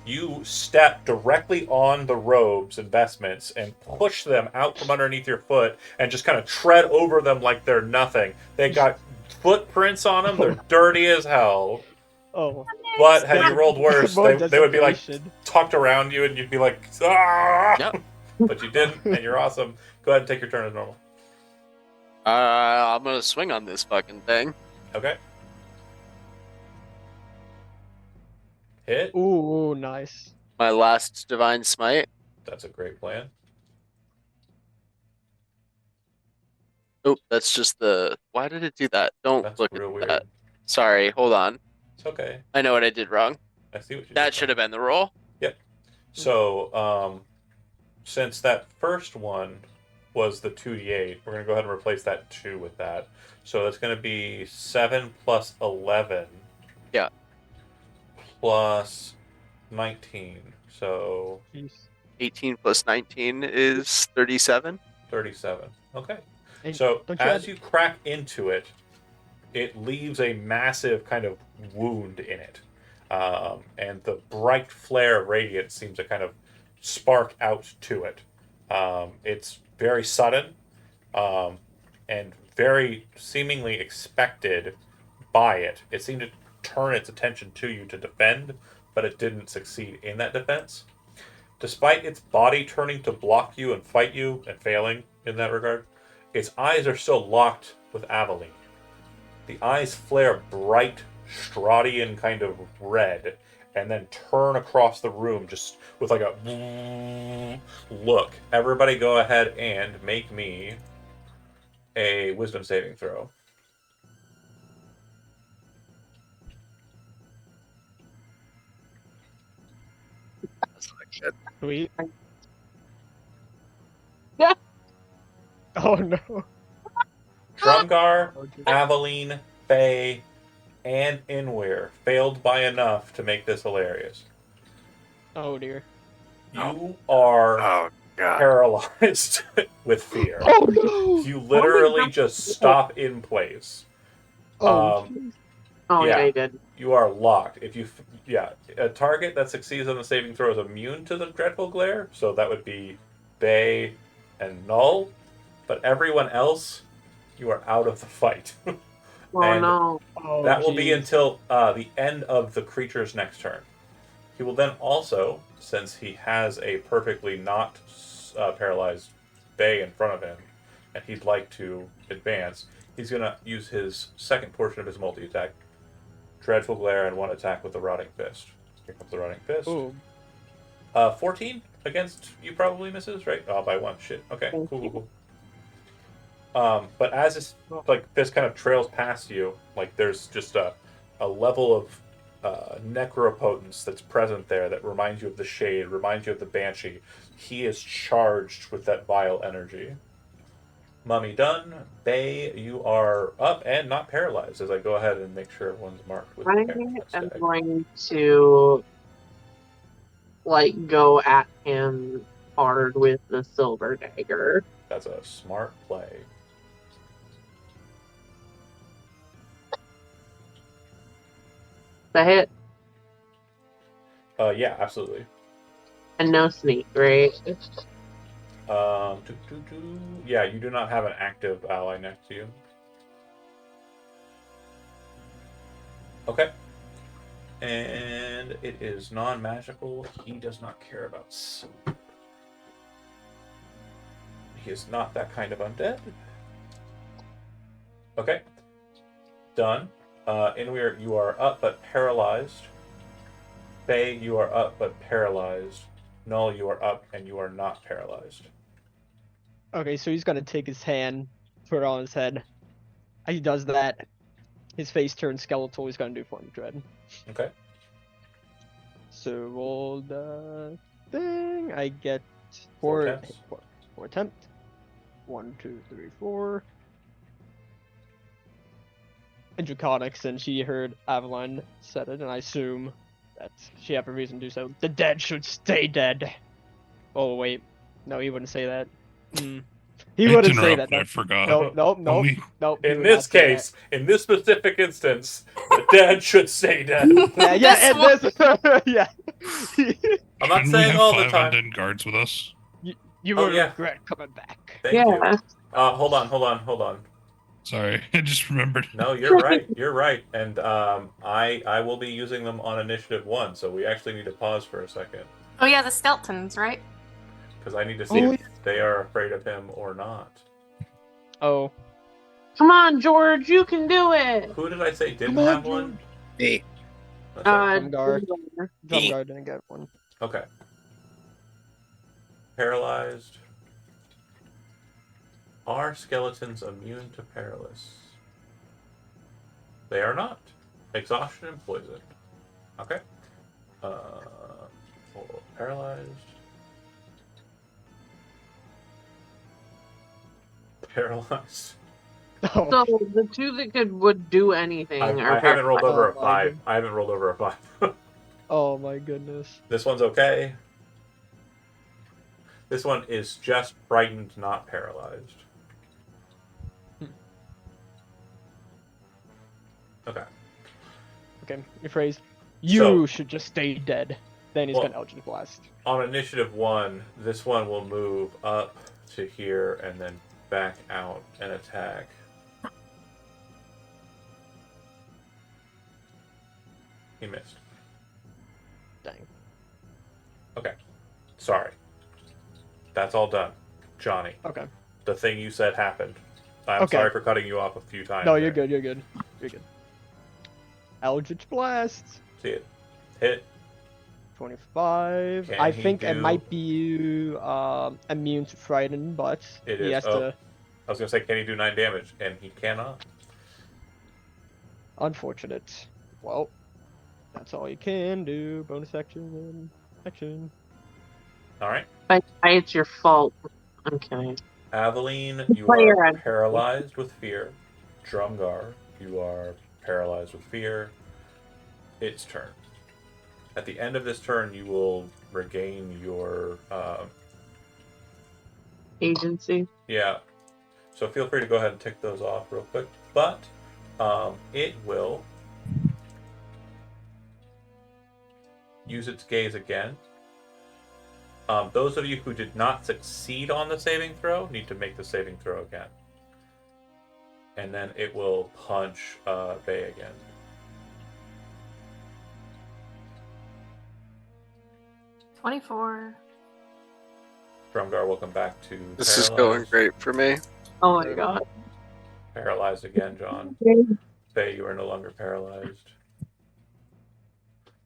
You step directly on the robes and vestments and push them out from underneath your foot and just kind of tread over them like they're nothing. They got footprints on them. They're dirty as hell. Oh. But had you rolled worse, More they would be like desecration. tucked around you and you'd be like, ah! Yep. But you didn't, and you're awesome. Go ahead and take your turn as normal. I'm gonna swing on this fucking thing. Okay. Hit. Ooh, nice. My last divine smite. That's a great plan. Oh, that's just the. Why did it do that? Don't That's look real at weird. that. Sorry, hold on. It's okay. I know what I did wrong. I see what you That did. should have been the roll. So, since that first one was the 2d8, we're going to go ahead and replace that 2 with that. So that's going to be 7 plus 11. Yeah. Plus 19. So Jeez. 18 plus 19 is 37. 37. Okay. And So don't you as add- you crack into it, it leaves a massive kind of wound in it. And the bright flare of radiance seems to kind of spark out to it. It's very sudden and very seemingly expected by it. It seemed to turn its attention to you to defend, but it didn't succeed in that defense. Despite its body turning to block you and fight you and failing in that regard, its eyes are still locked with Aveline. The eyes flare bright, Strahdian kind of red, and then turn across the room just with like a look. Everybody go ahead and make me a wisdom saving throw. Sweet. Yeah. Oh no. Drumgar, Oh, dear. Aveline, Faye, and Inweir failed by enough to make this hilarious. Oh dear. You are Oh god. paralyzed with fear. Oh no. You literally no. just stop in place. Oh. Um, Oh Yeah. yeah, I did. You are locked. If you, a target that succeeds on the saving throw is immune to the dreadful glare. So that would be Bay and Null, but everyone else, you are out of the fight. Oh And no. Oh, that will be jeez. until the end of the creature's next turn. He will then also, since he has a perfectly not paralyzed Bay in front of him, and he'd like to advance, he's going to use his second portion of his multi-attack, Dreadful Glare, and one attack with the Rotting Fist. Here comes the Rotting Fist. Oh. 14 against you probably misses, right? Oh, by one. Shit. Okay, cool. But as this fist kind of trails past you, like there's just a level of necropotence that's present there that reminds you of the Shade, reminds you of the Banshee. He is charged with that vile energy. Mummy done. Bay, you are up and not paralyzed. As I go ahead and make sure everyone's marked with I the am stag. going to go at him hard with the silver dagger. That's a smart play. The hit Yeah, absolutely. and no sneak, right? Yeah, you do not have an active ally next to you. Okay. And it is non-magical. He does not care about silver. He is not that kind of undead. Okay. Done. Inweir, you are up but paralyzed. Faye, you are up but paralyzed. Null, you are up and you are not paralyzed. Okay, so he's gonna take his hand, put it on his head. As he does that, his face turns skeletal. He's gonna do Form of Dread. Okay. So roll the thing. I get Four four attempts. four attempt. 1, 2, 3, 4. And Draconics, and she heard Aveline said it, and I assume that she had a reason to do so. The dead should stay dead. Oh wait, no, he wouldn't say that. He I wouldn't say interrupt, that. I forgot. No. Only- he In would this not say that. case, in this specific instance, the dead should stay dead. Yeah, and this, yeah. I'm not Shouldn't we saying have all the 5 time. undead guards with us? You Oh, would yeah. regret coming back. Thank Yeah. you. Hold on. Sorry, I just remembered. No, you're right. You're right. And I will be using them on initiative 1, so we actually need to pause for a second. Oh yeah, the skeletons, right? Because I need to see Oh, if they are afraid of him or not. Oh, Come on, George, you can do it. Who did I say didn't Come on, have one? Me. That's right. Drumgar. Drumgar. Drumguard didn't get one. Okay. Paralyzed. Are skeletons immune to paralysis? They are not. Exhaustion and poison. Okay. Paralyzed. Paralyzed. Oh, So the two that would do anything I are haven't rolled over a Oh, my 5. God. I haven't rolled over a 5. oh my goodness. This one's okay. This one is just frightened, not paralyzed. Okay. Okay, your phrase. You So- should just stay dead. Then he's Well- gonna Eldritch Blast. On initiative 1, this one will move up to here and then back out and attack. He missed. Dang. Okay. Sorry. That's all done. Johnny, Okay. the thing you said happened. I'm Okay. sorry for cutting you off a few times. No, you're there. good. You're good. You're good. Eldritch Blast. See it. Hit. 25. Can I he think it do- might be immune to frighten, but It he is. has Oh. to. I was gonna say, can he do 9 damage? And he cannot. Unfortunate. Well, that's all you can do. Bonus action and action. Alright. But it's your fault. I'm kidding. Aveline, you Player are end. paralyzed with fear. Drumgar, you are paralyzed with fear. Its turn. At the end of this turn, you will regain your Agency. yeah. So feel free to go ahead and tick those off real quick. But it will use its gaze again. Those of you who did not succeed on the saving throw need to make the saving throw again. And then it will punch Bay again. $24. Drumgar will come back to This is going paralyzed. great for me. Oh my god. Paralyzed again, John. Bay, you are no longer paralyzed.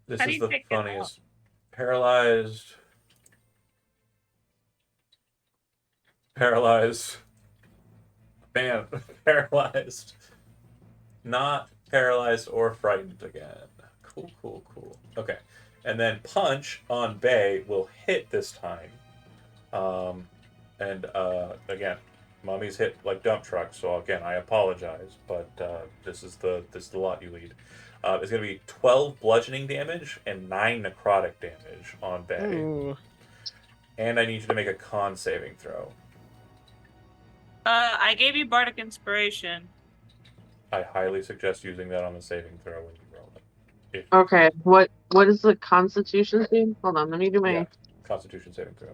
This How do is you the take it out? funniest. Paralyzed. Paralyzed. Man, paralyzed. Not paralyzed or frightened again. Cool, cool, cool. Okay. And then punch on Bay will hit this time. Again, Mummy's hit like dump trucks, so again I apologize, but this is the lot you lead. It's gonna be 12 bludgeoning damage and 9 necrotic damage on Bay. Ooh. And I need you to make a con saving throw. I gave you Bardic Inspiration. I highly suggest using that on the saving throw when you roll it. If, Okay. What is the Constitution thing? Hold on. Let me do my yeah, Constitution saving throw.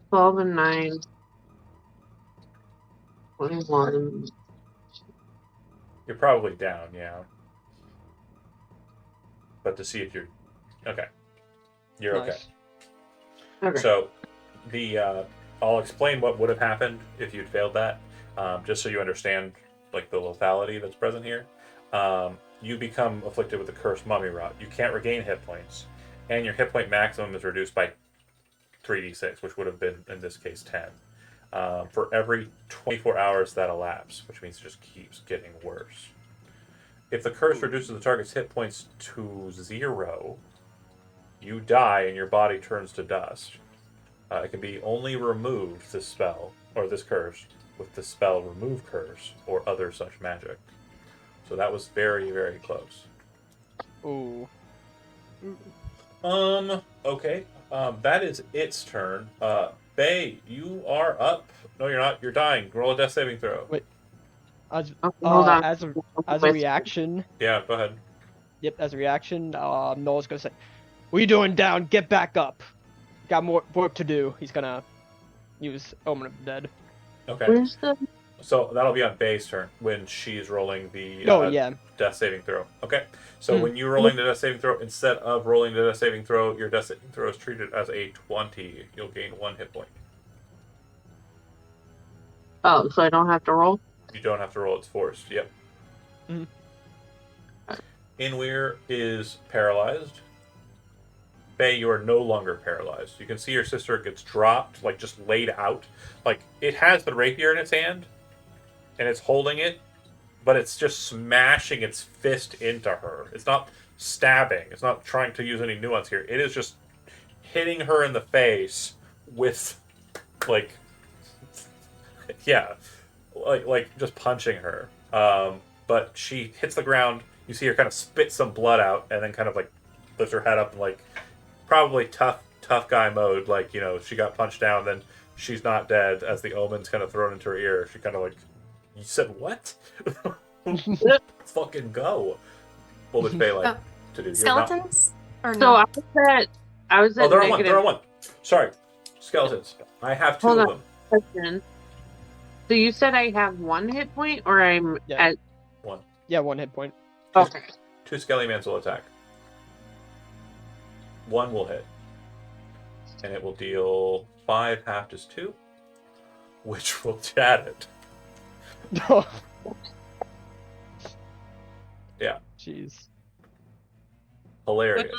12 and 9. 21. You're probably down, yeah. But to see if you're okay, you're okay. Nice. Okay. So the I'll explain what would have happened if you'd failed that, just so you understand like the lethality that's present here. You become afflicted with the cursed mummy rot. You can't regain hit points, and your hit point maximum is reduced by 3d6, which would have been in this case 10, for every 24 hours that elapse, which means it just keeps getting worse. If the curse reduces the target's hit points to 0, you die and your body turns to dust. It can be only removed, this spell, or this curse, with the spell Remove Curse or other such magic. So that was very, very close. Ooh. Okay. That is its turn. Bay, you are up. No, you're not. You're dying. Roll a death saving throw. Wait. As Okay, hold on. as a Wait. reaction. Yeah, go ahead. Yep, as a reaction, Noel's gonna say, "What are you doing down? Get back up. Got more work to do." He's gonna use Omen of the Dead. Okay. Where's the? So that'll be on Bay's turn when she's rolling the Oh yeah. death saving throw. Okay. So when you're rolling the death saving throw, instead of rolling the death saving throw, your death saving throw is treated as a 20. You'll gain 1 hit point. Oh, so I don't have to roll. You don't have to roll, it's forced. Yep. Mhm. Inweir is paralyzed. Bay, you are no longer paralyzed. You can see your sister gets dropped, like just laid out. Like it has the rapier in its hand, and it's holding it, but it's just smashing its fist into her. It's not stabbing. It's not trying to use any nuance here. It is just hitting her in the face with, like, yeah, like just punching her. But she hits the ground. You see her kind of spit some blood out, and then kind of like lifts her head up and like probably tough guy mode. Like, you know, she got punched down, then she's not dead. As the omen's kind of thrown into her ear, she kind of like, you said what? Fucking go. What would Bay like to do? You're not- Skeletons? Or So no? I was at Oh, they're on one. negative They're on one. Sorry, skeletons. I have 2 Hold of on. them. question. So you said I have 1 hit point, or I'm Yeah. at 1. Yeah, 1 hit point. okay. 2 Skelly-mans will attack. 1 will hit. And it will deal 5 halved as 2, which will chat it. Yeah. Jeez. Hilarious.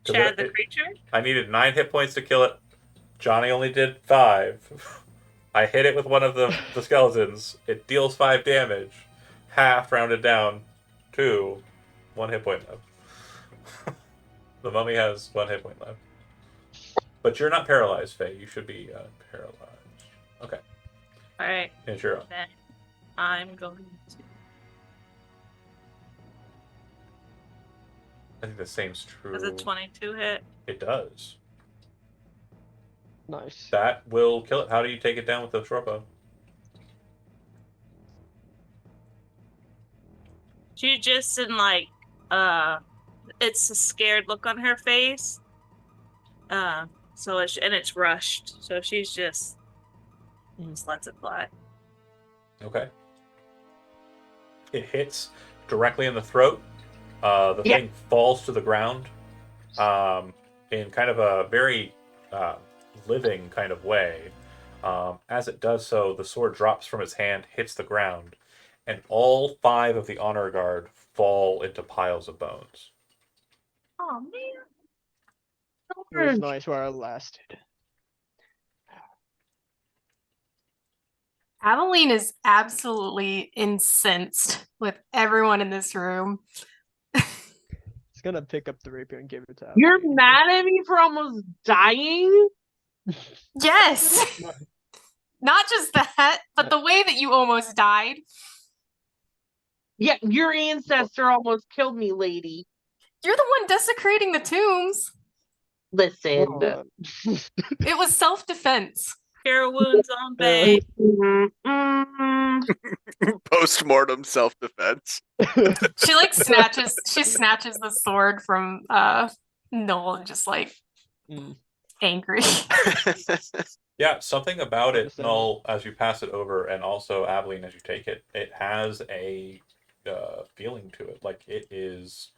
'Cause Chad the creature? I needed 9 hit points to kill it. Johnny only did 5. I hit it with one of the skeletons. It deals 5 damage. Half rounded down to 1 hit point left. The mummy has 1 hit point left. But you're not paralyzed, Faye. You should be paralyzed. Okay. Alright. It's your own. Then I'm going to. I think the same's true. Does a 22 hit? It does. Nice. That will kill it. How do you take it down with the short bow? She's just in like, it's a scared look on her face. So it's rushed. So she's just lets it fly. Okay. It hits directly in the throat. The thing falls to the ground in kind of a very living kind of way. As it does so, the sword drops from its hand, hits the ground, and all 5 of the honor guard fall into piles of bones. Oh man. It was nice where I lasted. Aveline is absolutely incensed with everyone in this room. It's gonna pick up the rapier and give it to You're Aveline. mad at me for almost dying? Yes. Not just that, but the way that you almost died. Yeah, your ancestor almost killed me, lady. You're the one desecrating the tombs. Listen. Oh, It was self-defense. Cure wounds on Bay. Post-mortem self-defense. She like snatches the sword from Noel and just like angry. Yeah, something about it, Understand. Null, as you pass it over, and also Aveline as you take it, it has a feeling to it. Like it is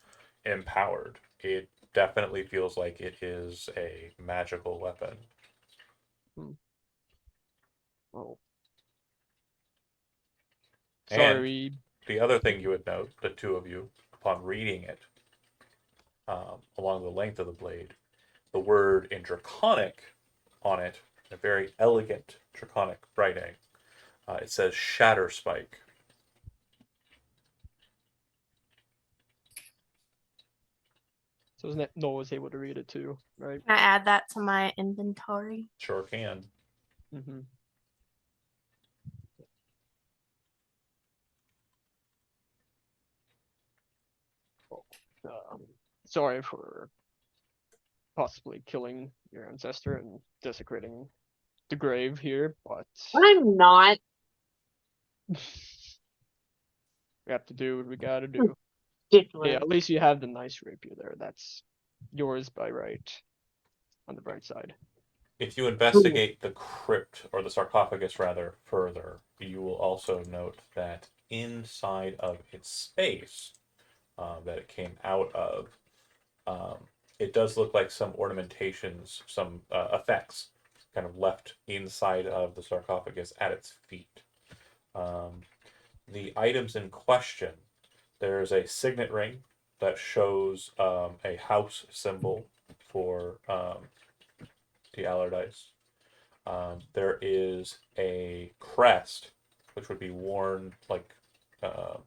empowered. It definitely feels like it is a magical weapon. Oh. And Sorry. the other thing you would note, the two of you, upon reading it, along the length of the blade, the word in Draconic on it, a very elegant Draconic writing, it says Shatter Spike. So Noah was able to read it too, right? Can I add that to my inventory? Sure can. Mm-hmm. Sorry for possibly killing your ancestor and desecrating the grave here, but I'm not. we have to do what we gotta do. Ridiculous. Yeah, at least you have the nice rapier there. That's yours by right. On the bright side. If you investigate the crypt, or the sarcophagus rather, further, you will also note that inside of its space that it came out of, it does look like some ornamentations, some effects kind of left inside of the sarcophagus at its feet. The items in question, there's a signet ring that shows a house symbol for the Allardyce. There is a crest, which would be worn like a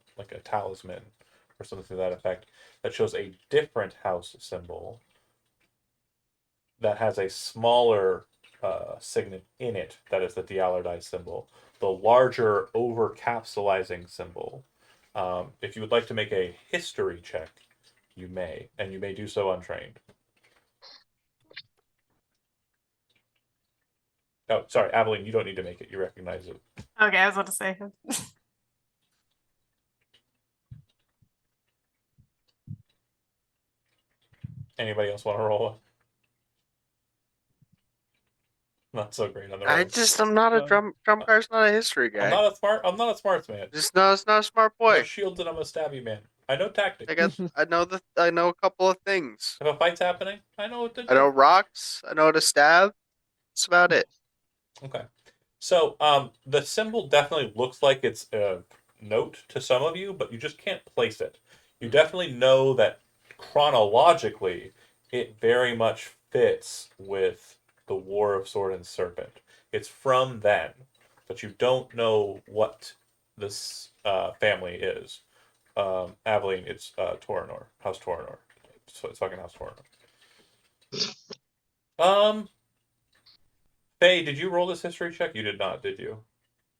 talisman or something to that effect, that shows a different house symbol that has a smaller signet in it that is the Allardyce symbol. The larger over-capsulizing symbol. If you would like to make a history check, you may, and you may do so untrained. Oh, sorry, Aveline, you don't need to make it. You recognize it. Okay, I was about to say. Anybody else want to roll? Not so great on the rolls. I'm not a drum car's not a history guy. I'm not a smarts man. Just no, it's not a smart I'm a boy. shields and I'm a stabby man. I know tactics. I know a couple of things. If a fight's happening, I know what to do. I know rocks. I know how to stab. That's about it. Okay. So the symbol definitely looks like it's a note to some of you, but you just can't place it. You definitely know that chronologically, it very much fits with the War of Sword and Serpent. It's from then, but you don't know what this family is. Aveline, it's Torinor, House Torinor. So it's fucking House Torinor. Faye, did you roll this history check? You did not, did you?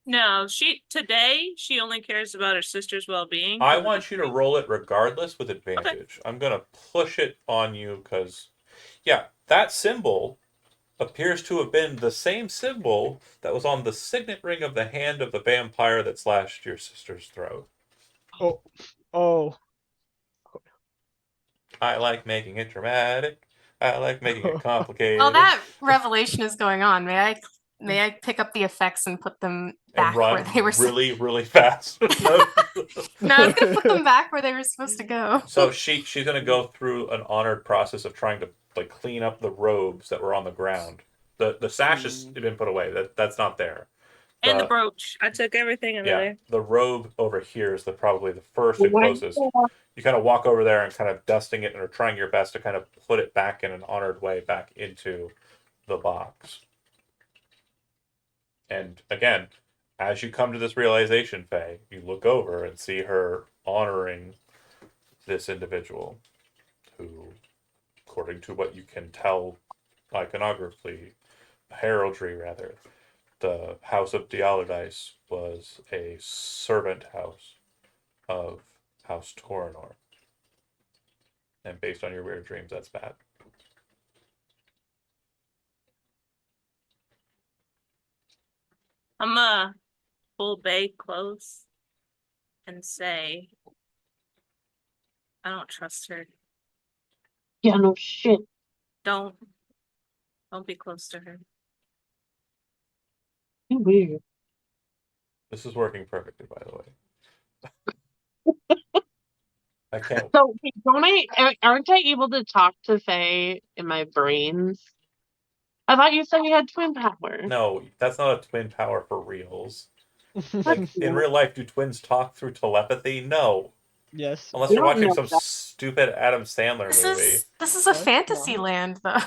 No, she only cares about her sister's well-being. I want you to roll it regardless with advantage. I'm gonna push it on you because, yeah, that symbol appears to have been the same symbol that was on the signet ring of the hand of the vampire that slashed your sister's throat. Oh. I like making it dramatic. I like making it complicated. While that revelation is going on, may I pick up the effects and put them back and run where they were really, really fast. No, I was gonna put them back where they were supposed to go. So she's gonna go through an honored process of trying to like clean up the robes that were on the ground. The sash has been put away. That's not there. And the brooch. I took everything out of there. The robe over here is probably the first and closest. You kind of walk over there and kind of dusting it and are trying your best to kind of put it back in an honored way back into the box. And again, as you come to this realization, Faye, you look over and see her honoring this individual who, according to what you can tell iconographically, heraldry rather, the House of Diallardice was a servant house of House Torinor. And based on your weird dreams, that's bad. I'm gonna pull Bay close and say, I don't trust her. Yeah, no shit. Don't be close to her. You're weird. This is working perfectly, by the way. I can't. So aren't I able to talk to Faye in my brains? I thought you said you had twin power. No, that's not a twin power for reals. Like in real life, do twins talk through telepathy? No. Yes. Unless you're watching some stupid Adam Sandler movie. This is a fantasy land, though.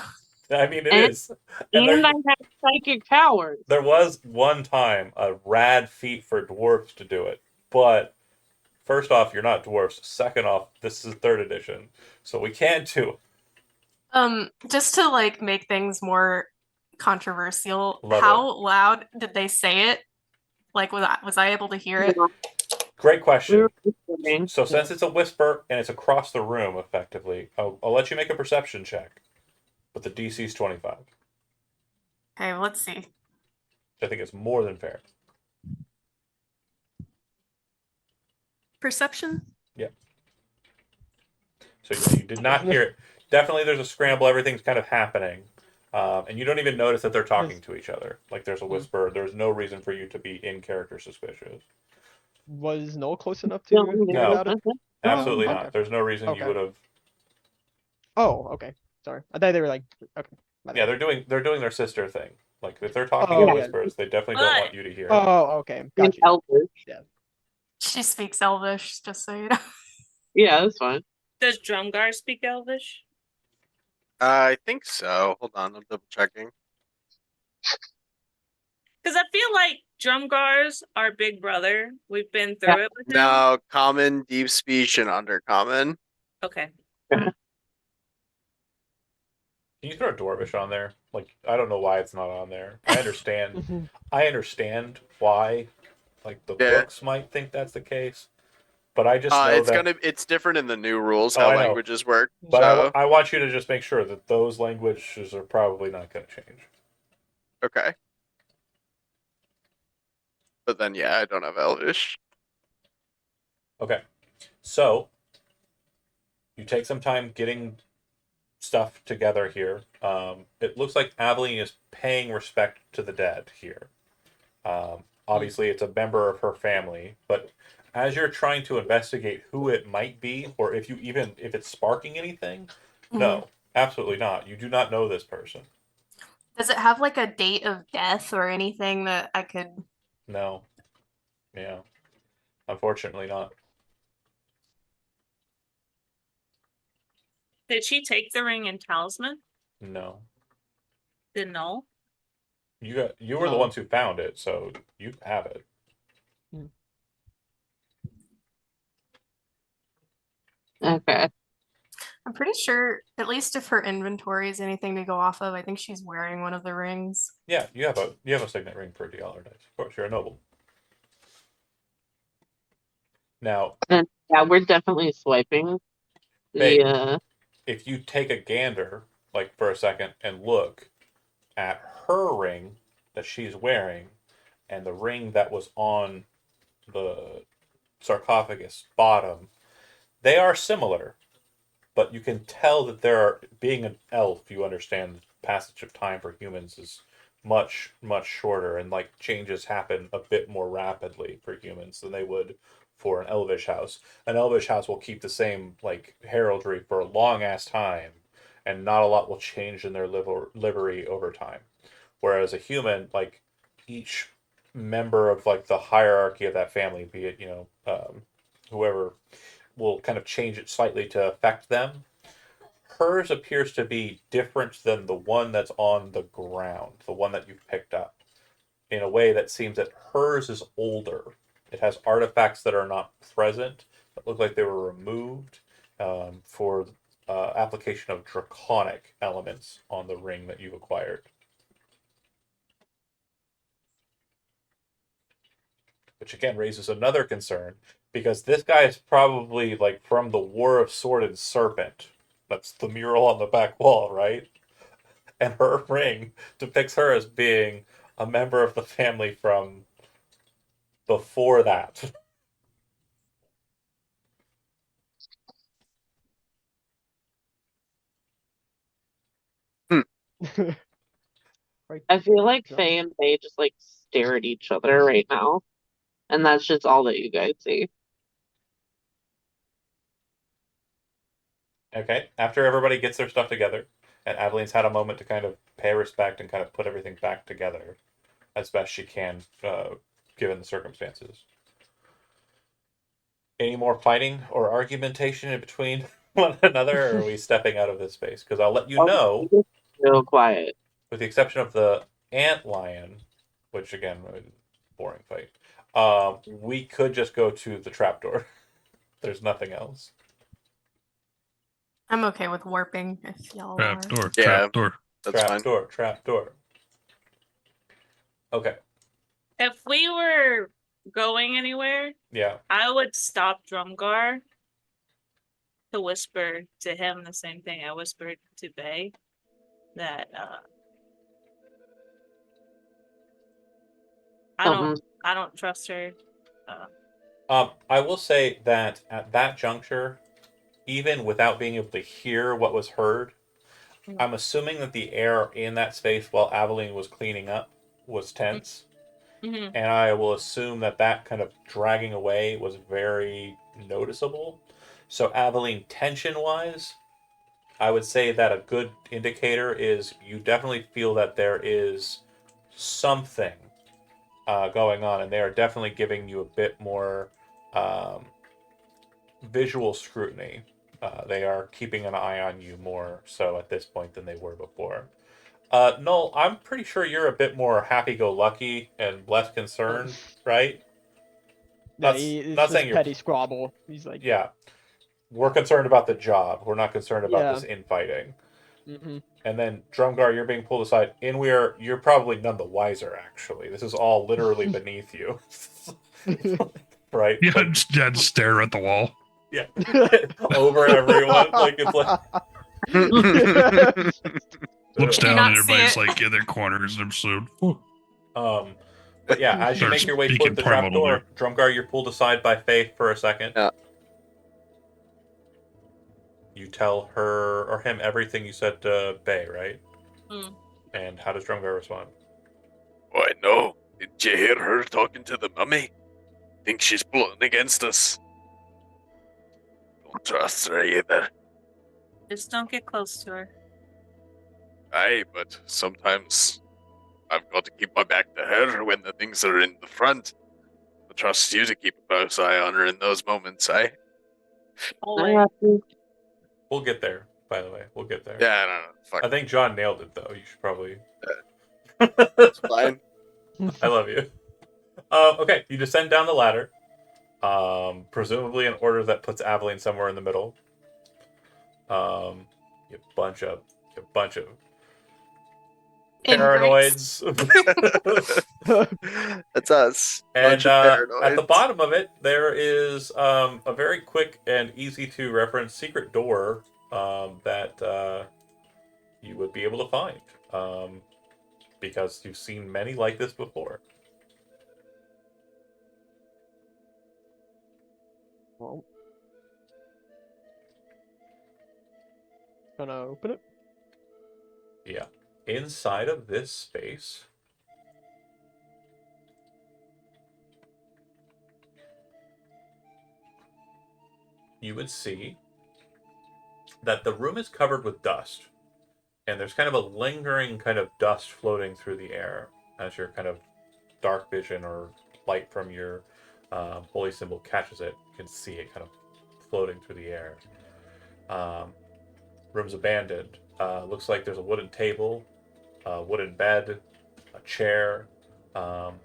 I mean, it is. And I have psychic powers. There was one time a rad feat for dwarves to do it, but first off, you're not dwarves. Second off, this is 3rd edition, so we can't do it. Just to like make things more controversial, Love how loud did they say it? Like, was I able to hear it? Great question. So since it's a whisper and it's across the room, effectively, I'll let you make a perception check, but the DC is 25. Okay, well, let's see. I think it's more than fair. Perception? Yeah. So you did not hear it. Definitely there's a scramble. Everything's kind of happening. And you don't even notice that they're talking to each other. Like there's a whisper. There's no reason for you to be in character suspicious. Was Noel close enough to hear No, about it? absolutely Oh, not. okay. There's no reason you Okay. would have. Oh, okay. Sorry. I thought they were like, okay. Yeah, they're doing their sister thing. Like if they're talking Oh, in yeah. whispers, they definitely don't want you to hear. Oh, okay. Gotcha. Yeah. She speaks Elvish, just so you know. Yeah, that's fine. Does Drumgar speak Elvish? I think so. Hold on, I'm double checking. Because I feel like Drumgar's our big brother. We've been through it with him. No, common, deep speech, and undercommon. Okay. Can you throw Dwarvish on there? Like I don't know why it's not on there. I understand. I understand why, like the books might think that's the case, but I just know it's different in the new rules Oh, how I know. languages work. But So I want you to just make sure that those languages are probably not going to change. okay. But then yeah, I don't have Elvish. Okay, so you take some time getting stuff together here. It looks like Aveline is paying respect to the dead here. Obviously, it's a member of her family, but as you're trying to investigate who it might be, or if it's sparking anything, no, absolutely not. You do not know this person. Does it have like a date of death or anything that I could? No. Yeah. Unfortunately not. Did she take the ring and talisman? No. Didn't know. You were the No. ones who found it, so you have it. Okay. I'm pretty sure, at least if her inventory is anything to go off of, I think she's wearing one of the rings. Yeah, you have a signet ring for Diallar dice. Of course, you're a noble. Now, And yeah, we're definitely swiping. Babe. The if you take a gander, like for a second, and look at her ring that she's wearing and the ring that was on the sarcophagus bottom, they are similar, but you can tell that being an elf, you understand the passage of time for humans is much, much shorter, and like changes happen a bit more rapidly for humans than they would for an elvish house. An elvish house will keep the same like heraldry for a long ass time, and not a lot will change in their livery over time. Whereas a human, like each member of like the hierarchy of that family, be it whoever, will kind of change it slightly to affect them. Hers appears to be different than the one that's on the ground, the one that you've picked up, in a way that seems that hers is older. It has artifacts that are not present, that look like they were removed for application of draconic elements on the ring that you've acquired. Which again raises another concern, because this guy is probably like from the War of Sword and Serpent. That's the mural on the back wall, right? And her ring depicts her as being a member of the family from before that. I feel like Sure. Faye and Faye just like stare at each other right now. And that's just all that you guys see. Okay, after everybody gets their stuff together, and Adeline's had a moment to kind of pay respect and kind of put everything back together as best she can, given the circumstances. Any more fighting or argumentation in between one another, or are we stepping out of this space? Because I'll let you know, Real quiet. with the exception of the ant lion, which again, boring fight. We could just go to the trapdoor. There's nothing else. I'm okay with warping if y'all are. Trapdoor. Yeah. Trapdoor. That's fine. Trapdoor. Okay. If we were going anywhere, Yeah. I would stop Drumgar to whisper to him the same thing I whispered to Bay. That I don't trust her. I will say that at that juncture, even without being able to hear what was heard, I'm assuming that the air in that space while Aveline was cleaning up was tense. Mm-hmm. And I will assume that that kind of dragging away was very noticeable. So Aveline, tension-wise, I would say that a good indicator is you definitely feel that there is something going on, and they are definitely giving you a bit more visual scrutiny. They are keeping an eye on you more so at this point than they were before. Noel, I'm pretty sure you're a bit more happy-go-lucky and less concerned, right? Yeah, Not it's saying you're petty squabble. He's like, Yeah. We're concerned about the job. We're not concerned about Yeah. this infighting. mm-hmm. And then Drumgar, you're being pulled aside. You're probably none the wiser, actually. This is all literally beneath you. Right? Yeah, Like, just stare at the wall. yeah. Over everyone. Like, it's like... Looks Do you down not and see everybody's it? like in their corners. I'm so. But yeah, as you Starts make your way speaking toward the primal trapdoor, Drumgar, you're pulled aside by Faith for a second. Yeah. You tell her or him everything you said to Bay, right? Mm. And how does Drumgar respond? Why, no. Didn't you hear her talking to the mummy? Think she's plotting against us. Don't trust her either. Just don't get close to her. Aye, but sometimes I've got to keep my back to her when the things are in the front. I trust you to keep a close eye on her in those moments, eh? Always. We'll get there. by the way. We'll get there. Yeah, I don't know. Fuck. I think John nailed it, though. You should probably... It's fine. I love you. Okay, you descend down the ladder. Presumably in order that puts Aveline somewhere in the middle. You bunch of paranoids. That's us. And Bunch of at the paranoids. bottom of it, there is a very quick and easy to reference secret door that you would be able to find because you've seen many like this before. Well, gonna open it. Yeah. Inside of this space, you would see that the room is covered with dust. And there's kind of a lingering kind of dust floating through the air as your kind of dark vision or light from your holy symbol catches it. You can see it kind of floating through the air. Room's abandoned. Looks like there's a wooden table, a wooden bed, a chair. On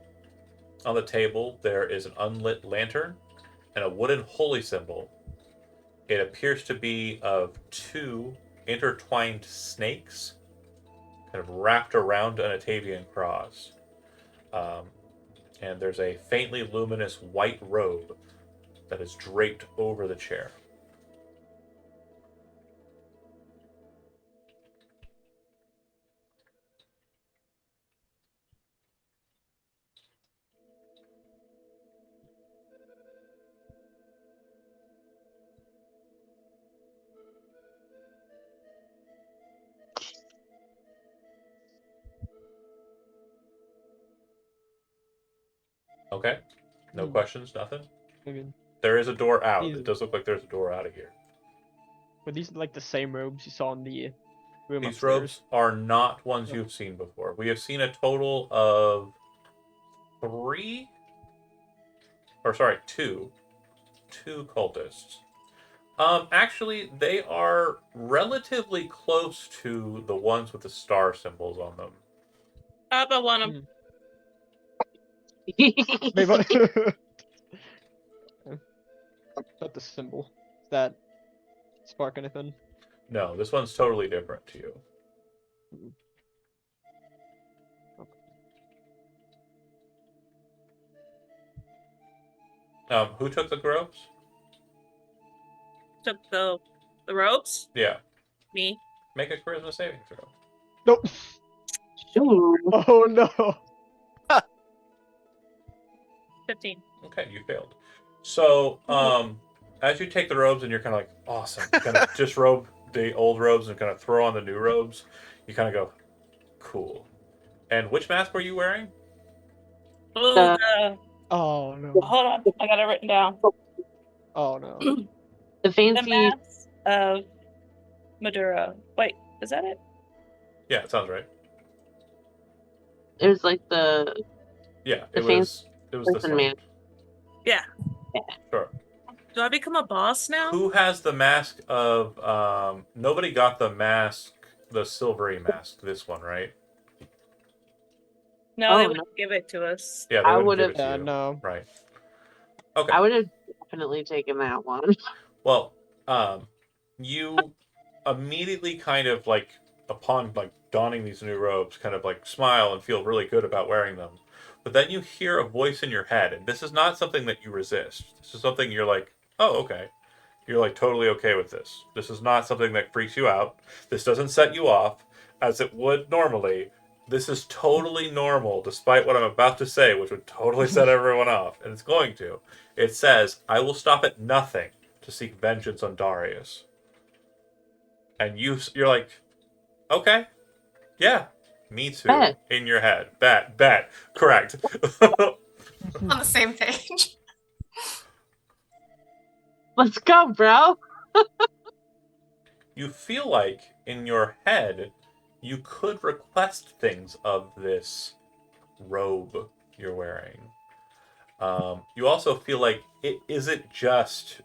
the table, there is an unlit lantern and a wooden holy symbol. It appears to be of two intertwined snakes kind of wrapped around an Atavian cross. And there's a faintly luminous white robe that is draped over the chair. Okay? No questions, nothing? Okay. There is a door out. These- It does look like there's a door out of here. Were these like the same robes you saw in the room These upstairs? robes are not ones you've seen before. We have seen a total of two cultists. Actually, they are relatively close to the ones with the star symbols on them. Up, I want him. Maybe not the symbol. Does that spark anything? No, this one's totally different to you. Who took the robes? Took the ropes. Yeah. Me. Make a charisma saving throw. Nope. Ooh. Oh no. 15. Okay, you failed. So, as you take the robes and you're kind of like, awesome, you kind of disrobe the old robes and kind of throw on the new robes, you kind of go, cool. And which mask were you wearing? Ooh, Oh no. hold on, I got it written down. Oh no. The The fancy. mask of Madura. Wait, is that it? Yeah, it sounds right. It was like the. Yeah, The it was this person one. man. Yeah. Sure. Do I become a boss now? Who has the mask of nobody got the mask, the silvery mask, this one, right? No, they Oh, wouldn't give it to us. Yeah, they I wouldn't give would've- it to Yeah, you. no. Right. Okay. I would have definitely taken that one. Well, you immediately kind of like upon like donning these new robes, kind of like smile and feel really good about wearing them. But then you hear a voice in your head, and this is not something that you resist. This is something you're like, oh, okay. You're like totally okay with this. This is not something that freaks you out. This doesn't set you off as it would normally. This is totally normal, despite what I'm about to say, which would totally set everyone off, and it's going to. It says, I will stop at nothing to seek vengeance on Darius. And you're like, okay, yeah, me too. Bet. In your head. Bet. Correct. On the same page. Let's go, bro. You feel like, in your head, you could request things of this robe you're wearing. You also feel like it isn't just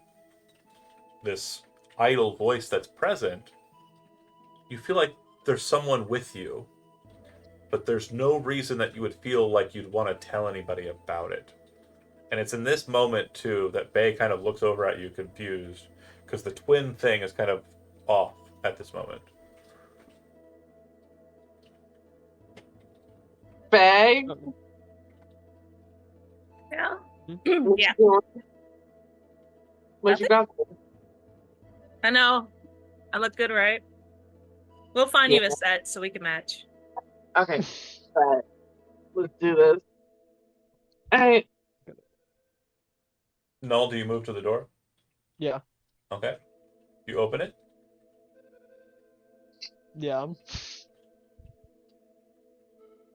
this idle voice that's present, you feel like there's someone with you, but there's no reason that you would feel like you'd want to tell anybody about it. And it's in this moment, too, that Bay kind of looks over at you confused, because the twin thing is kind of off at this moment. Bag. Yeah. What Yeah. you doing? What you got? I know. I look good, right? We'll find you Yeah. a set so we can match. Okay. Alright. Let's do this. Alright. Null, do you move to the door? Yeah. Okay. You open it? Yeah.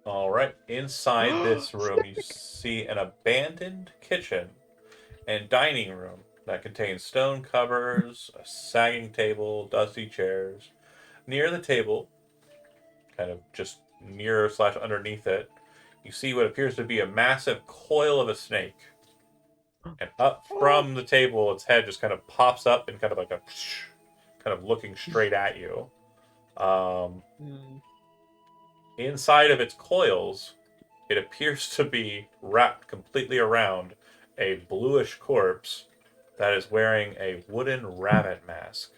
All right. Inside this room, you see an abandoned kitchen and dining room that contains stone cupboards, a sagging table, dusty chairs. Near the table, kind of just near / underneath it, you see what appears to be a massive coil of a snake. And up from the table, its head just kind of pops up and kind of like a kind of looking straight at you. Inside of its coils, it appears to be wrapped completely around a bluish corpse that is wearing a wooden rabbit mask.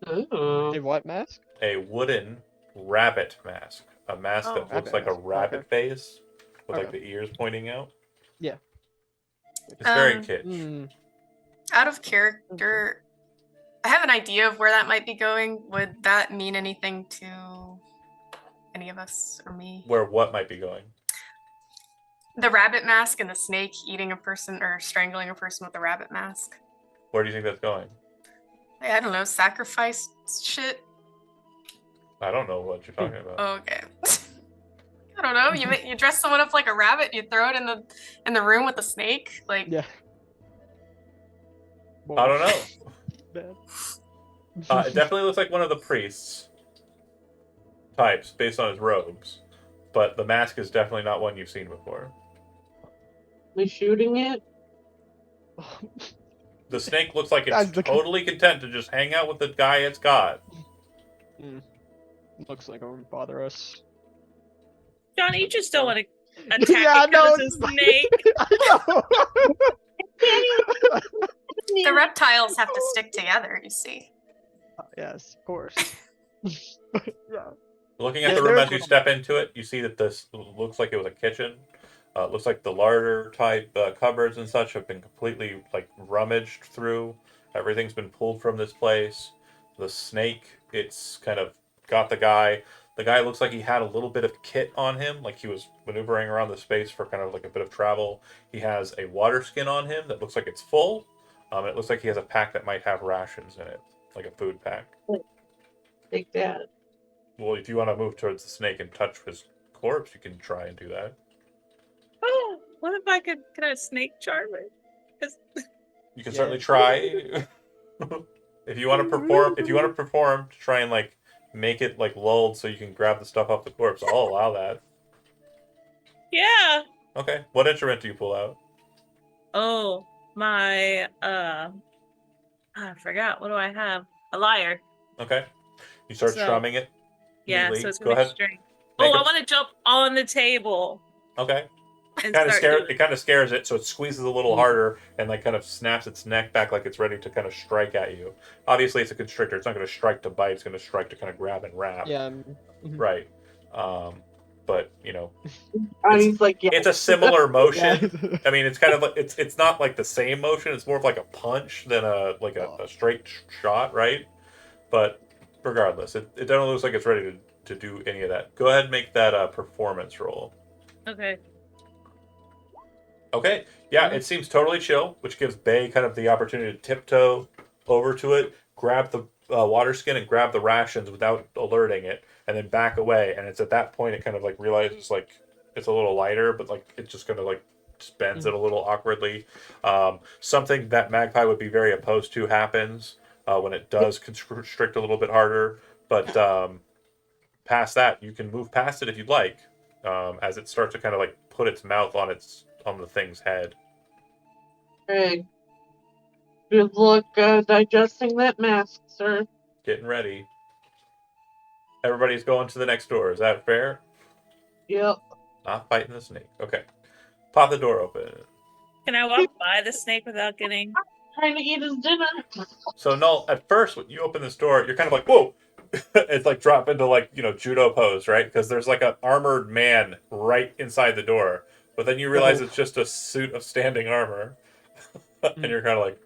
Ooh. A what mask? A wooden rabbit mask. A mask Oh. that looks Rabbit like a mask. rabbit Okay. face with like Okay. the ears pointing out. Yeah. It's very Um, kitsch. Out of character, I have an idea of where that might be going. Would that mean anything to any of us or me? Where what might be going? The rabbit mask and the snake eating a person or strangling a person with a rabbit mask. Where do you think that's going? I don't know, sacrifice shit. I don't know what you're talking about. Okay. I don't know. You dress someone up like a rabbit, you throw it in the room with the snake. Like, Yeah. I don't know. Bad. It definitely looks like one of the priests types based on his robes, but the mask is definitely not one you've seen before. We shooting it? The snake looks like it's That's the- totally content to just hang out with the guy it's got. Looks like it won't bother us. Johnny, you just don't want to attack Yeah, it no, because it's a snake. the reptiles have to stick together, you see. Yes, of course. Yeah. Looking at Yeah, the room there as you is- step into it, you see that this looks like it was a kitchen. It looks like the larder type cupboards and such have been completely like rummaged through. Everything's been pulled from this place. The snake, it's kind of got the guy. The guy looks like he had a little bit of kit on him, like he was maneuvering around the space for kind of like a bit of travel. He has a water skin on him that looks like it's full. It looks like he has a pack that might have rations in it, like a food pack. Take that. Well, if you want to move towards the snake and touch his corpse, you can try and do that. Oh, what if I could a snake charm it? 'Cause- You can Yeah. certainly try. If you want to perform to try and like make it like lulled so you can grab the stuff off the corpse, I'll allow that. Yeah. Okay. What instrument do you pull out? Oh, my I forgot. What do I have? A lyre. Okay. You start So- strumming it. Yeah, neatly. so it's Go gonna be ahead. string. Make Oh, I a- want to jump on the table Okay. and Kind of start doing it kind of scares it, so it squeezes a little harder and like kind of snaps its neck back like it's ready to kind of strike at you. Obviously, it's a constrictor. It's not going to strike to bite. It's going to strike to kind of grab and wrap. Yeah. Right. But He's like, yeah. it's a similar motion. Yeah. I mean, it's kind of like it's not like the same motion. It's more of like a punch than a straight shot, right? But regardless, it definitely looks like it's ready to do any of that. Go ahead and make that performance roll. Okay. Okay, yeah, it seems totally chill, which gives Bay kind of the opportunity to tiptoe over to it, grab the water skin and grab the rations without alerting it, and then back away. And it's at that point it kind of like realizes like it's a little lighter, but like it's just gonna like just bends it a little awkwardly. Something that Magpie would be very opposed to happens when it does constrict a little bit harder. But past that, you can move past it if you'd like, as it starts to kind of like put its mouth on the thing's head. Hey, good luck digesting that mask, sir. Getting ready. Everybody's going to the next door. Is that fair? Yep. Not fighting the snake. Okay. Pop the door open. Can I walk by the snake without getting? Trying to eat his dinner. So Null, at first when you open this door, you're kind of like, whoa! It's like drop into like, you know, judo pose, right? Because there's like an armored man right inside the door. But then you realize it's just a suit of standing armor. And you're kind of like,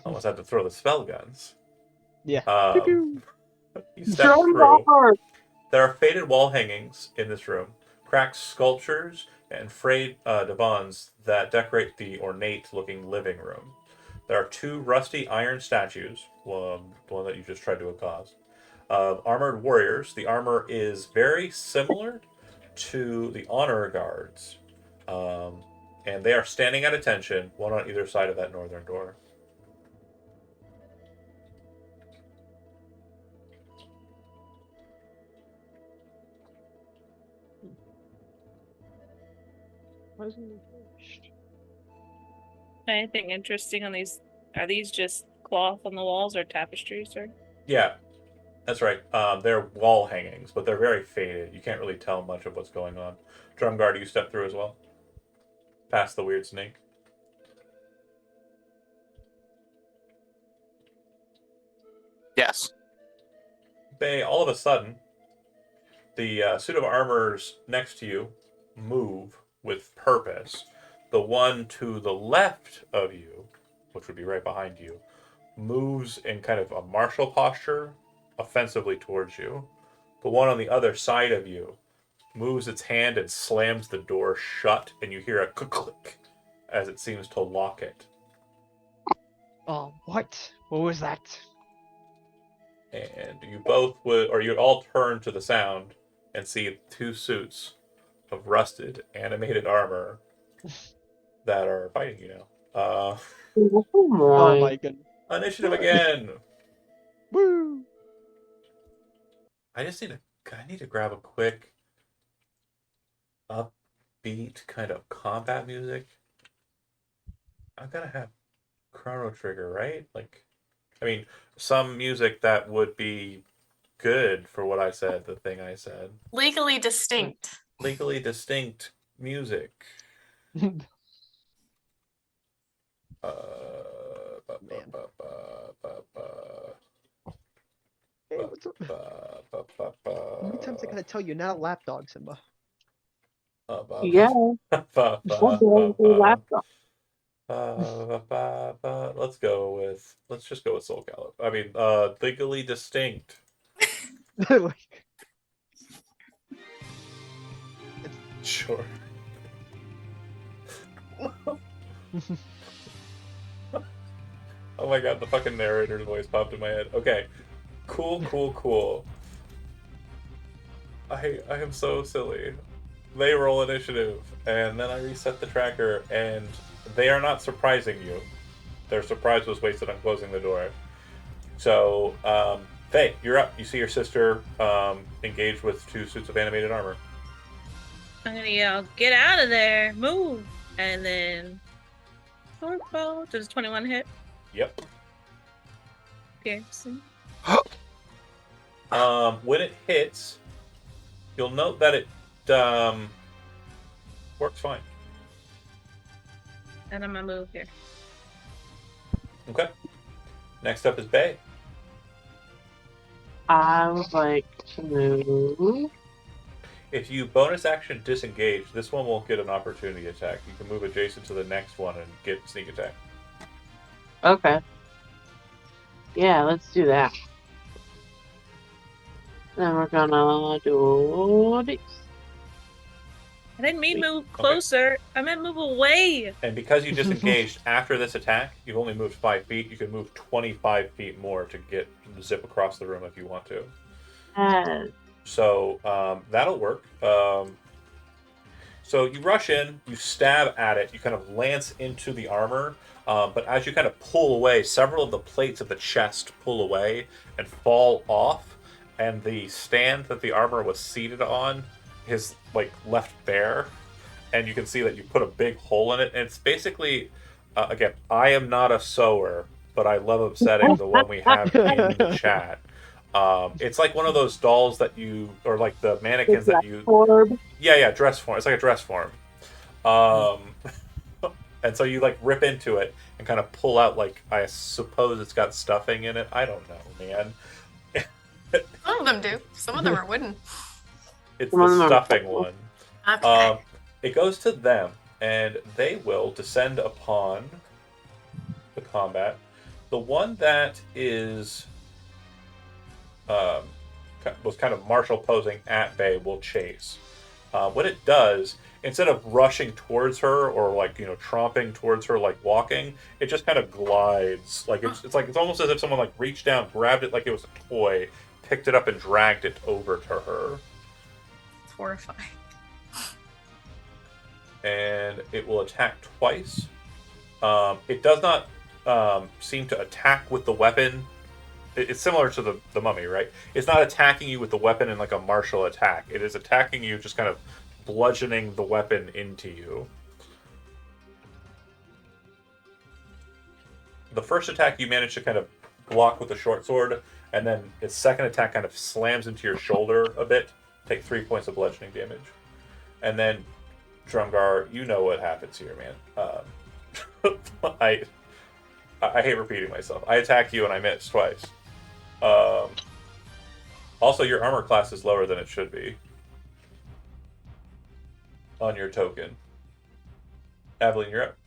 almost had to throw the spell guns. Yeah. You step through. There are faded wall hangings in this room, cracked sculptures, and frayed divans that decorate the ornate-looking living room. There are 2 rusty iron statues, the one that you just tried to accost, of armored warriors. The armor is very similar to the honor guards, and they are standing at attention, one on either side of that northern door. Anything interesting on these? Are these just cloth on the walls or tapestries or? Yeah, that's right. They're wall hangings, but they're very faded. You can't really tell much of what's going on. Drumguard, you step through as well? Past the weird snake? Yes. Bay, all of a sudden, the suit of armors next to you move with purpose. The one to the left of you, which would be right behind you, moves in kind of a martial posture offensively towards you. The one on the other side of you moves its hand and slams the door shut, and you hear a click as it seems to lock it. Oh, what? What was that? And you both would, or you'd all turn to the sound and see 2 suits of rusted animated armor that are fighting you now. Oh my goodness. Initiative again. Woo! I need to grab a quick upbeat kind of combat music. I've got to have Chrono Trigger, right? Like, I mean, some music that would be good for what I said, the thing I said. Legally distinct. Legally distinct music. Hey, what's up? How many times I gotta tell you not a lapdog, Simba? Yeah. Let's just go with Soul Gallop. I mean, legally distinct. Sure. Oh my god, the fucking narrator's voice popped in my head. Okay. Cool. I am so silly. They roll initiative, and then I reset the tracker, and they are not surprising you. Their surprise was wasted on closing the door. So, Faye, you're up. You see your sister engaged with 2 suits of animated armor. I'm gonna yell, "Get out of there! Move!" And then, Torpo, does 21 hit? Yep. Pearson. When it hits, you'll note that it works fine. And I'm gonna move here. Okay. Next up is Bay. I would like to move. If you bonus action disengage, this one won't get an opportunity attack. You can move adjacent to the next one and get sneak attack. Okay. Yeah, let's do that. Then we're gonna do this. I didn't mean move closer. I meant move away. And because you disengaged after this attack, you've only moved 5 feet. You can move 25 feet more to zip across the room if you want to. So that'll work. So you rush in, you stab at it, you kind of lance into the armor, but as you kind of pull away, several of the plates of the chest pull away and fall off, and the stand that the armor was seated on is like left bare, and you can see that you put a big hole in it. And it's basically, again, I am not a sewer, but I love upsetting the one we have in the chat. It's like one of those dolls that you, or like the mannequins that you. Yeah, dress form. It's like a dress form. And so you like rip into it and kind of pull out, like, I suppose it's got stuffing in it. I don't know, man. Some of them do. Some of them are wooden. It's Some of the them are stuffing purple. one. Okay. It goes to them, and they will descend upon the combat. The one that is was kind of martial posing at Bay will chase. What it does, instead of rushing towards her or like tromping towards her like walking, it just kind of glides. Like it's almost as if someone like reached down, grabbed it like it was a toy, picked it up and dragged it over to her. It's horrifying. And it will attack twice. It does not seem to attack with the weapon. It's similar to the mummy, right? It's not attacking you with the weapon in like a martial attack. It is attacking you, just kind of bludgeoning the weapon into you. The first attack you manage to kind of block with the short sword, and then its second attack kind of slams into your shoulder a bit. Take 3 points of bludgeoning damage. And then, Drumgar, you know what happens here, man. I hate repeating myself. I attack you and I miss twice. Also, your armor class is lower than it should be on your token. Aveline, you're up.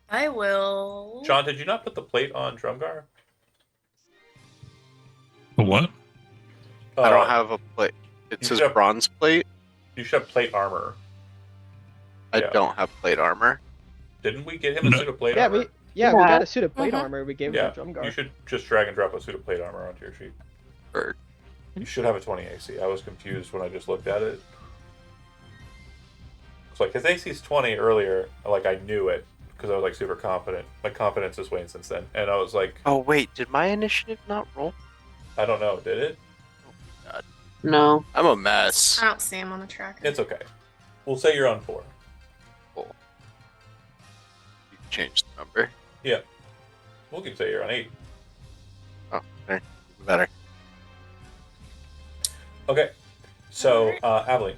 I will. John, did you not put the plate on Drumgar? A what? I don't have a plate. It you says should have- bronze plate. You should have plate armor. I Yeah. don't have plate armor. Didn't we get him a No. suit of plate Yeah, armor? we Yeah. got a suit of plate Mhm. armor. We gave Yeah, it to Drumgar. you should just drag and drop a suit of plate armor onto your sheet. Or You should have a 20 AC. I was confused when I just looked at it. It's like his AC's 20 earlier. Like I knew it because I was like super confident. My confidence has waned since then, and I was like, oh wait, did my initiative not roll? I don't know, did it? No. I'm a mess. I don't see him on the tracker. It's okay. We'll say you're on 4. Cool. You changed the number. Yeah. We'll keep say you're on 8. Oh, okay. Better. Okay. So, Aveline.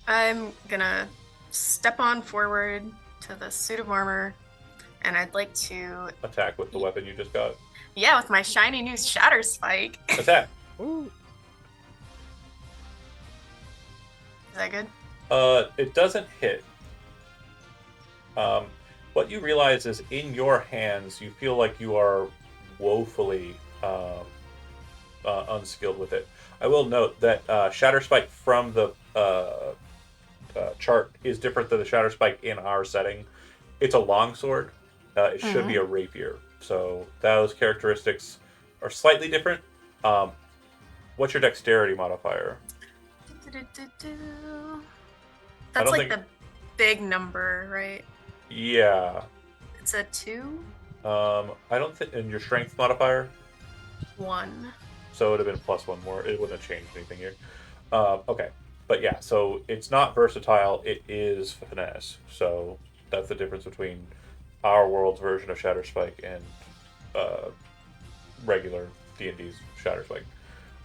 I'm gonna step on forward to the suit of armor, and I'd like to, Attack with the weapon you just got. yeah, with my shiny new shatter spike. Is Attack. Ooh. that good? It doesn't hit. What you realize is in your hands, you feel like you are woefully unskilled with it. I will note that Shatter Spike from the chart is different than the Shatter Spike in our setting. It's a longsword. It should be a rapier. So those characteristics are slightly different. What's your dexterity modifier? That's don't like think- the big number, right? Yeah. It's a 2, I don't think. And your strength modifier? 1. So it would have been +1 more. It wouldn't have changed anything here. Okay. But yeah, so it's not versatile. It is finesse. So that's the difference between our world's version of Shatter Spike and regular D&D's Shatter Spike.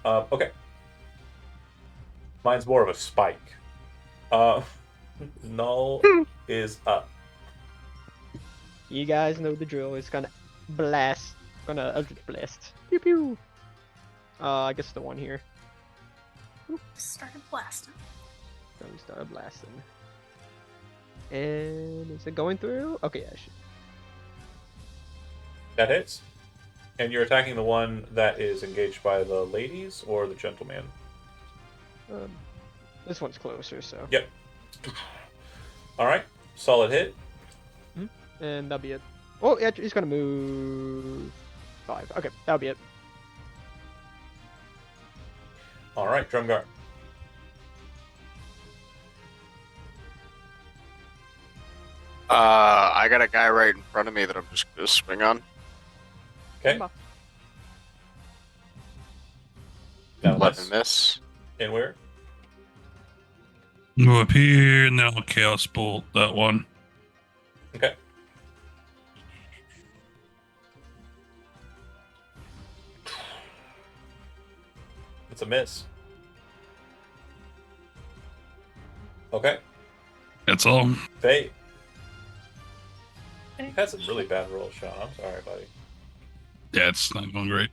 Okay. Mine's more of a spike. Null is up. You guys know the drill. It's gonna blast. Gonna Eldritch Blast. Pew pew. I guess the one here. Started blasting. Gonna start blasting. And is it going through? Okay, yeah, it should. That hits. And you're attacking the one that is engaged by the ladies or the gentleman? This one's closer, so. Yep. Alright. Solid hit. And that'll be it. Oh, yeah, he's gonna move 5. Okay, that'll be it. Alright, Drumgar. I got a guy right in front of me that I'm just gonna swing on. Okay. Come on. That'll 11 miss. miss. And where? Go up here, and then I'll Chaos Bolt that one. Okay. It's a miss. Okay. That's all. Faye. You've had some really bad rolls, Sean. I'm sorry, buddy. Yeah, it's not going great.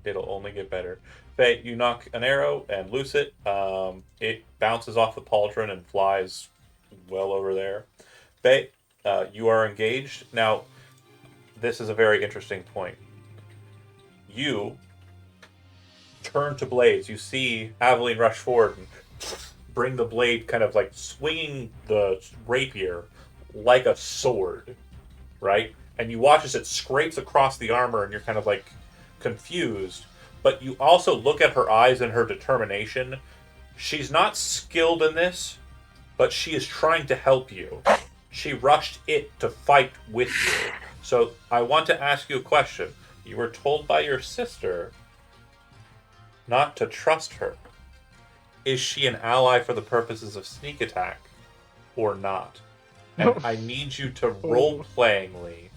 It'll only get better. Faye, you knock an arrow and loose it. It bounces off the pauldron and flies well over there. Faye, you are engaged. Now, this is a very interesting point. You turn to blades. You see Aveline rush forward and bring the blade, kind of like swinging the rapier like a sword, right? And you watch as it scrapes across the armor, and you're kind of like confused. But you also look at her eyes and her determination. She's not skilled in this, but she is trying to help you. She rushed it to fight with you. So I want to ask you a question. You were told by your sister not to trust her. Is she an ally for the purposes of sneak attack or not? And I need you to role-playingly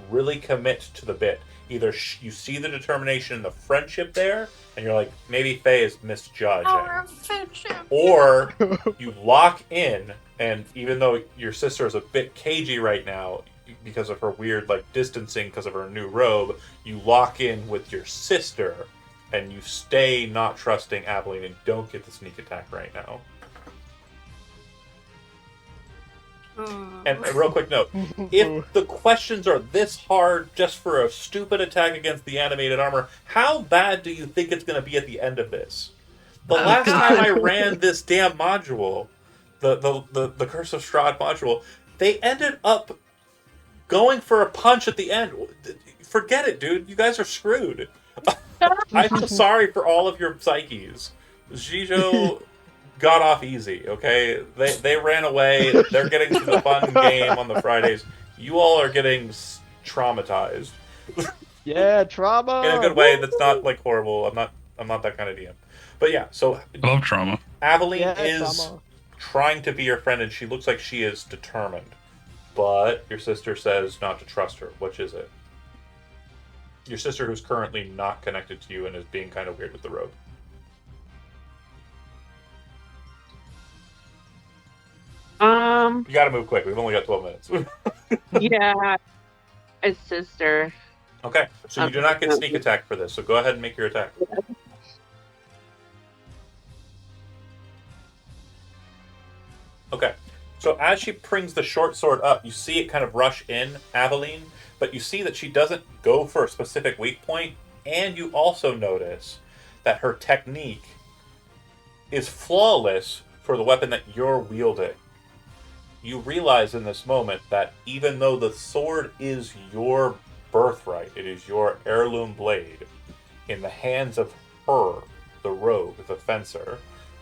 really commit to the bit. Either you see the determination and the friendship there, and you're like, maybe Faye is misjudging. Our friendship. Or you lock in, and even though your sister is a bit cagey right now because of her weird like distancing because of her new robe, you lock in with your sister, and you stay not trusting Aveline and don't get the sneak attack right now. And a real quick note, if the questions are this hard just for a stupid attack against the animated armor, how bad do you think it's going to be at the end of this? The last time I ran this damn module, the Curse of Strahd module, they ended up going for a punch at the end. Forget it, dude. You guys are screwed. I feel sorry for all of your psyches. Zizou got off easy, okay? They ran away. They're getting to the fun game on the Fridays. You all are getting traumatized. Yeah, trauma. In a good way that's not like horrible. I'm not that kind of DM. But yeah, so I love trauma. Aveline Yeah, is trauma. trying to be your friend, and she looks like she is determined. But your sister says not to trust her. Which is it? Your sister who's currently not connected to you and is being kind of weird with the robe. You gotta move quick. We've only got 12 minutes. Yeah, it's sister. Okay, so you do not get sneak attack for this, so go ahead and make your attack. Okay, so as she brings the short sword up, you see it kind of rush in, Aveline, but you see that she doesn't go for a specific weak point, and you also notice that her technique is flawless for the weapon that you're wielding. You realize in this moment that even though the sword is your birthright, it is your heirloom blade, in the hands of her, the rogue, the fencer,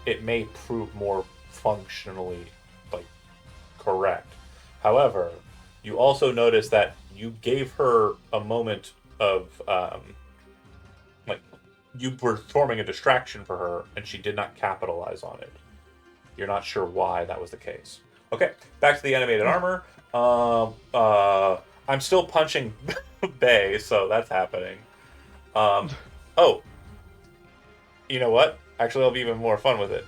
it may prove more functionally correct. However, you also notice that you gave her a moment of you were forming a distraction for her, and she did not capitalize on it. You're not sure why that was the case. Okay, back to the animated armor. I'm still punching Bay, so that's happening. Oh, you know what? Actually, I'll be even more fun with it.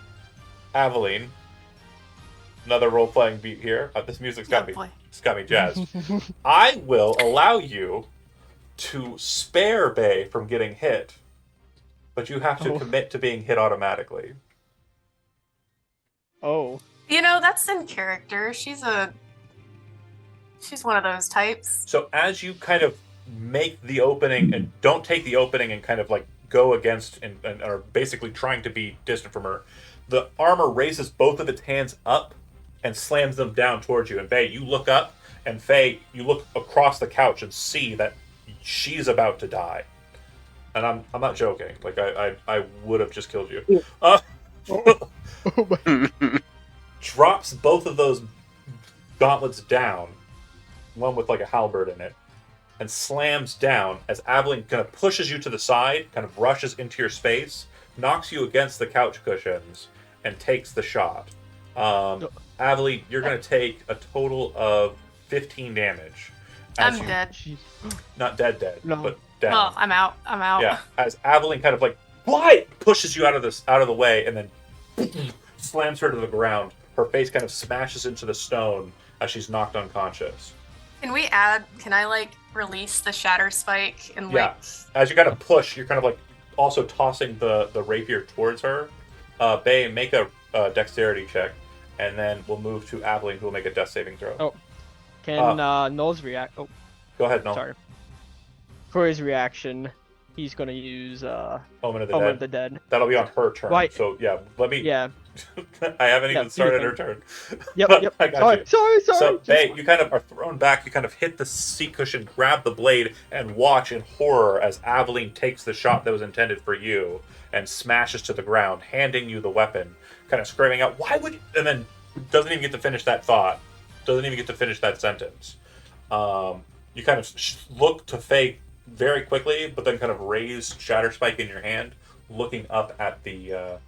Aveline, another role-playing beat here. This music's got it's got me jazzed. I will allow you to spare Bay from getting hit, but you have to commit to being hit automatically. Oh. You know, that's in character. She's one of those types. So as you kind of make the opening and don't take the opening and kind of like go against and are basically trying to be distant from her, the armor raises both of its hands up and slams them down towards you. And Faye, you look up, and Faye, you look across the couch and see that she's about to die. And I'm not joking. Like I would have just killed you. Drops both of those gauntlets down, one with like a halberd in it, and slams down as Aveline kind of pushes you to the side, kind of rushes into your space, knocks you against the couch cushions, and takes the shot. Aveline, you're going to take a total of 15 damage. I'm dead. Not dead, No. but down. Well, I'm out. Yeah, as Aveline kind of like why? Pushes you out of the way, and then slams her to the ground. Her face kind of smashes into the stone as she's knocked unconscious. Can I like release the shatter spike and Yeah. like As you kind of push, you're kind of like also tossing the rapier towards her. Bay, make a dexterity check, and then we'll move to Aveline, who will make a death saving throw. Oh. Can Null's react? Oh, Go ahead, Null. sorry. For his reaction, he's gonna use Omen of the Omen Dead. of the Dead. That'll be on her turn. Right. So yeah, let me. Yeah. I haven't Yeah, even started do her turn. Yep. I got you. Sorry. So, just- Bay, you kind of are thrown back. You kind of hit the seat cushion, grab the blade, and watch in horror as Aveline takes the shot that was intended for you and smashes to the ground, handing you the weapon, kind of screaming out, "Why would you?" And then doesn't even get to finish that thought. Doesn't even get to finish that sentence. You kind of look to Faye very quickly, but then kind of raise Shatterspike in your hand, looking up at the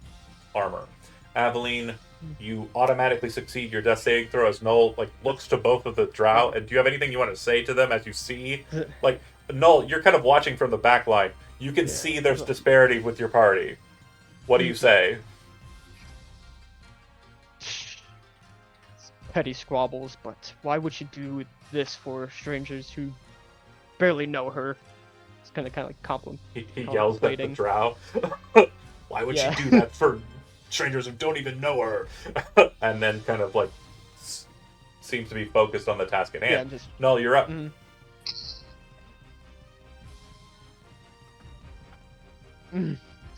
armor. Aveline, you automatically succeed your death saving throw as Null looks to both of the drow. And do you have anything you want to say to them as you see? Null, you're kind of watching from the back line. You can see there's disparity with your party. What do you say? Petty squabbles, but why would she do this for strangers who barely know her? It's kind of like compliment. He yells at the Contemplating. drow. Why would Yeah. she do that for strangers who don't even know her? And then kind of seems to be focused on the task at hand. Yeah, just Null, you're up.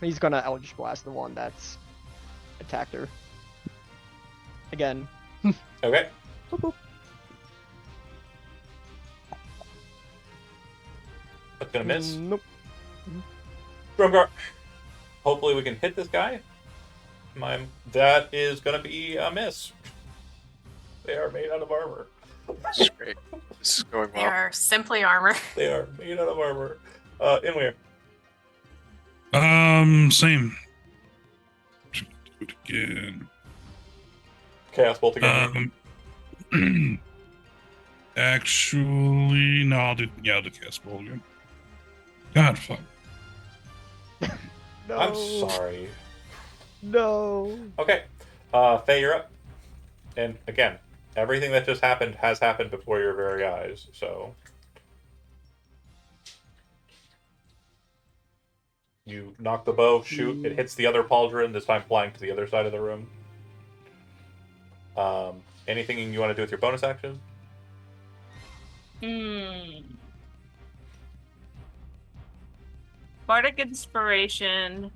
he's gonna Eldritch Blast the one that's attacked her. Again. Okay. That's gonna miss. Nope. Drumgar. Hopefully we can hit this guy. That is gonna be a miss. They are made out of armor. That's great. This is going they well. are simply armor. They are made out of armor. Inweir. Same. Do it again. Chaos Bolt again. Actually, no, I'll do Chaos Bolt again. God, fuck. No. I'm sorry. No. Okay. Faye, you're up. And again, everything that just happened has happened before your very eyes, so. You knock the bow, shoot, it hits the other pauldron, this time flying to the other side of the room. Anything you want to do with your bonus action? Bardic Inspiration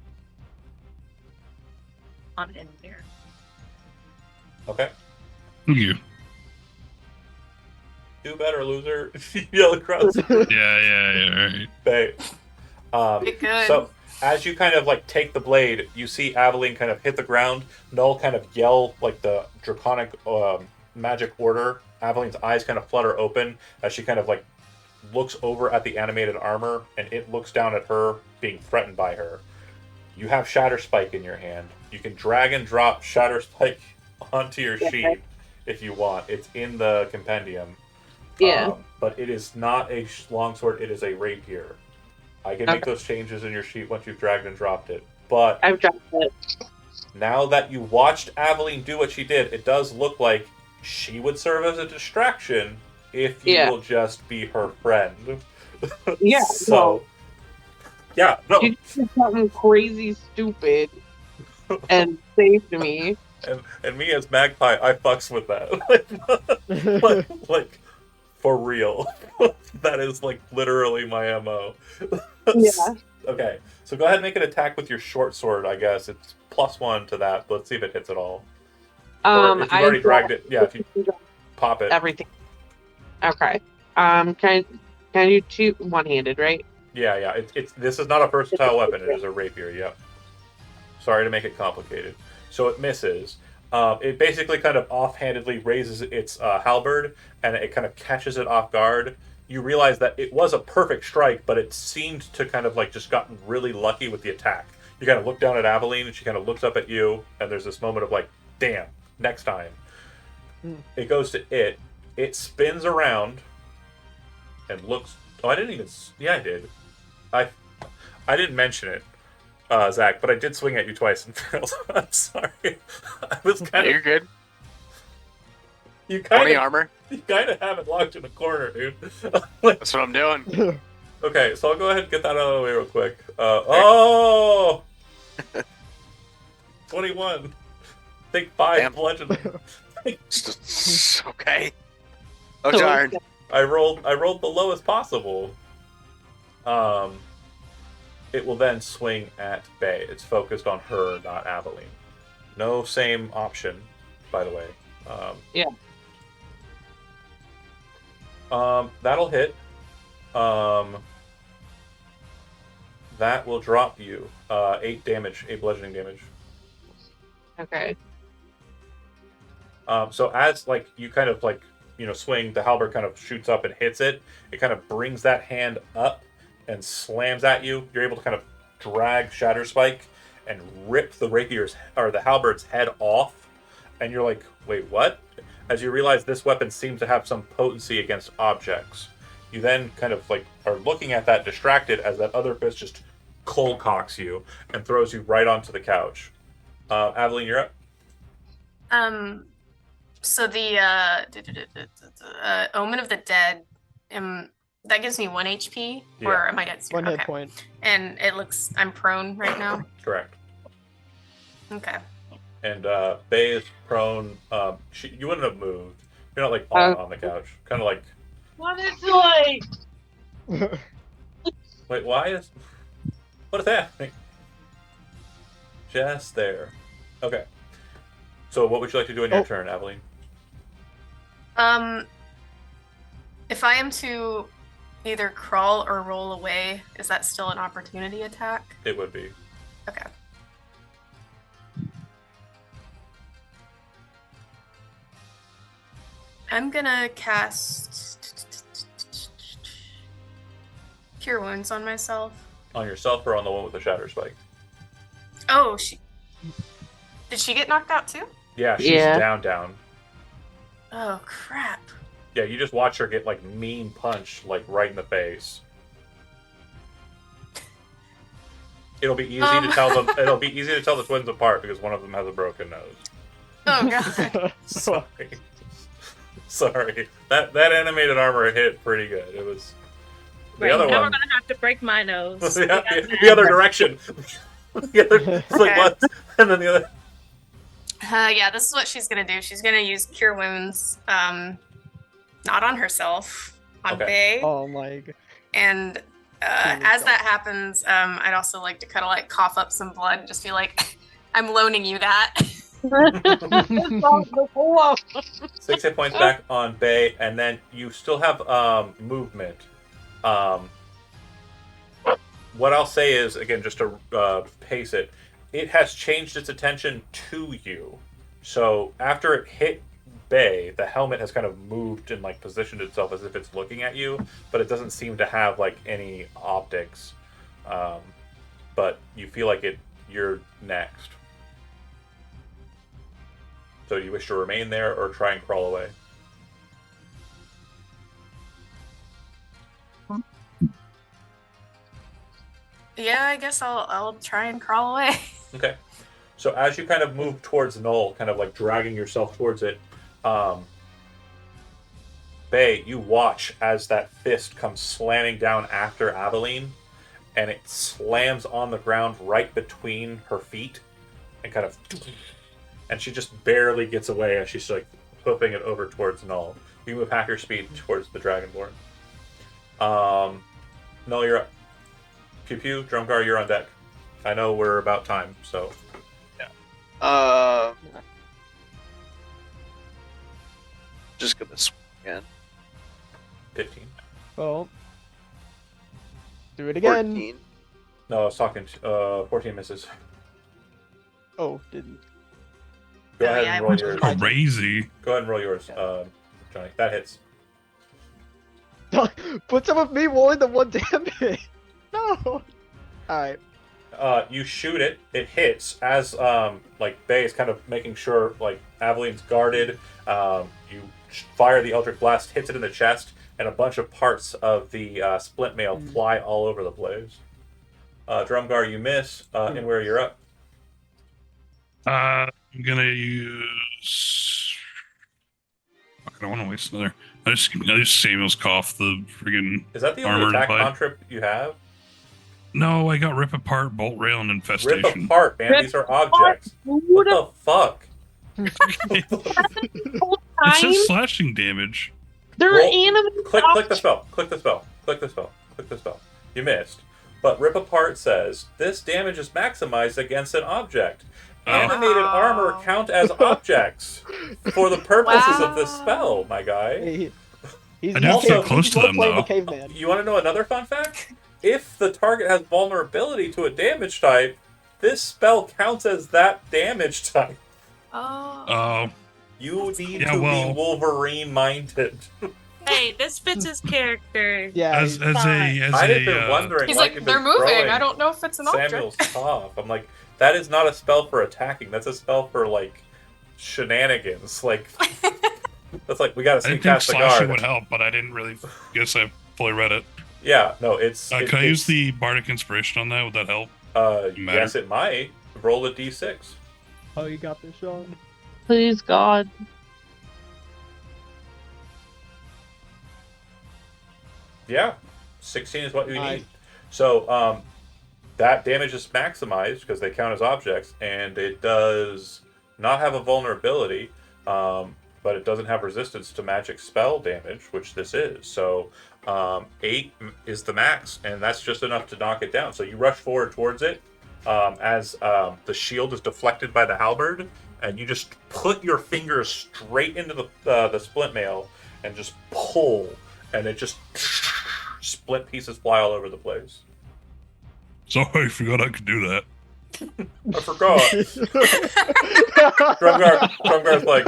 on in there. Okay. You. Do better, loser. Yell across. Yeah, right. Faye. Pretty good. So, as you kind of take the blade, you see Aveline kind of hit the ground. Null kind of yell the draconic magic order. Aveline's eyes kind of flutter open as she kind of looks over at the animated armor, and it looks down at her, being threatened by her. You have Shatterspike in your hand. You can drag and drop Shatterspike onto your sheet if you want. It's in the compendium. Yeah. But it is not a longsword, it is a rapier. I can make those changes in your sheet once you've dragged and dropped it. But I've dropped it. now that you watched Aveline do what she did, it does look like she would serve as a distraction if you will just be her friend. Yeah. So, yeah, no. She did something crazy stupid and saved me. And me as Magpie, I fucks with that. For real. That is literally my MO. Yeah. Okay, so go ahead and make an attack with your short sword, I guess. It's +1 to that. Let's see if it hits at all. Or if you've already dragged it, yeah, if you pop it. Everything. Okay. Can I do two one-handed, right? Yeah. This is not a versatile weapon. It is a rapier. Yep. Sorry to make it complicated. So it misses. It basically kind of offhandedly raises its halberd, and it kind of catches it off guard. You realize that it was a perfect strike, but it seemed to kind of just gotten really lucky with the attack. You kind of look down at Aveline, and she kind of looks up at you, and there's this moment of damn, next time. It goes to it. It spins around and looks. Oh, I didn't even. Yeah, I did. I didn't mention it. Zach, but I did swing at you twice and failed. I'm sorry. I was kind You're of good. you 20 armor. have it locked in a corner, dude. Like, That's what I'm doing. okay, so I'll go ahead and get that out of the way real quick. Oh, 21. Take 5 Damn. bludgeoning. Okay. Oh darn. I rolled the lowest possible. It will then swing at Bay. It's focused on her, not Aveline. No same option, by the way. Yeah. That'll hit. That will drop you 8 damage, 8 bludgeoning damage. Okay. So as like you kind of like swing, the halberd kind of shoots up and hits it. It kind of brings that hand up and slams at you. You're able to kind of drag Shatterspike and rip the rapier's or the halberd's head off. And you're like, wait, what? As you realize this weapon seems to have some potency against objects. You then kind of like are looking at that distracted as that other fist just cold cocks you and throws you right onto the couch. Aveline, you're up. So the Omen of the Dead, that gives me 1 HP, or Yeah. am I at 0? 1 hit Okay. point. And it looks I'm prone right now. Correct. Okay. And Bay is prone. You wouldn't have moved. You're not like on the couch. Kind of like, What is like? wait, what is happening? Just there. Okay. So what would you like to do on your turn, Aveline? If I am to either crawl or roll away, is that still an opportunity attack? It would be. Okay. I'm gonna cast Cure Wounds on myself. On yourself or on the one with the shatter spike? Oh, did she get knocked out too? Yeah, she's Yeah. down. Oh crap. Yeah, you just watch her get like mean punch like right in the face. It'll be easy to tell them. It'll be easy to tell the twins apart because one of them has a broken nose. Oh god. Sorry. That animated armor hit pretty good. It was the other now one. we're gonna have to break my nose. The other direction. The other, it's like Okay. what? And then the other. Yeah, this is what she's gonna do. She's gonna use Cure Wounds, not on herself, on Okay. Bay. Oh my god. And as that happens, I'd also like to kind of like cough up some blood and just be like, I'm loaning you that. 6 hit points back on Bay, and then you still have movement. What I'll say is, again, just to pace it, it has changed its attention to you. So after it hit Bay, the helmet has kind of moved and like positioned itself as if it's looking at you, but it doesn't seem to have like any optics. But you feel like you're next. So do you wish to remain there or try and crawl away? Yeah, I guess I'll try and crawl away. Okay. So as you kind of move towards Null, kind of like dragging yourself towards it, Bay, you watch as that fist comes slamming down after Aveline, and it slams on the ground right between her feet, and kind of, and she just barely gets away as she's like hoofing it over towards Null. You move half your speed towards the Dragonborn. Null, you're up. Pew Pew, Drumgar, you're on deck. I know we're about time, so. Just gonna swing again. 15. Well, do it again. 14. No, I was talking. 14 misses. Oh, didn't. Go Oh, ahead yeah, and I roll yours. Crazy. Go ahead and roll yours, Johnny. That hits. What's up with me rolling the 1 damage? No. Alright. You shoot it. It hits as like Bay is kind of making sure like Aveline's guarded. You fire the Eldritch Blast, hits it in the chest, and a bunch of parts of the splint mail fly all over the place. Drumgar, you miss. And where you're up. I'm gonna use. Fuck, I don't want to waste another. I just Samuel's cough the friggin' Is that the only armored attack fight. contrip you have? No, I got rip apart, bolt rail, and Rip infestation. apart, man. These are objects. What the fuck? It Time? says slashing damage. They're Roll- animated. Click the spell. Click the spell. Click the spell. Click the spell. You missed. But Rip Apart says this damage is maximized against an object. Oh. Animated armor count as objects for the purposes of this spell, my guy. Hey, he's I do Also- feel close to them, playing the though. caveman. You want to know another fun fact? If the target has vulnerability to a damage type, this spell counts as that damage type. Oh. Oh, You need Yeah, to well- be Wolverine-minded. Hey, this fits his character. Yeah, as a I had been wondering. He's why like, you've they're been moving. throwing I don't know if it's an object. Samuel's cough. I'm like, that is not a spell for attacking. That's a spell for like shenanigans. Like that's like we got to I sneak didn't think past the slashing guard. would help, but I didn't really guess I fully read it. Yeah, no, it's. Can I use the bardic inspiration on that? Would that help? matter? Yes, it might. Roll a d6. oh, you got this, Sean. Please, God. Yeah, 16 is what you Nice. need. So that damage is maximized because they count as objects, and it does not have a vulnerability, but it doesn't have resistance to magic spell damage, which this is. So 8 is the max, and that's just enough to knock it down. So you rush forward towards it as the shield is deflected by the halberd, and you just put your fingers straight into the splint mail and just pull, and it just split pieces fly all over the place. Sorry, I forgot I could do that. I forgot. Drumgar's like,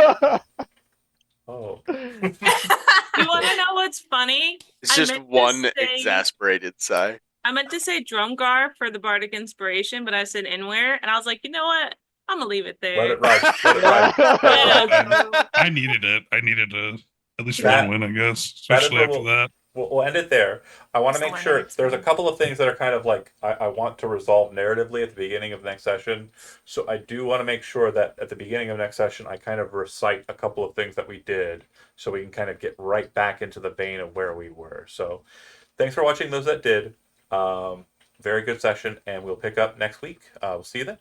oh. You want to know what's funny? It's I just meant to one say- exasperated sigh. I meant to say Drumgar for the Bardic Inspiration, but I said Inware, and I was like, you know what? I'm gonna leave it there. Let it ride. Let it ride. I needed it. I needed to at least That- one win, I guess, that is especially what after that. We'll end it there. I want to That's make the sure one there's a couple of things that are kind of like I want to resolve narratively at the beginning of next session. So I do want to make sure that at the beginning of next session, I kind of recite a couple of things that we did so we can kind of get right back into the vein of where we were. So thanks for watching those that did. Very good session, and we'll pick up next week. We'll see you then.